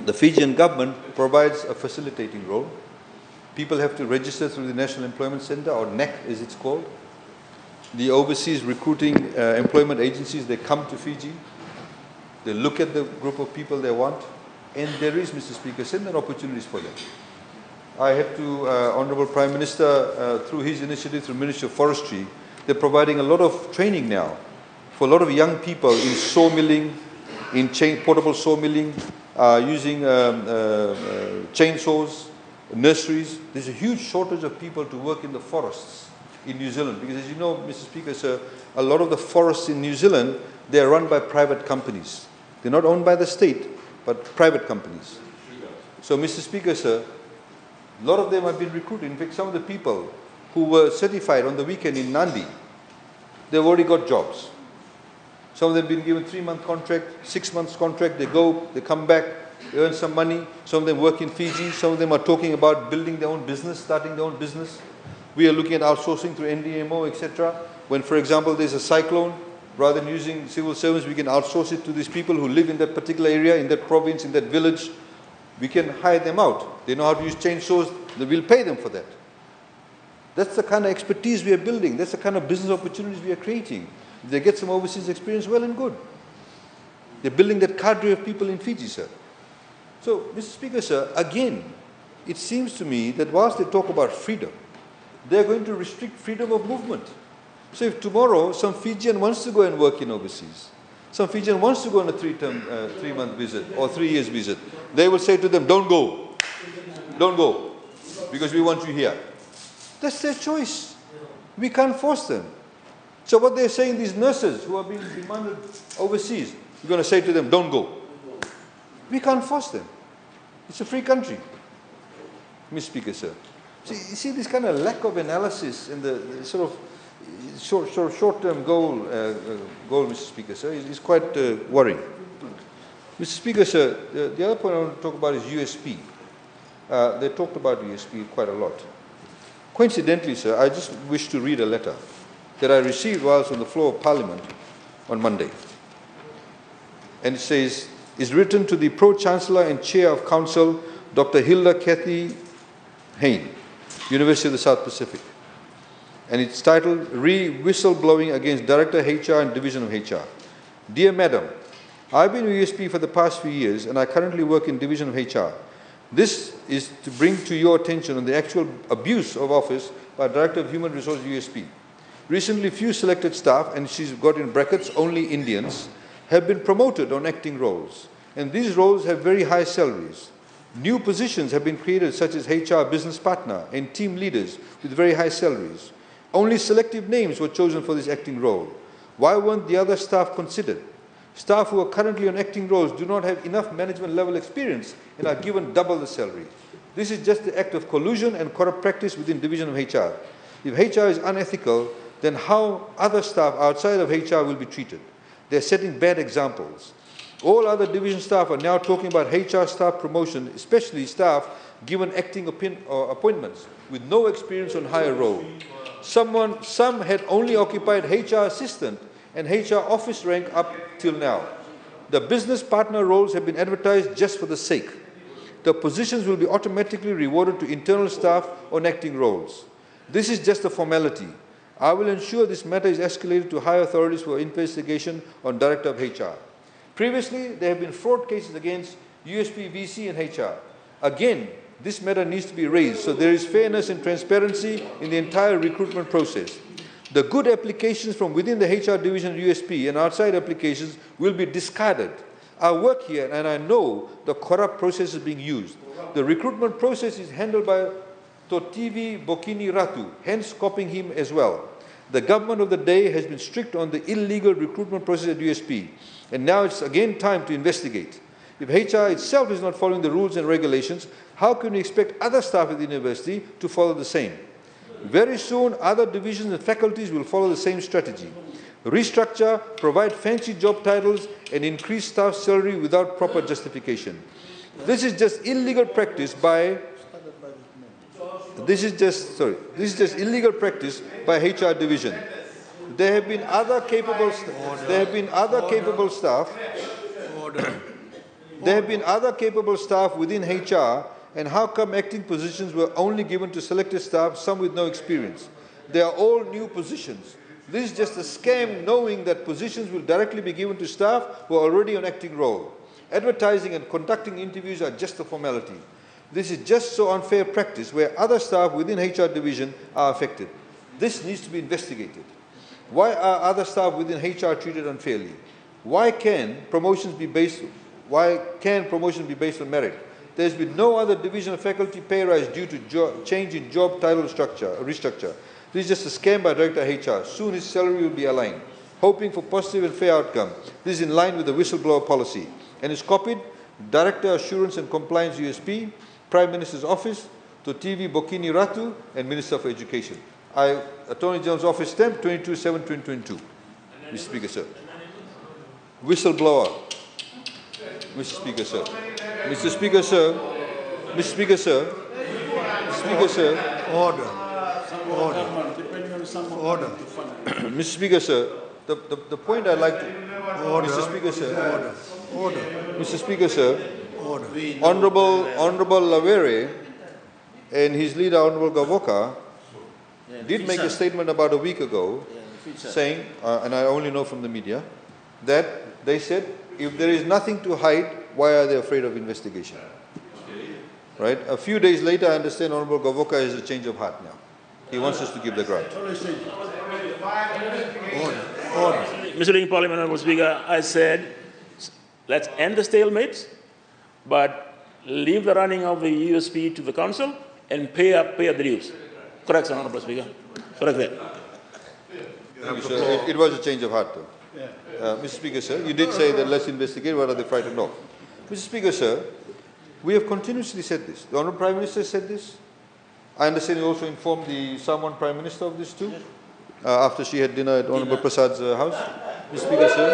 The Fijian government provides a facilitating role. People have to register through the National Employment Centre, or NEC as it's called. The overseas recruiting employment agencies, they come to Fiji. They look at the group of people they want. And there is, Mr. Speaker, certain opportunities for them. I had to, Honourable Prime Minister, through his initiative, through Ministry of Forestry, they're providing a lot of training now for a lot of young people in sawmilling, in portable sawmilling, using chainsaws, nurseries. There's a huge shortage of people to work in the forests in New Zealand. Because as you know, Mr. Speaker, sir, a lot of the forests in New Zealand, they are run by private companies. They're not owned by the state, but private companies. So, Mr. Speaker, sir, a lot of them have been recruited. In fact, some of the people who were certified on the weekend in Nandi, they've already got jobs. Some of them have been given 3-month contract, 6 months contract. They go, they come back, they earn some money. Some of them work in Fiji. Some of them are talking about building their own business, starting their own business. We are looking at outsourcing through NDMO, etc. When, for example, there's a cyclone, rather than using civil servants, we can outsource it to these people who live in that particular area, in that province, in that village. We can hire them out. They know how to use chainsaws. We'll pay them for that. That's the kind of expertise we are building. That's the kind of business opportunities we are creating. If they get some overseas experience, well and good. They're building that cadre of people in Fiji, sir. So, Mr. Speaker, sir, again, it seems to me that whilst they talk about freedom, they're going to restrict freedom of movement. So if tomorrow some Fijian wants to go and work in overseas, some Fijian wants to go on a 3-month visit or 3 years visit, they will say to them, don't go. Don't go, because we want you here. That's their choice. We can't force them. So what they're saying, these nurses who are being demanded overseas, you're going to say to them, don't go. We can't force them. It's a free country. Mr. Speaker, sir. See, you see this kind of lack of analysis in the sort of short-term goal, Mr. Speaker, sir, is quite worrying. Mr. Speaker, sir, the other point I want to talk about is USP. They talked about USP quite a lot. Coincidentally, sir, I just wish to read a letter that I received while I was on the floor of Parliament on Monday. And it says, is written to the Pro-Chancellor and Chair of Council, Dr. Hilda Cathy Hain, University of the South Pacific. And it's titled, Whistleblowing Against Director HR and Division of HR. Dear Madam, I've been with USP for the past few years and I currently work in Division of HR. This is to bring to your attention on the actual abuse of office by Director of Human Resources USP. Recently, few selected staff, and she's got in brackets only Indians, have been promoted on acting roles. And these roles have very high salaries. New positions have been created such as HR business partner and team leaders with very high salaries. Only selective names were chosen for this acting role. Why weren't the other staff considered? Staff who are currently on acting roles do not have enough management level experience and are given double the salary. This is just the act of collusion and corrupt practice within division of HR. If HR is unethical, then how other staff outside of HR will be treated? They're setting bad examples. All other division staff are now talking about HR staff promotion, especially staff given acting appointments with no experience on higher role. Some had only occupied HR assistant and HR office rank up till now. The business partner roles have been advertised just for the sake. The positions will be automatically rewarded to internal staff on acting roles. This is just a formality. I will ensure this matter is escalated to higher authorities for investigation on Director of HR. Previously, there have been fraud cases against USP, VC, and HR. Again, this matter needs to be raised so there is fairness and transparency in the entire recruitment process. The good applications from within the HR division of USP and outside applications will be discarded. I work here and I know the corrupt process is being used. The recruitment process is handled by Totivi Bokini Ratu, hence copying him as well. The government of the day has been strict on the illegal recruitment process at USP, and now it's again time to investigate. If HR itself is not following the rules and regulations, how can we expect other staff at the university to follow the same? Very soon, other divisions and faculties will follow the same strategy. Restructure, provide fancy job titles, and increase staff salary without proper justification. This is just illegal practice by illegal practice by HR division. There have been other capable staff within HR, and how come acting positions were only given to selected staff, some with no experience? They are all new positions. This is just a scam, knowing that positions will directly be given to staff who are already on acting role. Advertising and conducting interviews are just a formality. This is just so unfair practice where other staff within HR division are affected. This needs to be investigated. Why are other staff within HR treated unfairly? Why can promotions be based on merit? There has been no other division of faculty pay rise due to change in job title restructure. This is just a scam by Director HR. Soon his salary will be aligned. Hoping for positive and fair outcome. This is in line with the whistleblower policy and is copied Director Assurance and Compliance USP, Prime Minister's Office, Totivi Bokini Ratu, and Minister for Education. Attorney General's Office stamp 22/7/2022. Mr. Speaker, sir. Whistleblower. Mr. Speaker, sir. Mr. Speaker, sir. Mr. Speaker, sir. Mr. Speaker, sir. Order. Mr. Speaker, sir. The point I'd like to... Mr. Speaker, sir. Order. Mr. Speaker, sir. Order. Honorable Lavere and his leader, Honorable Gavoka, did make a statement about a week ago saying, and I only know from the media, that they said, if there is nothing to hide, why are they afraid of investigation? Right? A few days later, I understand Honorable Gavoka has a change of heart now. He wants us to give the grant. Order. Mr. Leading Parliament, Honourable Speaker, I said, let's end the stalemate, but leave the running of the USP to the Council and pay up the dues. Correct, sir, Honourable Speaker. Correct that. It was a change of heart, though. Mr. Speaker, sir, you did say that let's investigate. What are they frightened of? Mr. Speaker, sir, we have continuously said this. The Honourable Prime Minister said this. I understand you also informed the Samoan Prime Minister of this too, after she had dinner at Honourable Prasad's house. Mr. Speaker, sir,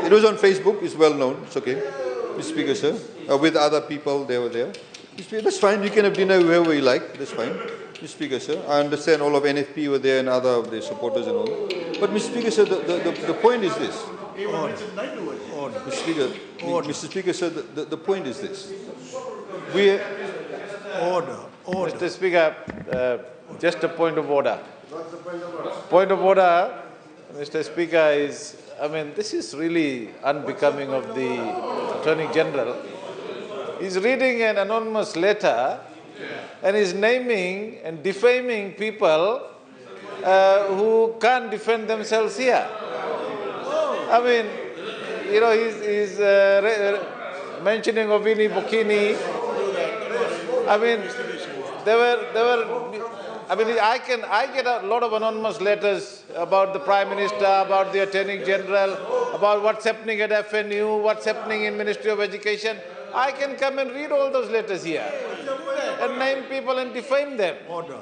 it was on Facebook. It's well known. It's okay. Mr. Speaker, sir, with other people, they were there. Mr. Speaker, that's fine. You can have dinner wherever you like. That's fine. Mr. Speaker, sir, I understand all of NFP were there and other of their supporters and all. But Mr. Speaker, sir, the point is this. Order. Mr. Speaker, sir, the point is this. Order. Mr. Speaker, just a point of order. Point of order, Mr. Speaker, is, I mean, this is really unbecoming of the Attorney-General. He's reading an anonymous letter and is naming and defaming people who can't defend themselves here. I mean, you know, he's mentioning of Vini Bokini. I mean, I mean, I get a lot of anonymous letters about the Prime Minister, about the Attorney-General, about what's happening at FNU, what's happening in Ministry of Education. I can come and read all those letters here and name people and defame them. Order.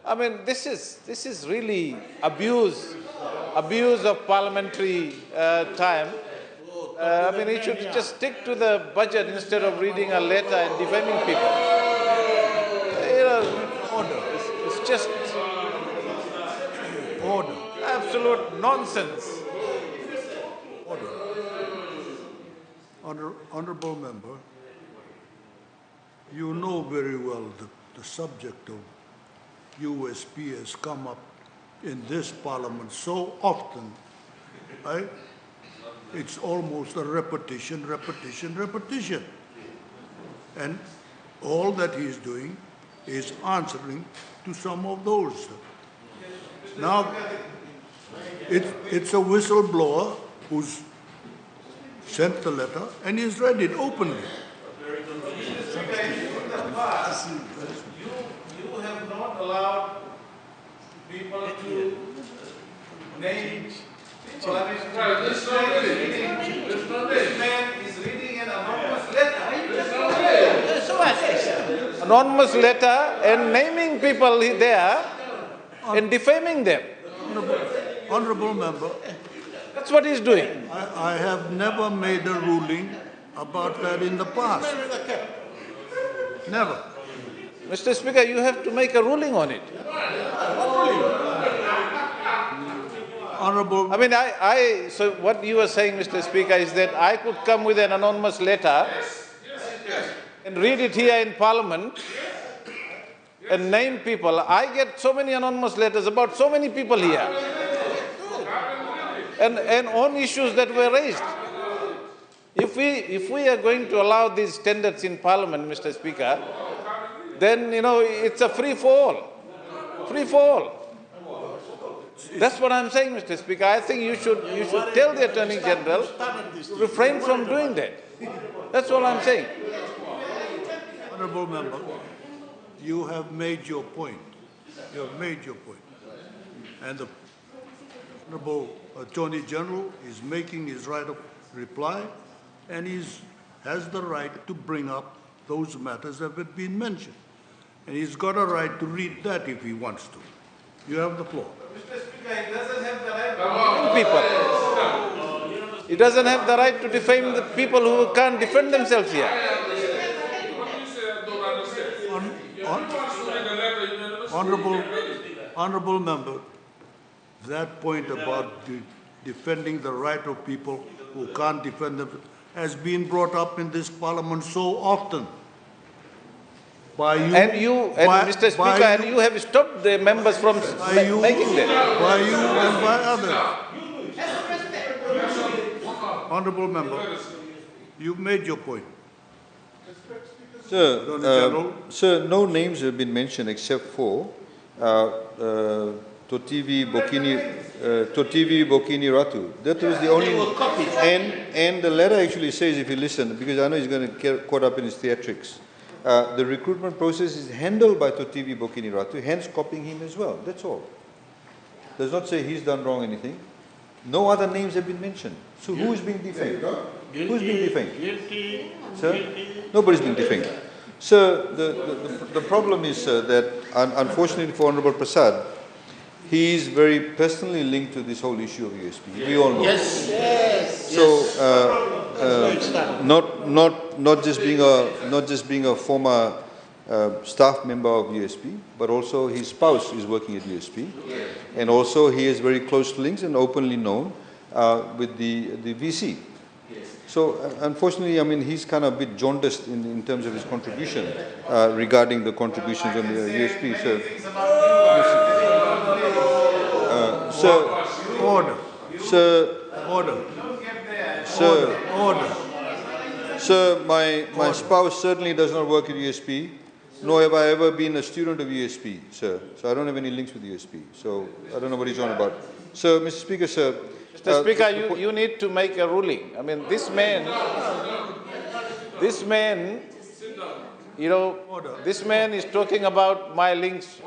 I mean, this is really abuse of parliamentary time. I mean, he should just stick to the budget instead of reading a letter and defaming people. You know, it's just absolute nonsense. Honorable member, you know very well that the subject of USP has come up in this parliament so often, right? It's almost a repetition. And all that he's doing is answering to some of those. Now, it's a whistleblower who's sent the letter and he's read it openly. You have not allowed people to name people. I mean, this man is reading an anonymous letter. Anonymous letter and naming people there and defaming them. Honorable member, that's what he's doing. I have never made a ruling about that in the past. Never. Mr. Speaker, you have to make a ruling on it. Honorable. I mean, so what you are saying, Mr. Speaker, is that I could come with an anonymous letter and read it here in Parliament and name people. I get so many anonymous letters about so many people here and on issues that were raised. If we are going to allow these standards in Parliament, Mr. Speaker, then, you know, it's a free-for-all. Free-for-all. That's what I'm saying, Mr. Speaker. I think you should tell the Attorney-General to refrain from doing that. That's all I'm saying. Honorable member, you have made your point. You have made your point. And the Honorable Attorney-General is making his right of reply, and he has the right to bring up those matters that have been mentioned. And he's got a right to read that if he wants to. You have the floor. Mr. Speaker, he doesn't have the right to defame people. He doesn't have the right to defame the people who can't defend themselves here. Honorable member, that point about defending the right of people who can't defend themselves has been brought up in this parliament so often. By you, Mr. Speaker, and you have stopped the members from making that. By you and by others. Honorable member, you've made your point. Sir, no names have been mentioned except for Totivi Bokini Ratu. That was the only and the letter actually says, if you listen, because I know he's going to get caught up in his theatrics, the recruitment process is handled by Totivi Bokini Ratu, hence copying him as well. That's all. Does not say he's done wrong anything. No other names have been mentioned. So who is being defamed? Who's being defamed? Guilty. Sir? Nobody's being defamed. Sir, the problem is that unfortunately for Honorable Prasad, he is very personally linked to this whole issue of USP. We all know. Yes. So, not just being a former staff member of USP, but also his spouse is working at USP, and also he has very close links and openly known with the VC. So unfortunately, I mean, he's kind of a bit jaundiced in terms of his contribution regarding the contributions on the USP. Sir, my spouse certainly does not work at USP. nor have I ever been a student of USP, sir. So I don't have any links with USP. So I don't know what he's on about. So, Mr. Speaker, sir. Mr. Speaker, you need to make a ruling. I mean, this man, you know, this man is talking about my links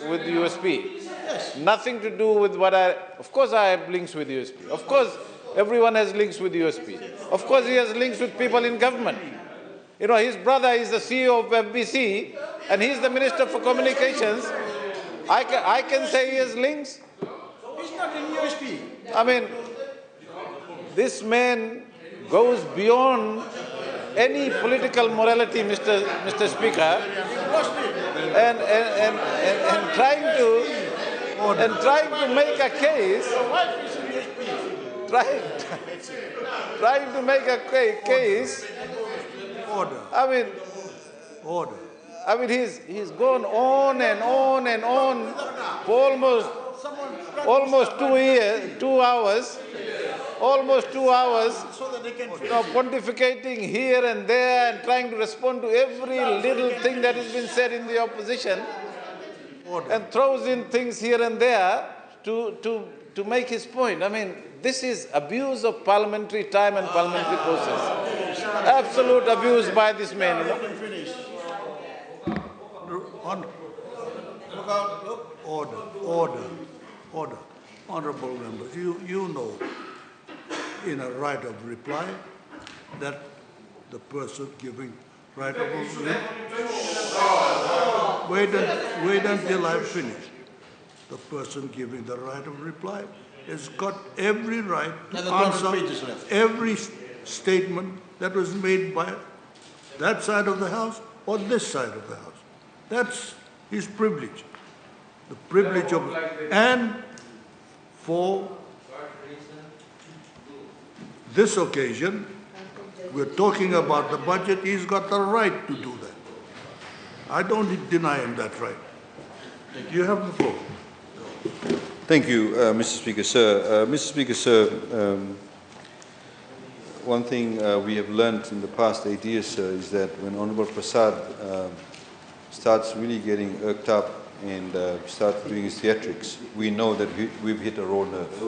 with the USP. Yes. Nothing to do with what of course I have links with USP. Of course, everyone has links with USP. Of course, he has links with people in government. You know, his brother is the CEO of FBC, and he's the Minister for Communications. I can say he has links. He's not in USP. I mean, this man goes beyond any political morality, Mr. Speaker, and trying to make a case, trying to make a case. Order. I mean, Order. I mean, he's gone on and on and on for almost 2 hours. Almost 2 hours, you know, pontificating here and there and trying to respond to every little thing that has been said in the opposition, and throws in things here and there to make his point. I mean, this is abuse of parliamentary time and parliamentary process. Absolute abuse by this man. You know? Order. Honorable members, you know, in a right of reply, that the person giving right of reply. Wait until I finish. The person giving the right of reply has got every right to answer every statement that was made by that side of the House or this side of the House. That's his privilege. The privilege of, and for this occasion, we're talking about the budget, he's got the right to do that. I don't deny him that right. You have the floor. Thank you, Mr. Speaker, sir. Mr. Speaker, sir, one thing we have learned in the past 8 years, sir, is that when Honorable Prasad starts really getting irked up and starts doing his theatrics, we know that we've hit a raw nerve.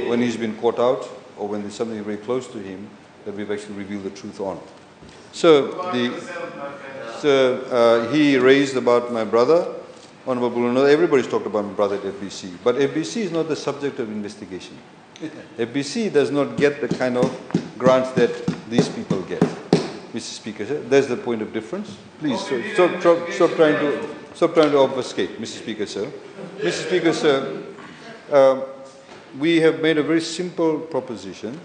When he's been caught out, or when there's something very close to him that we've actually revealed the truth on. So, he raised about my brother, Honorable Bruno. Everybody's talked about my brother at FBC, but FBC is not the subject of investigation. FBC does not get the kind of grants that these people get. Mr. Speaker, sir, there's the point of difference. Please stop trying to obfuscate, Mr. Speaker, sir. Mr. Speaker, sir, we have made a very simple proposition.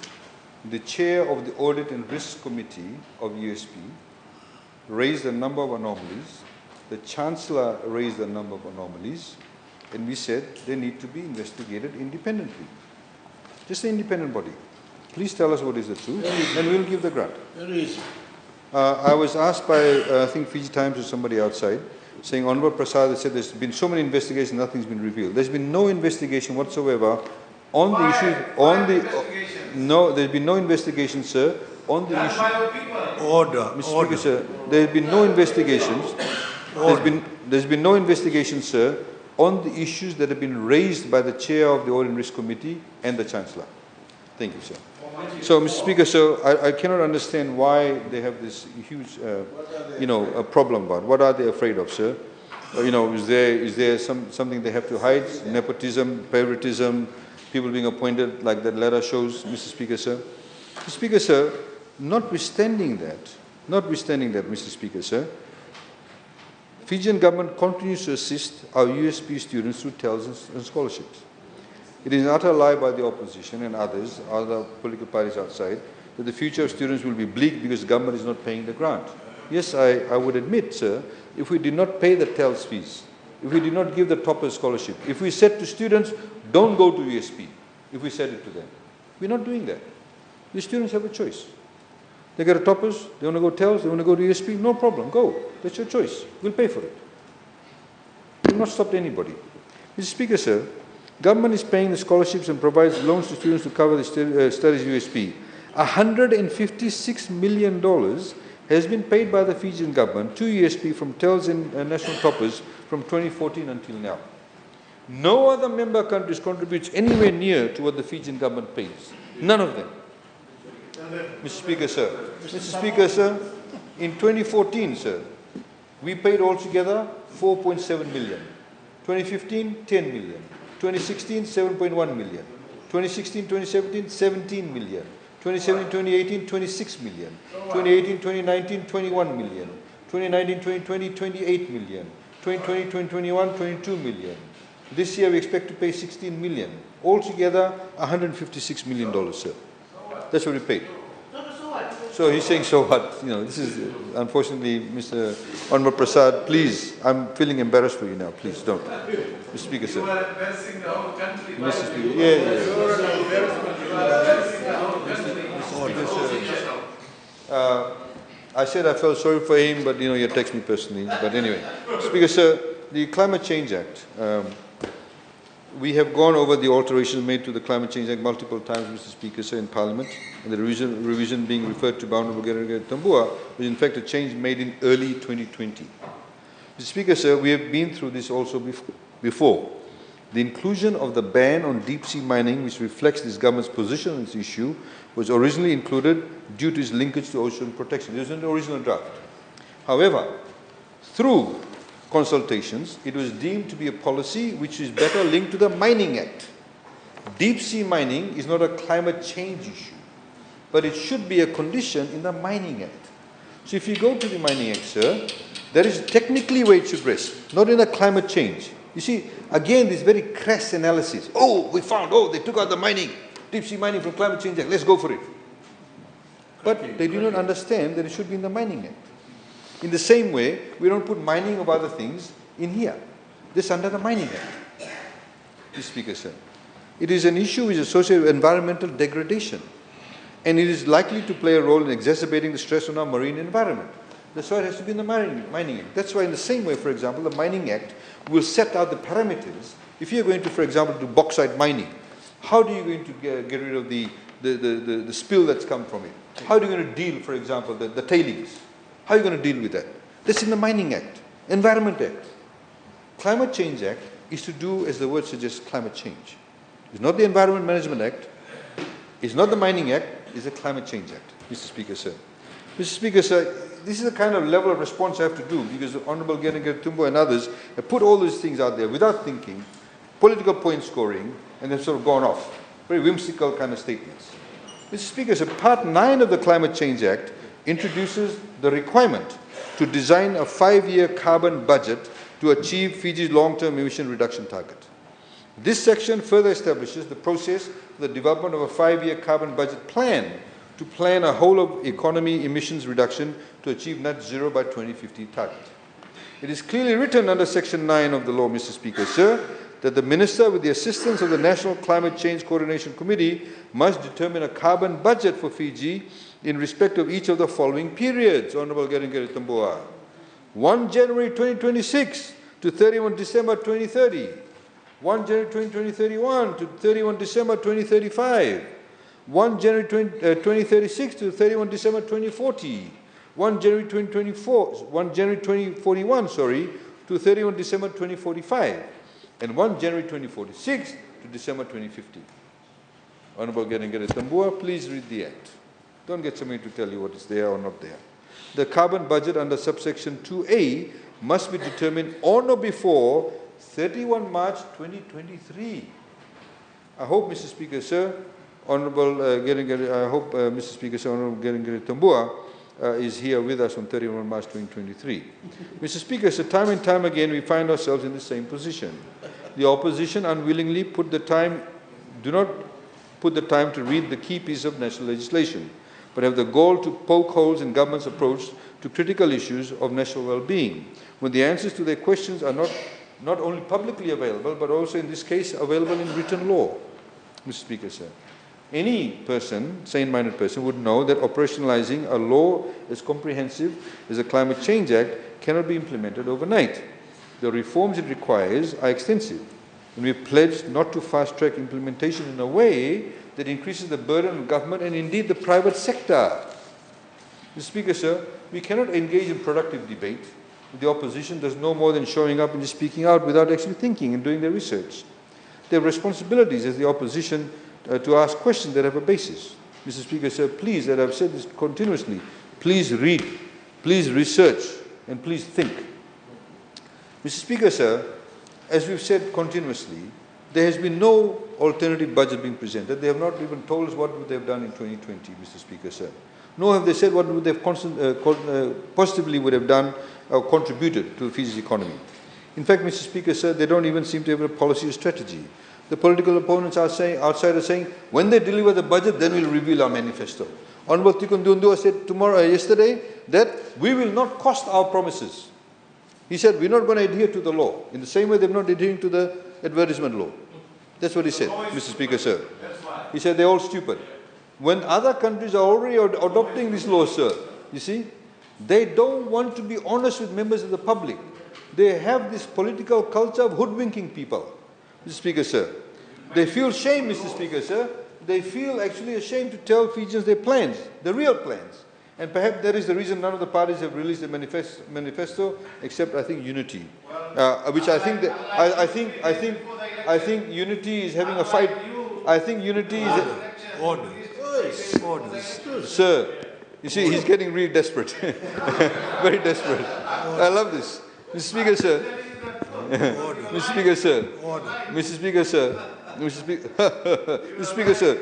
The chair of the Audit and Risk Committee of USP raised a number of anomalies. The Chancellor raised a number of anomalies, and we said they need to be investigated independently. Just an independent body. Please tell us what is the truth, and we'll give the grant. Very easy. I was asked by, I think, Fiji Times or somebody outside, saying, Honorable Prasad said there's been so many investigations, nothing's been revealed. There's been no investigation whatsoever on the issue, no, there's been no investigation, sir, on the issue. Order. Mr. Speaker, sir, there's been no investigations. There's been no investigation, sir, on the issues that have been raised by the chair of the Audit and Risk Committee and the Chancellor. Thank you, sir. So, Mr. Speaker, sir, I cannot understand why they have this huge, a problem about. What are they afraid of, sir? Is there something they have to hide? Nepotism, favoritism, people being appointed like that letter shows, Mr. Speaker, sir? Mr. Speaker, sir, notwithstanding that, Mr. Speaker, sir, Fijian government continues to assist our USP students through TELs and scholarships. It is an utter lie by the opposition and others, other political parties outside, that the future of students will be bleak because government is not paying the grant. Yes, I would admit, sir, if we did not pay the TELS fees, if we did not give the toppers scholarship, if we said to students, don't go to USP, if we said it to them, we're not doing that. The students have a choice. They get a toppers, they want to go TELS, they want to go to USP, no problem, go. That's your choice. We'll pay for it. We've not stopped anybody. Mr. Speaker, sir, government is paying the scholarships and provides loans to students to cover the studies USP. $156 million has been paid by the Fijian government to USP from TELS and national toppers from 2014 until now. No other member countries contributes anywhere near to what the Fijian government pays. None of them. Mr. Speaker, sir. Mr. Speaker, sir, in 2014, sir, we paid altogether 4.7 million. 2015, 10 million. 2016, 7.1 million. 2016, 2017, 17 million. 2017, 2018, 26 million. 2018, 2019, 21 million. 2019, 2020, 28 million. 2020, 2021, 22 million. This year we expect to pay 16 million. Altogether, $156 million, sir. That's what we paid. So he's saying, so what? You know, this is, unfortunately, Mr. Honorable Prasad, please, I'm feeling embarrassed for you now. Please don't. Mr. Speaker, sir. You are embarrassing the whole country. Mr. Speaker, yeah. I said I felt sorry for him, but, you know, you text me personally. But anyway, Speaker, sir, the Climate Change Act, we have gone over the alterations made to the Climate Change Act multiple times, Mr. Speaker, sir, in Parliament, and the revision being referred to by Honourable Viria Tambua was in fact a change made in early 2020. Mr. Speaker, sir, we have been through this also before. The inclusion of the ban on deep-sea mining, which reflects this government's position on this issue, was originally included due to its linkage to ocean protection. This was an original draft. However, through consultations, it was deemed to be a policy which is better linked to the Mining Act. Deep-sea mining is not a climate change issue, but it should be a condition in the Mining Act. So if you go to the Mining Act, sir, that is technically where it should rest, not in a climate change. You see, again, this very crass analysis. Oh, we found, they took out the mining, deep-sea mining from Climate Change Act, let's go for it. But they do not understand that it should be in the Mining Act. In the same way, we don't put mining of other things in here. This is under the Mining Act. Mr. Speaker, sir. It is an issue which is associated with environmental degradation, and it is likely to play a role in exacerbating the stress on our marine environment. That's why it has to be in the Mining Act. That's why in the same way, for example, the Mining Act will set out the parameters. If you're going to, for example, do bauxite mining, how are you going to get rid of the spill that's come from it? How are you going to deal, for example, the tailings? How are you going to deal with that? That's in the Mining Act, Environment Act. Climate Change Act is to do, as the word suggests, climate change. It's not the Environment Management Act. It's not the Mining Act. It's the Climate Change Act, Mr. Speaker, sir. Mr. Speaker, sir, this is the kind of level of response I have to do because the Honourable Viria Tambua and others have put all these things out there without thinking, political point scoring, and then sort of gone off. Very whimsical kind of statements. Mr. Speaker, sir, Part 9 of the Climate Change Act introduces the requirement to design a 5-year carbon budget to achieve Fiji's long-term emission reduction target. This section further establishes the process for the development of a 5-year carbon budget plan to plan a whole-of-economy emissions reduction to achieve net zero by 2050 target. It is clearly written under Section 9 of the law, Mr. Speaker, sir, that the Minister, with the assistance of the National Climate Change Coordination Committee, must determine a carbon budget for Fiji in respect of each of the following periods, Honourable Viria Tambua. 1 January 2026 to 31 December 2030. 1 January 2031 to 31 December 2035. 1 January 2036 to 31 December 2040. 1 January 2041, to 31 December 2045. And 1 January 2046 to December 2050. Honourable Viria Tambua, please read the Act. Don't get somebody to tell you what is there or not there. The carbon budget under subsection 2A must be determined on or before 31 March 2023. I hope, Mr. Speaker, sir, Honourable Mr. Speaker, sir, Honourable Viria Tambua is here with us on 31 March 2023. Mr. Speaker, so time and time again we find ourselves in the same position. The opposition unwillingly do not put the time to read the key piece of national legislation, but have the goal to poke holes in government's approach to critical issues of national well-being, when the answers to their questions are not only publicly available, but also in this case available in written law. Mr. Speaker, sir. Any person, sane-minded person, would know that operationalizing a law as comprehensive as the Climate Change Act cannot be implemented overnight. The reforms it requires are extensive, and we pledged not to fast-track implementation in a way that increases the burden on government and indeed the private sector. Mr. Mr. Speaker, sir, we cannot engage in productive debate. The opposition does no more than showing up and just speaking out without actually thinking and doing their research. They have responsibilities as the opposition to ask questions that have a basis. Mr. Speaker, sir, please, and I've said this continuously, please read, please research, and please think. Mr. Speaker, sir, as we've said continuously, there has been no alternative budget being presented. They have not even told us what they have done in 2020, Mr. Speaker, sir. Nor have they said what would they have positively would have done or contributed to Fiji's economy. In fact, Mr. Speaker, sir, they don't even seem to have a policy or strategy. The political opponents are saying, outside are saying, when they deliver the budget, then we'll reveal our manifesto. Honorable Tikun Dundua said yesterday that we will not cost our promises. He said, we're not going to adhere to the law. In the same way, they're not adhering to the advertisement law. That's what he said, Mr. Speaker, sir. He said they're all stupid. When other countries are already adopting this law, sir, you see, they don't want to be honest with members of the public. They have this political culture of hoodwinking people, Mr. Speaker, sir. They feel shame, Mr. Speaker, sir. They feel actually ashamed to tell Fijians their plans, the real plans. And perhaps that is the reason none of the parties have released a manifesto, except I think Unity, which I think that I think Unity is having a fight. I think Unity is orders. Sir, you see, he's getting really desperate, very desperate. I love this, Mr. Speaker, sir. Mr. Speaker, sir. Mr. Speaker, sir. Mr. Speaker, sir.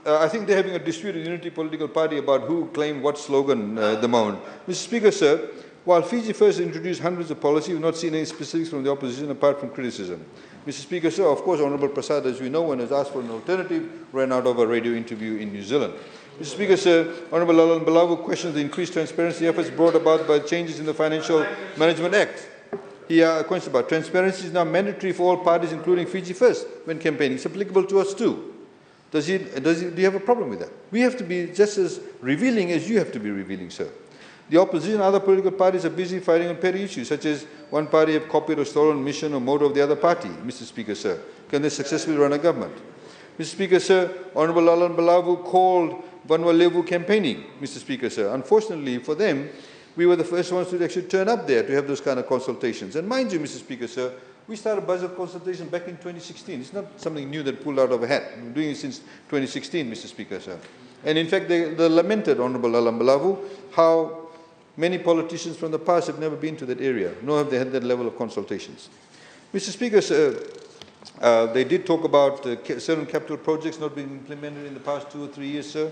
I think they're having a dispute with Unity political party about who claimed what slogan at the moment. Mr. Speaker, sir, while Fiji first introduced hundreds of policies, we've not seen any specifics from the opposition apart from criticism. Mr. Speaker, sir, of course, Honourable Prasad, as we know, when has asked for an alternative, ran out of a radio interview in New Zealand. Mr. Speaker, sir, Honourable Lalan Balawu questions the increased transparency efforts brought about by changes in the Financial Management Act. He questions about transparency is now mandatory for all parties, including Fiji First, when campaigning. It's applicable to us too. Do you have a problem with that? We have to be just as revealing as you have to be revealing, sir. The opposition and other political parties are busy fighting on petty issues, such as one party have copied or stolen mission or motto of the other party, Mr. Speaker, sir. Can they successfully run a government? Mr. Speaker, sir, Honourable Lalan Balawu called Vanua Levu campaigning, Mr. Speaker, sir. Unfortunately for them, we were the first ones to actually turn up there to have those kind of consultations. And mind you, Mr. Speaker, sir, we started budget consultation back in 2016. It's not something new that pulled out of a hat. We've been doing it since 2016, Mr. Speaker, sir. And in fact, they lamented, Honourable Lalan Balawu, how many politicians from the past have never been to that area, nor have they had that level of consultations. Mr. Speaker, sir, they did talk about certain capital projects not being implemented in the past 2 or 3 years, sir.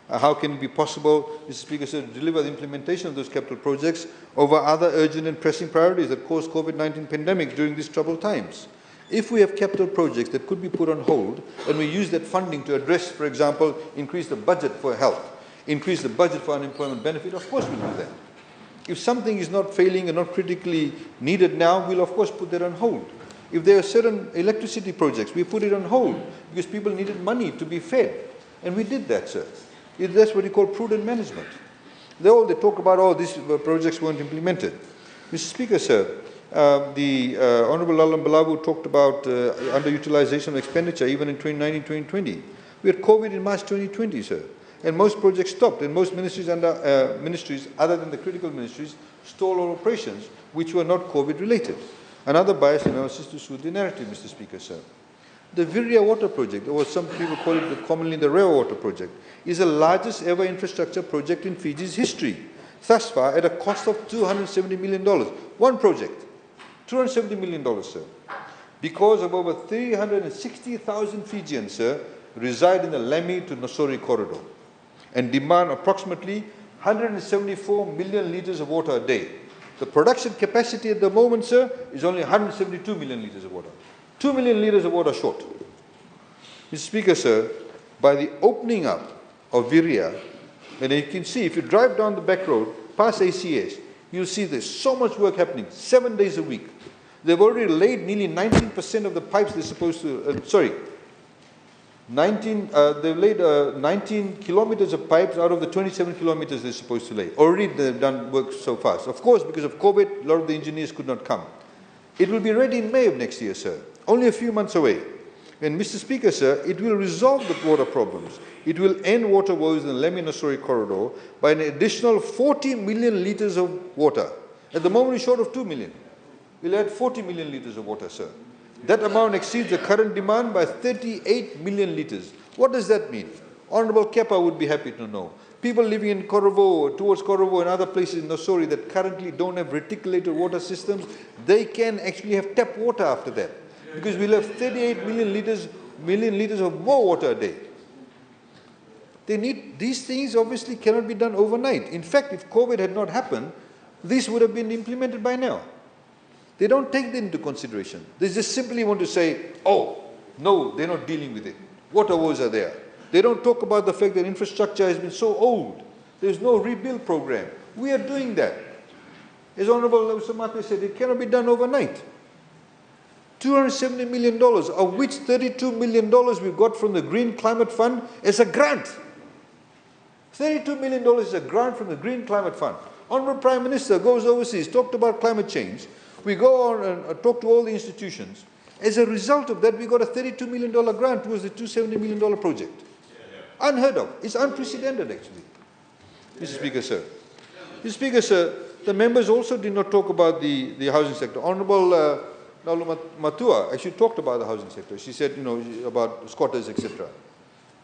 How can it be possible, Mr. Speaker, sir, to deliver the implementation of those capital projects over other urgent and pressing priorities that caused COVID-19 pandemic during these troubled times? If we have capital projects that could be put on hold and we use that funding to address, for example, increase the budget for health, increase the budget for unemployment benefit, of course we'll do that. If something is not failing and not critically needed now, we'll of course put that on hold. If there are certain electricity projects, we put it on hold because people needed money to be fed. And we did that, sir. That's what we call prudent management. They talk about, these projects weren't implemented. Mr. Speaker, sir, the Honourable Lalan Balawu talked about underutilization of expenditure even in 2019-2020. We had COVID in March 2020, sir. And most projects stopped, and most ministries other than the critical ministries, stalled all operations, which were not COVID-related. Another biased analysis to suit the narrative, Mr. Speaker, sir. The Viria Water Project, or some people call it commonly the Refuting Water Project, is the largest ever infrastructure project in Fiji's history, thus far at a cost of $270 million. One project, $270 million, sir. Because of over 360,000 Fijians, sir, reside in the Lemi to Nosori corridor and demand approximately 174 million litres of water a day. The production capacity at the moment, sir, is only 172 million litres of water. 2 million litres of water short. Mr. Speaker, sir, by the opening up of Viria, and you can see, if you drive down the back road, past ACS, you'll see there's so much work happening, 7 days a week. They've already laid nearly 19% of the pipes they're supposed to, they've laid 19 kilometers of pipes out of the 27 kilometers they're supposed to lay. Already they've done work so fast. Of course, because of COVID, a lot of the engineers could not come. It will be ready in May of next year, sir. Only a few months away. And Mr. Speaker, sir, it will resolve the water problems. It will end water woes in the Lemhi-Nassori corridor by an additional 40 million litres of water. At the moment, we're short of 2 million. We'll add 40 million litres of water, sir. That amount exceeds the current demand by 38 million litres. What does that mean? Honourable Kepa would be happy to know. People living in Korovo, towards Korovo and other places in Nassori that currently don't have reticulated water systems, they can actually have tap water after that. Because we'll have 38 million litres of more water a day. These things obviously cannot be done overnight. In fact, if COVID had not happened, this would have been implemented by now. They don't take that into consideration. They just simply want to say, oh, no, they're not dealing with it. Water woes are there. They don't talk about the fact that infrastructure has been so old. There's no rebuild program. We are doing that. As Honourable Usamate said, it cannot be done overnight. $270 million, of which $32 million we got from the Green Climate Fund as a grant. $32 million is a grant from the Green Climate Fund. Honourable Prime Minister goes overseas, talked about climate change. We go on and talk to all the institutions. As a result of that, we got a $32 million grant towards the $270 million project. Unheard of. It's unprecedented, actually. Mr. Speaker, sir. Mr. Speaker, sir, the members also did not talk about the housing sector. Honourable Naulu Matua actually talked about the housing sector. She said, about squatters, etc.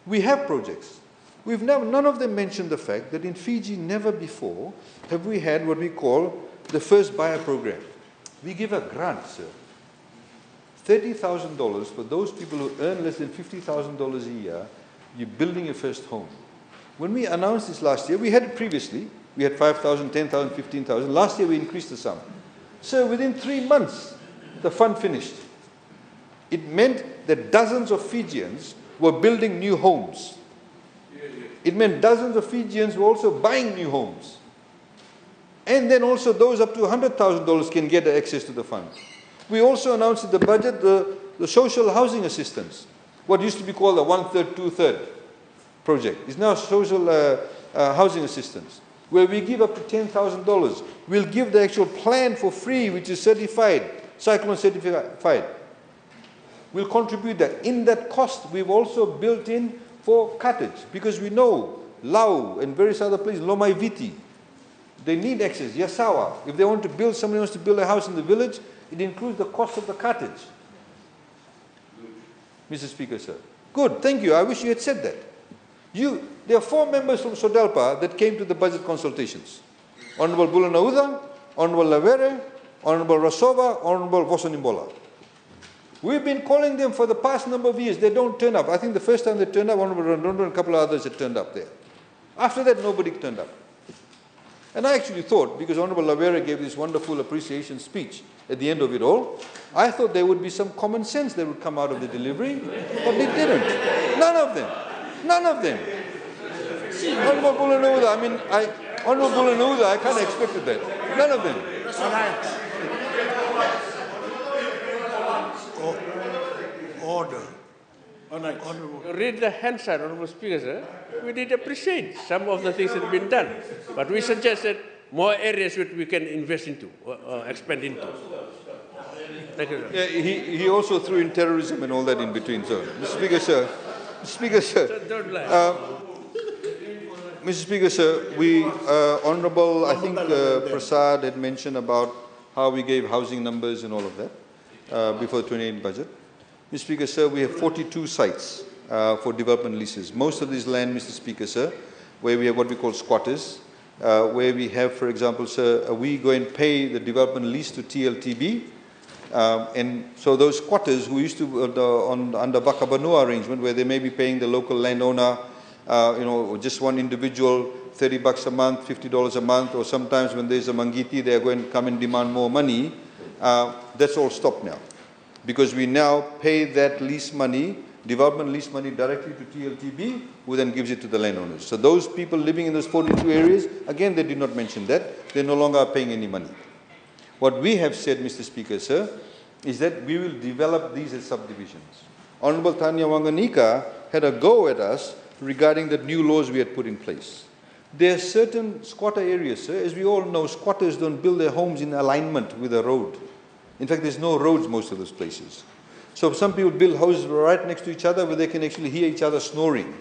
We have projects. None of them mentioned the fact that in Fiji, never before have we had what we call the first buyer program. We give a grant, sir. $30,000 for those people who earn less than $50,000 a year. You're building your first home. When we announced this last year, we had it previously. We had 5,000, 10,000, 15,000. Last year we increased the sum. So within 3 months, the fund finished. It meant that dozens of Fijians were building new homes. It meant dozens of Fijians were also buying new homes. And then also those up to $100,000 can get access to the fund. We also announced in the budget the social housing assistance. What used to be called the 1/3, 2/3 project is now social housing assistance, where we give up to $10,000. We'll give the actual plan for free, which is certified, cyclone certified. We'll contribute that. In that cost, we've also built in for cottage, because we know Lau and various other places, Lomaiviti, they need access. Yasawa, if they want to build, somebody wants to build a house in the village, it includes the cost of the cottage. Mr. Speaker, sir. Good, thank you. I wish you had said that. There are 4 members from Sodelpa that came to the budget consultations. Honourable Bulanauda, Honourable Lavere, Honourable Rasova, Honourable Vosanimbola. We've been calling them for the past number of years. They don't turn up. I think the first time they turned up, Honourable Randondo and a couple of others had turned up there. After that, nobody turned up. And I actually thought, because Honourable Lavere gave this wonderful appreciation speech at the end of it all, I thought there would be some common sense that would come out of the delivery, but they didn't. None of them. None of them. Honourable Bulanauda, Honourable Bulanauda, I kind of expected that. None of them. Order. Read the hand sign, Honourable Speaker, sir. We did appreciate some of the things that have been done, but we suggested more areas which we can invest into, expand into. Thank you, sir. Yeah, he also threw in terrorism and all that in between, sir. Mr. Speaker, sir. Mr. Speaker, sir. Don't lie. Mr. Speaker, sir, Honourable, I think Prasad had mentioned about how we gave housing numbers and all of that before the 2018 budget. Mr. Speaker, sir, we have 42 sites for development leases. Most of this land, Mr. Speaker, sir, where we have what we call squatters, where we have, for example, sir, we go and pay the development lease to TLTB. And so those squatters who used to, under Vakabanua arrangement, where they may be paying the local landowner, just one individual, $30 a month, $50 a month, or sometimes when there's a mangiti, they are going to come and demand more money. That's all stopped now, because we now pay that lease money, development lease money, directly to TLTB, who then gives it to the landowners. So those people living in those 42 areas, again, they did not mention that. They no longer are paying any money. What we have said, Mr. Speaker, sir, is that we will develop these as subdivisions. Honourable Tanya Wanganika had a go at us regarding the new laws we had put in place. There are certain squatter areas, sir. As we all know, squatters don't build their homes in alignment with a road. In fact, there's no roads most of those places. So some people build houses right next to each other where they can actually hear each other snoring.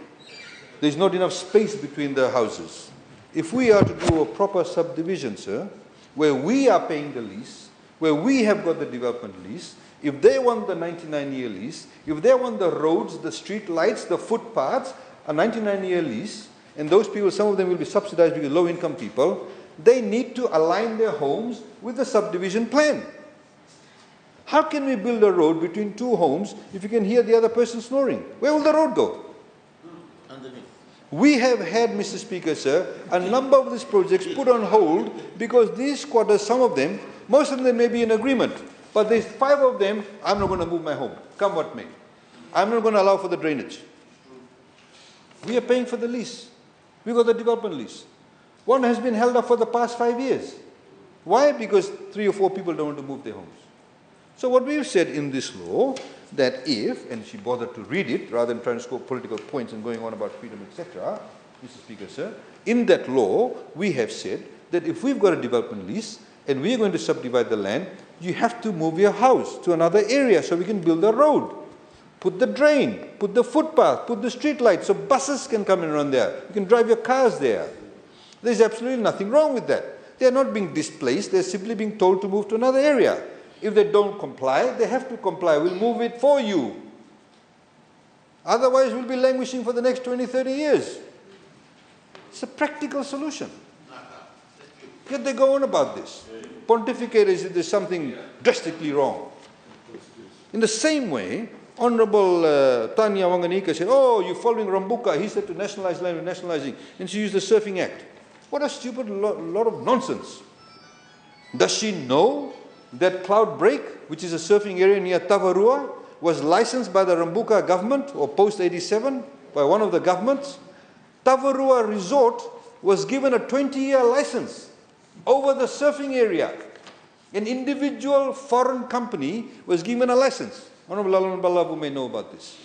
There's not enough space between the houses. If we are to do a proper subdivision, sir, where we are paying the lease, where we have got the development lease, if they want the 99-year lease, if they want the roads, the street lights, the footpaths, a 99-year lease, and those people, some of them will be subsidized because low-income people, they need to align their homes with the subdivision plan. How can we build a road between two homes if you can hear the other person snoring? Where will the road go? Underneath. We have had, Mr. Speaker, sir, a number of these projects put on hold because these squatters, some of them, most of them may be in agreement, but there's 5 of them, I'm not going to move my home, come what may. I'm not going to allow for the drainage. We are paying for the lease. We got the development lease. One has been held up for the past 5 years. Why? Because 3 or 4 people don't want to move their homes. So what we've said in this law, that if, and she bothered to read it, rather than trying to score political points and going on about freedom, etc., Mr. Speaker, sir, in that law, we have said that if we've got a development lease and we're going to subdivide the land, you have to move your house to another area so we can build a road, put the drain, put the footpath, put the street light so buses can come and run there. You can drive your cars there. There's absolutely nothing wrong with that. They're not being displaced, they're simply being told to move to another area. If they don't comply, they have to comply. We'll move it for you. Otherwise, we'll be languishing for the next 20, 30 years. It's a practical solution. Yet they go on about this. Pontificate as if there's something drastically wrong. In the same way, Honorable Tanya Wanganika said, oh, you're following Rambuka. He said to nationalize land, we're nationalizing. And she used the Surfing Act. What a stupid lot of nonsense. Does she know that Cloud Break, which is a surfing area near Tavarua, was licensed by the Rambuka government, or post-87, by one of the governments? Tavarua Resort was given a 20-year license over the surfing area. An individual foreign company was given a license. Honorable Lalan Balavu may know about this.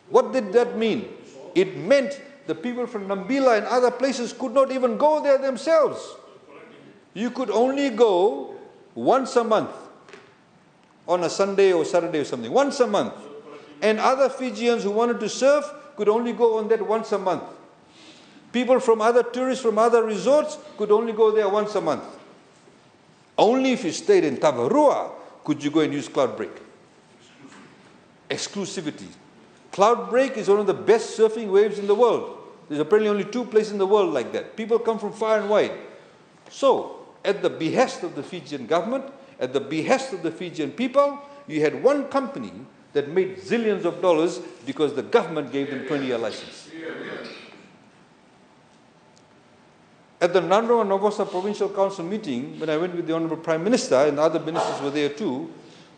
What did that mean? It meant the people from Nambila and other places could not even go there themselves. You could only go once a month, on a Sunday or Saturday or something, once a month. And other Fijians who wanted to surf could only go on that once a month. People from other tourists from other resorts could only go there once a month. Only if you stayed in Tavarua could you go and use Cloud Break. Exclusivity. Cloud Break is one of the best surfing waves in the world. There's apparently only 2 places in the world like that. People come from far and wide. So, at the behest of the Fijian government, at the behest of the Fijian people, you had one company that made zillions of dollars because the government gave them 20-year license. At the Nandro and Novosa Provincial Council meeting, when I went with the Honorable Prime Minister, and other ministers were there too,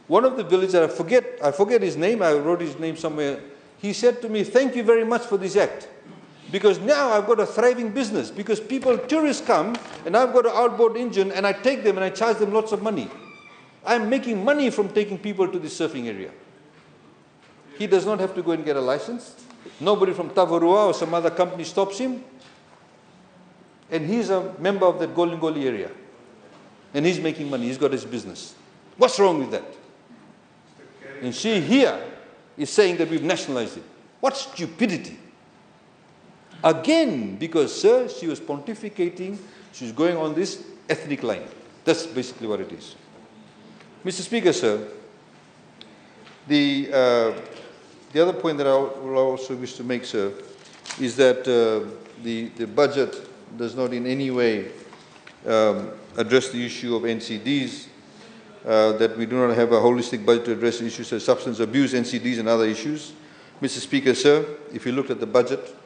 one of the villagers, I forget his name, I wrote his name somewhere, he said to me, thank you very much for this act. Because now I've got a thriving business. Because tourists come, and I've got an outboard engine, and I take them and I charge them lots of money. I'm making money from taking people to this surfing area. He does not have to go and get a license. Nobody from Tavarua or some other company stops him. And he's a member of that Golingoli area. And he's making money. He's got his business. What's wrong with that? And she here is saying that we've nationalized it. What stupidity. Again, because, sir, she was pontificating, she's going on this ethnic line. That's basically what it is. Mr. Speaker, sir, the other point that I will also wish to make, sir, is that the budget does not in any way address the issue of NCDs, that we do not have a holistic budget to address issues such as substance abuse, NCDs, and other issues. Mr. Speaker, sir, if you looked at the budget,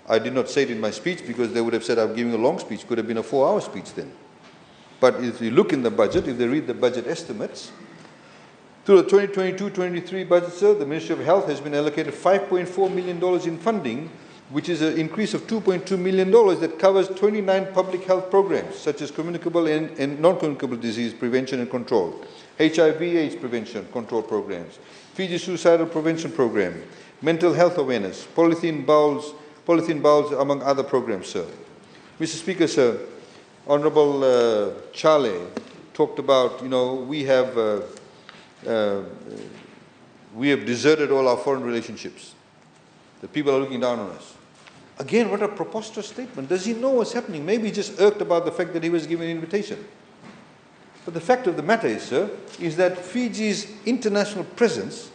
I did not say it in my speech because they would have said I'm giving a long speech. Could have been a 4-hour speech then. But if you look in the budget, if they read the budget estimates, through the 2022-23 budget, sir, the Ministry of Health has been allocated $5.4 million in funding, which is an increase of $2.2 million that covers 29 public health programs, such as communicable and non-communicable disease prevention and control, HIV/AIDS prevention control programs, Fiji suicidal prevention program, mental health awareness, polythene bowls, among other programs, sir. Mr. Speaker, sir, Honorable Chale talked about, we have we have deserted all our foreign relationships. The people are looking down on us. Again, what a preposterous statement. Does he know what's happening? Maybe he just irked about the fact that he was given an invitation. But the fact of the matter is, sir, is that Fiji's international presence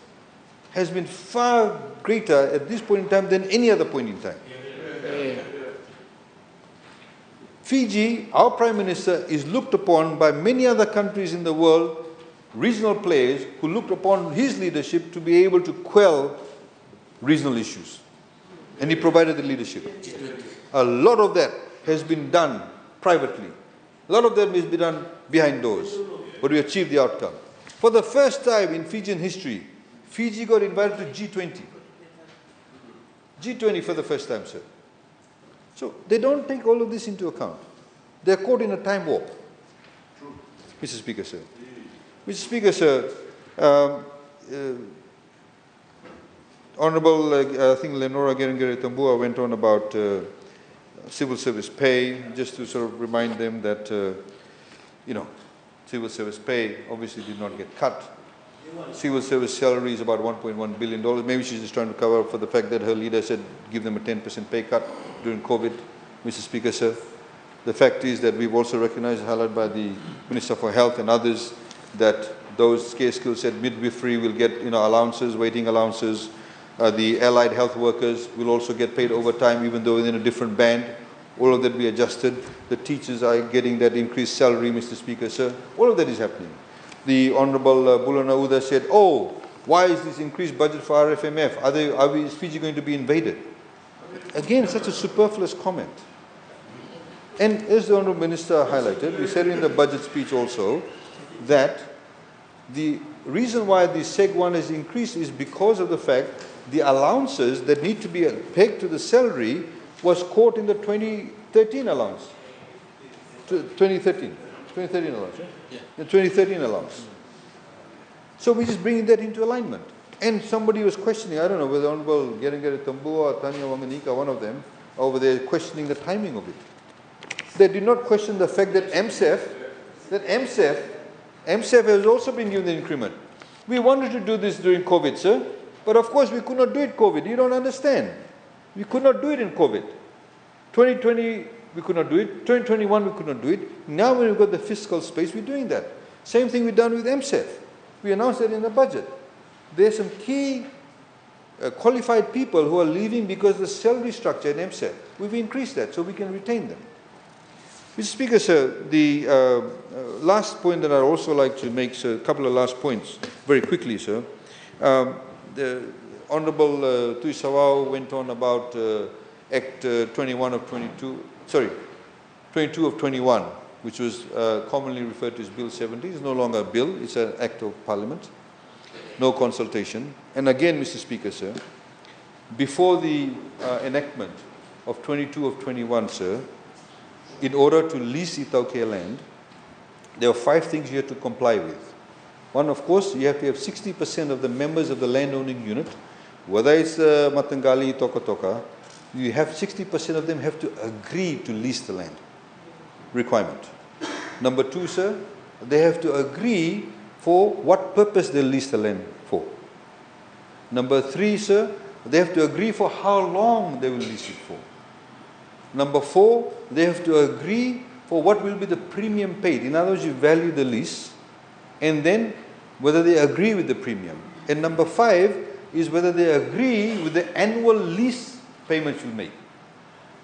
has been far greater at this point in time than any other point in time. Fiji, our Prime Minister, is looked upon by many other countries in the world, regional players, who looked upon his leadership to be able to quell regional issues. And he provided the leadership. A lot of that has been done privately. A lot of that has been done behind doors. But we achieved the outcome. For the first time in Fijian history, Fiji got invited to G20. G20 for the first time, sir. So they don't take all of this into account. They're caught in a time warp. Mr. Speaker, sir. Mr. Speaker, sir, Honorable, I think Lenora Gerengere-Tambua went on about civil service pay, just to sort of remind them that, civil service pay obviously did not get cut. Civil service salary is about $1.1 billion. Maybe she's just trying to cover up for the fact that her leader said give them a 10% pay cut during COVID. Mr. Speaker, sir, the fact is that we've also recognized, highlighted by the Minister for Health and others, that those scarce skills said midwifery will get allowances, waiting allowances. The allied health workers will also get paid overtime, even though in a different band. All of that be adjusted. The teachers are getting that increased salary, Mr. Speaker, sir. All of that is happening. The Honorable Bulana Uda said, oh, why is this increased budget for RFMF? Is Fiji going to be invaded? Again, such a superfluous comment. And as the Honorable Minister highlighted, we said in the budget speech also that the reason why the Seg 1 has increased is because of the fact the allowances that need to be pegged to the salary was caught in the 2013 allowance. 2013 allowance, yeah? The 2013 allowance. So we're just bringing that into alignment. And somebody was questioning, I don't know whether Honorable Gerengere-Tambua or Tanya Wanganika, one of them, over there questioning the timing of it. They did not question the fact that MSEF has also been given the increment. We wanted to do this during COVID, sir, but of course we could not do it COVID. You don't understand. We could not do it in COVID. 2020, we could not do it. 2021, we could not do it. Now when we've got the fiscal space, we're doing that. Same thing we've done with MSEF. We announced that in the budget. There's some key qualified people who are leaving because the salary structure in MSEF, we've increased that so we can retain them. Mr. Speaker, sir, the last point that I'd also like to make, sir, a couple of last points, very quickly, sir. The Honorable Tui Sawau went on about Act 22 of 21, which was commonly referred to as Bill 70. It's no longer a bill, it's an act of Parliament. No consultation. And again, Mr. Speaker, sir, before the enactment of 22 of 21, sir, in order to lease Itauke land, there are 5 things you have to comply with. One, of course, you have to have 60% of the members of the landowning unit, whether it's Matangali, Toka, you have 60% of them have to agree to lease the land. Requirement. Number 2, sir, they have to agree for what purpose they lease the land for. Number 3, sir, they have to agree for how long they will lease it for. Number 4, they have to agree for what will be the premium paid. In other words, you value the lease, and then whether they agree with the premium. And number 5 is whether they agree with the annual lease payments you make.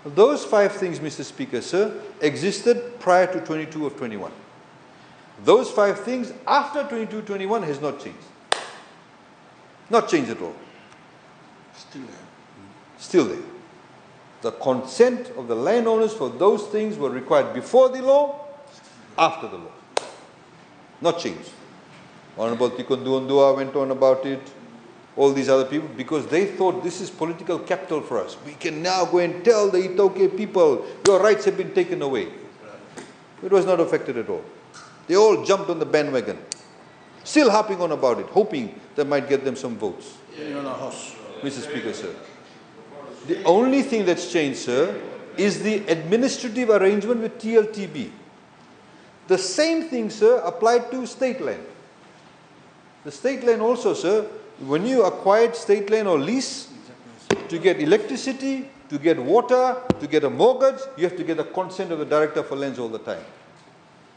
Those 5 things, Mr. Speaker, sir, existed prior to 22 of 21. Those 5 things after 22-21 has not changed. Not changed at all. Still there. Still there. The consent of the landowners for those things were required before the law, after the law. Not changed. Honorable Tikon Duondua went on about it, all these other people, because they thought this is political capital for us. We can now go and tell the Itauke people, your rights have been taken away. It was not affected at all. They all jumped on the bandwagon, still harping on about it, hoping that might get them some votes. Mr. Speaker, sir. The only thing that's changed, sir, is the administrative arrangement with TLTB. The same thing, sir, applied to state land. The state land also, sir, when you acquired state land or lease, to get electricity, to get water, to get a mortgage, you have to get the consent of the director for lands all the time.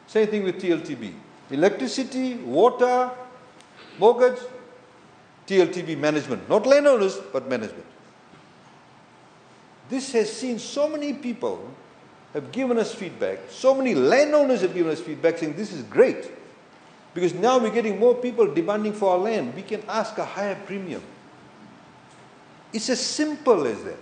Same thing with TLTB. Electricity, water, mortgage, TLTB management. Not landowners, but management. This has seen so many people have given us feedback, so many landowners have given us feedback saying this is great. Because now we're getting more people demanding for our land. We can ask a higher premium. It's as simple as that.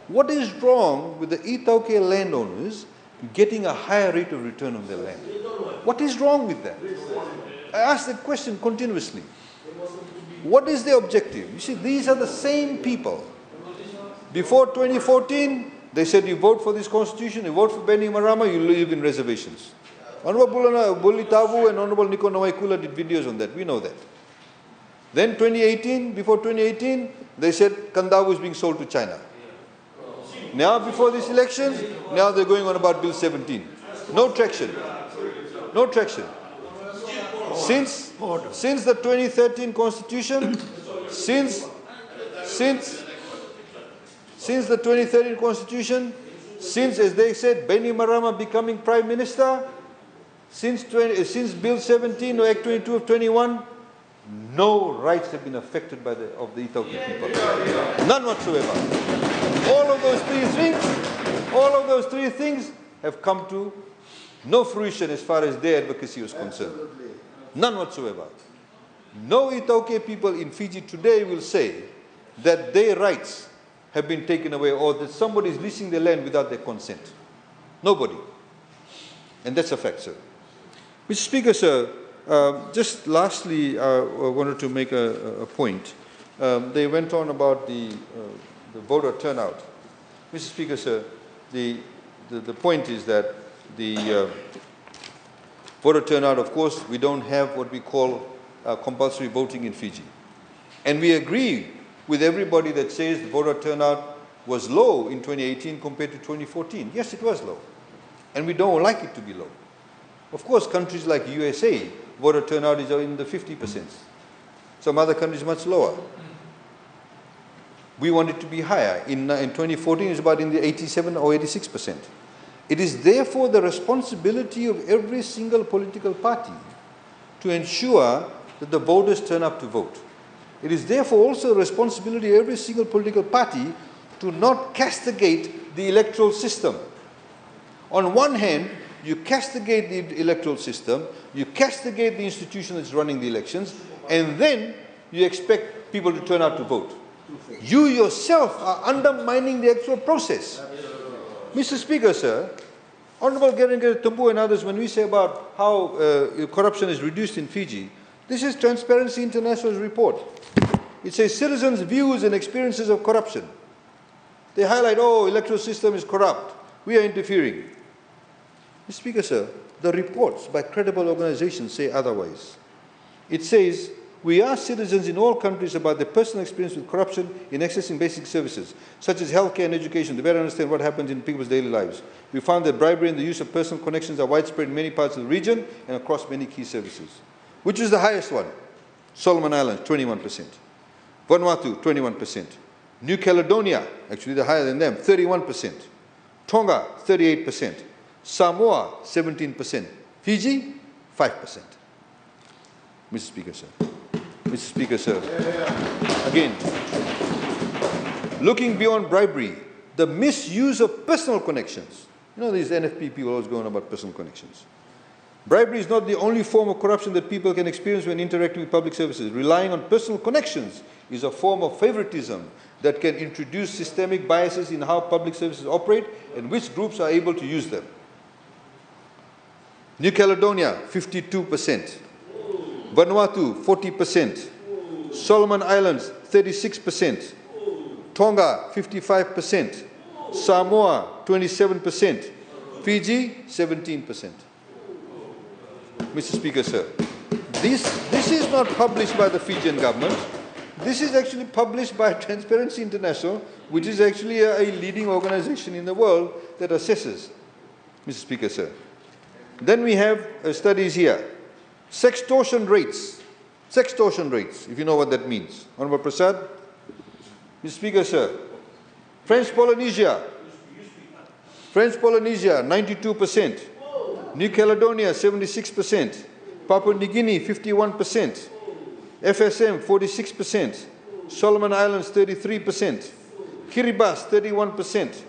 What is wrong with the Itauke landowners getting a higher rate of return on their land? What is wrong with that? I ask that question continuously. What is the objective? You see, these are the same people. Before 2014, they said you vote for this constitution, you vote for Benny Marama, you live in reservations. Honorable Buli Tavu and Honorable Niko Nawaikula did videos on that. We know that. Then 2018, before 2018, they said Kandavu is being sold to China. Now, before these elections, now they're going on about Bill 17. No traction. No traction. Since the 2013 Constitution, since the 2013 Constitution, since, as they said, Benny Marama becoming Prime Minister, since Bill 17 or Act 22 of 21, no rights have been affected by the Itauke people. None whatsoever. All of those three things have come to no fruition as far as their advocacy was concerned. None whatsoever. No Itauke people in Fiji today will say that their rights have been taken away or that somebody is leasing their land without their consent. Nobody. And that's a fact, sir. Mr. Speaker, sir, just lastly, I wanted to make a point. They went on about the voter turnout. Mr. Speaker, sir, the point is that the voter turnout, of course, we don't have what we call compulsory voting in Fiji. And we agree with everybody that says the voter turnout was low in 2018 compared to 2014. Yes, it was low. And we don't like it to be low. Of course, countries like USA, voter turnout is in the 50%. Some other countries much lower. We want it to be higher. In 2014, it's about in the 87 or 86%. It is therefore the responsibility of every single political party to ensure that the voters turn up to vote. It is therefore also the responsibility of every single political party to not castigate the electoral system. On one hand, you castigate the electoral system, you castigate the institution that's running the elections, and then you expect people to turn out to vote. You yourself are undermining the actual process. Mr. Speaker, sir, Honorable Gerengere Tumbu and others, when we say about how corruption is reduced in Fiji, this is Transparency International's report. It says citizens' views and experiences of corruption. They highlight, oh, electoral system is corrupt. We are interfering. Mr. Speaker, sir, the reports by credible organizations say otherwise. It says, we ask citizens in all countries about their personal experience with corruption in accessing basic services, such as healthcare and education, to better understand what happens in people's daily lives. We found that bribery and the use of personal connections are widespread in many parts of the region and across many key services. Which is the highest one? Solomon Islands, 21%. Vanuatu, 21%. New Caledonia, actually they're higher than them, 31%. Tonga, 38%. Samoa, 17%. Fiji, 5%. Mr. Speaker, sir. Mr. Speaker, sir. Again, looking beyond bribery, the misuse of personal connections. You know, these NFP people always go on about personal connections. Bribery is not the only form of corruption that people can experience when interacting with public services. Relying on personal connections is a form of favoritism that can introduce systemic biases in how public services operate and which groups are able to use them. New Caledonia, 52%. Vanuatu, 40%. Solomon Islands, 36%. Tonga, 55%. Samoa, 27%. Fiji, 17%. Mr. Speaker, sir, this is not published by the Fijian government. This is actually published by Transparency International, which is actually a leading organization in the world that assesses. Mr. Speaker, sir. Then we have studies here. Sextortion rates. Sextortion rates, if you know what that means. Honorable Prasad. Mr. Speaker, sir. French Polynesia. French Polynesia, 92%. New Caledonia, 76%. Papua New Guinea, 51%. FSM, 46%. Solomon Islands, 33%. Kiribati, 31%.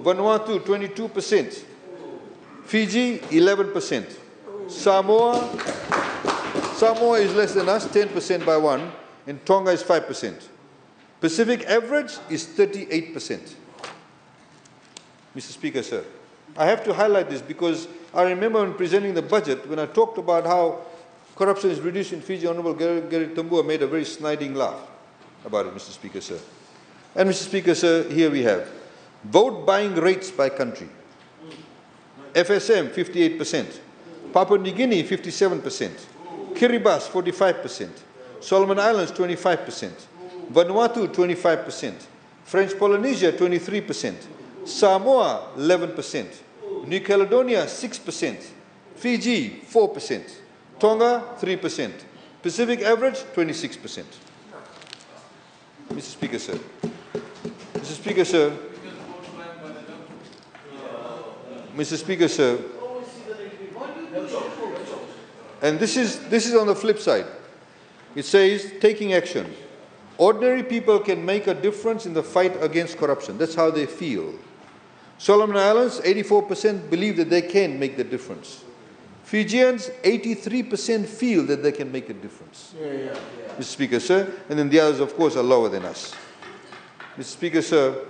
Vanuatu, 22%. Fiji, 11%. Samoa is less than us, 10% by one, and Tonga is 5%. Pacific average is 38%. Mr. Speaker, sir, I have to highlight this because I remember when presenting the budget, when I talked about how corruption is reduced in Fiji, Honorable Gary Tambua made a very sniding laugh about it, Mr. Speaker, sir. And Mr. Speaker, sir, here we have vote buying rates by country. FSM, 58%. Papua New Guinea, 57%. Kiribati, 45%. Solomon Islands, 25%. Vanuatu, 25%. French Polynesia, 23%. Samoa, 11%. New Caledonia, 6%. Fiji, 4%. Tonga, 3%. Pacific average, 26%. Mr. Speaker, sir. Mr. Speaker, sir. Mr. Speaker, sir. And this is on the flip side. It says, taking action. Ordinary people can make a difference in the fight against corruption. That's how they feel. Solomon Islands, 84% believe that they can make the difference. Fijians, 83% feel that they can make a difference. Mr. Speaker, sir. And then the others, of course, are lower than us. Mr. Speaker, sir.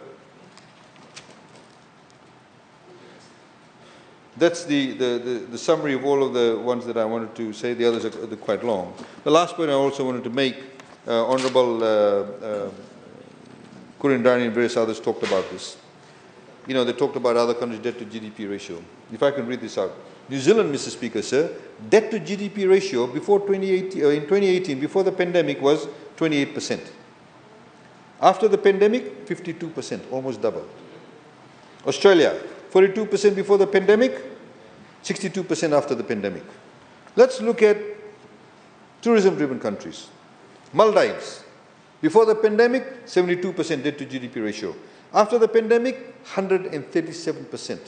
That's the summary of all of the ones that I wanted to say. The others are quite long. The last point I also wanted to make, Honourable Kurindani and various others talked about this. You know, they talked about other countries' debt to GDP ratio. If I can read this out. New Zealand, Mr. Speaker, sir, debt to GDP ratio before 2018, in 2018, before the pandemic, was 28%. After the pandemic, 52%, almost double. Australia, 42% before the pandemic, 62% after the pandemic. Let's look at tourism-driven countries. Maldives, before the pandemic, 72% debt to GDP ratio. After the pandemic, 137%.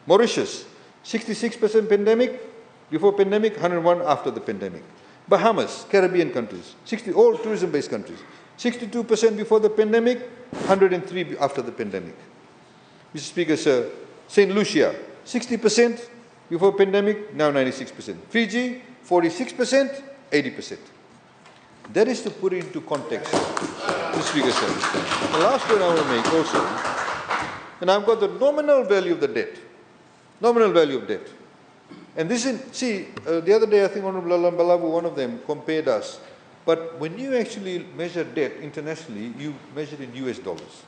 Mauritius, 66% pandemic, before pandemic, 101 after the pandemic. Bahamas, Caribbean countries, all tourism-based countries, 62% before the pandemic, 103 after the pandemic. Mr. Speaker, sir, St. Lucia, 60% before pandemic, now 96%. Fiji, 46%, 80%. That is to put it into context, Mr. Speaker, sir. The last point I want to make also, and I've got the nominal value of the debt. Nominal value of debt. And this is, see, the other day I think Honorable Balabu, one of them, compared us. But when you actually measure debt internationally, you measure it in US dollars.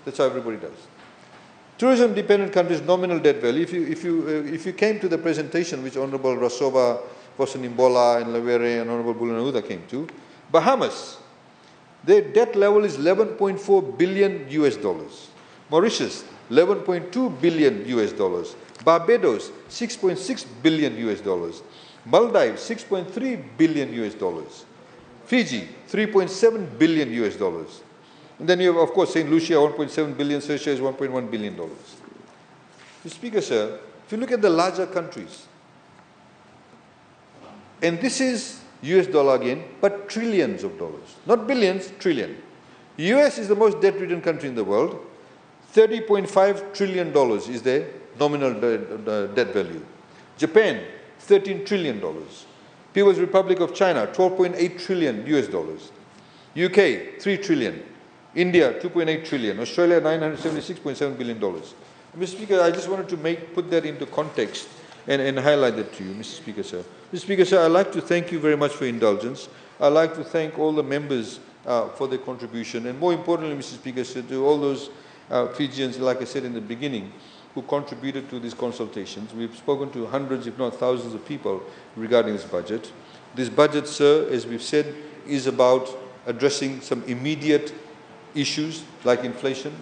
That's how everybody does. Tourism-dependent countries' nominal debt value, if you came to the presentation which Honorable Rasova, Posanimbola, and Lavere, and Honorable Bulanahuda came to, Bahamas, their debt level is 11.4 billion US dollars. Mauritius, 11.2 billion US dollars. Barbados, 6.6 billion US dollars. Maldives, 6.3 billion US dollars. Fiji, 3.7 billion US dollars. And then you have, of course, St. Lucia, 1.7 billion, Seychelles, $1.1 billion. Mr. Speaker, sir, if you look at the larger countries, and this is US dollar again, but trillions of dollars. Not billions, trillion. US is the most debt-ridden country in the world. $30.5 trillion is their nominal debt value. Japan, $13 trillion. People's Republic of China, 12.8 trillion US dollars. UK, 3 trillion. India, 2.8 trillion. Australia, $976.7 billion. Mr. Speaker, I just wanted to put that into context and highlight that to you, Mr. Speaker, sir. Mr. Speaker, sir, I'd like to thank you very much for your indulgence. I'd like to thank all the members for their contribution, and more importantly, Mr. Speaker, sir, to all those Fijians, like I said in the beginning, who contributed to these consultations. We've spoken to hundreds, if not thousands of people regarding this budget. This budget, sir, as we've said, is about addressing some immediate issues like inflation,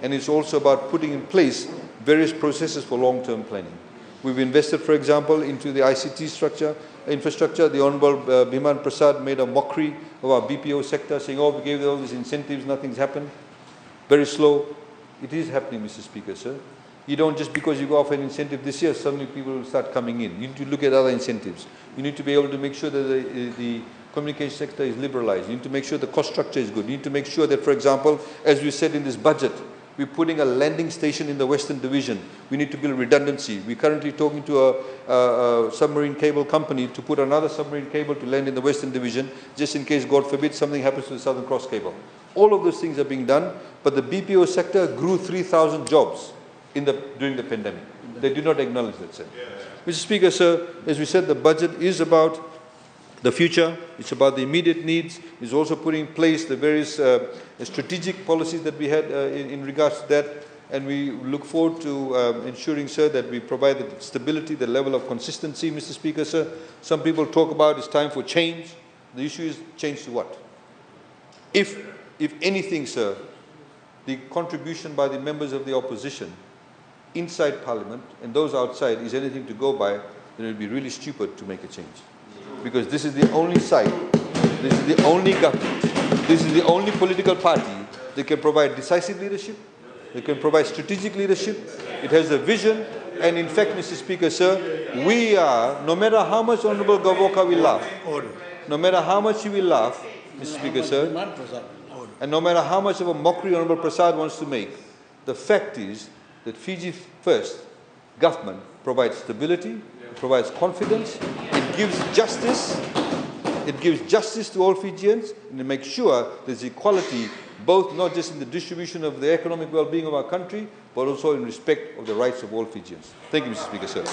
and it's also about putting in place various processes for long-term planning. We've invested, for example, into the ICT infrastructure. The Honorable Bhiman Prasad made a mockery of our BPO sector, saying, oh, we gave all these incentives, nothing's happened. Very slow. It is happening, Mr. Speaker, sir. You don't just because you go off an incentive this year, suddenly people will start coming in. You need to look at other incentives. You need to be able to make sure that the communication sector is liberalized. You need to make sure the cost structure is good. You need to make sure that, for example, as we said in this budget, we're putting a landing station in the Western Division. We need to build redundancy. We're currently talking to a submarine cable company to put another submarine cable to land in the Western Division, just in case, God forbid, something happens to the Southern Cross cable. All of those things are being done, but the BPO sector grew 3,000 jobs during the pandemic. They do not acknowledge that, sir. Mr. Speaker, sir, as we said, the budget is about the future. It's about the immediate needs. It's also putting in place the various strategic policies that we had in regards to that. And we look forward to ensuring, sir, that we provide the stability, the level of consistency, Mr. Speaker, sir. Some people talk about it's time for change. The issue is change to what? If anything, sir, the contribution by the members of the opposition inside Parliament and those outside is anything to go by, then it would be really stupid to make a change. Because this is the only side, this is the only government, this is the only political party that can provide decisive leadership, that can provide strategic leadership. It has a vision, and in fact, Mr. Speaker, sir, we are, no matter how much Honorable Gavoka will laugh, no matter how much he will laugh, Mr. Speaker, sir, and no matter how much of a mockery Honorable Prasad wants to make, the fact is that Fiji First government provides stability, provides confidence, it gives justice to all Fijians, and it makes sure there's equality, both not just in the distribution of the economic well-being of our country, but also in respect of the rights of all Fijians. Thank you, Mr. Speaker, sir.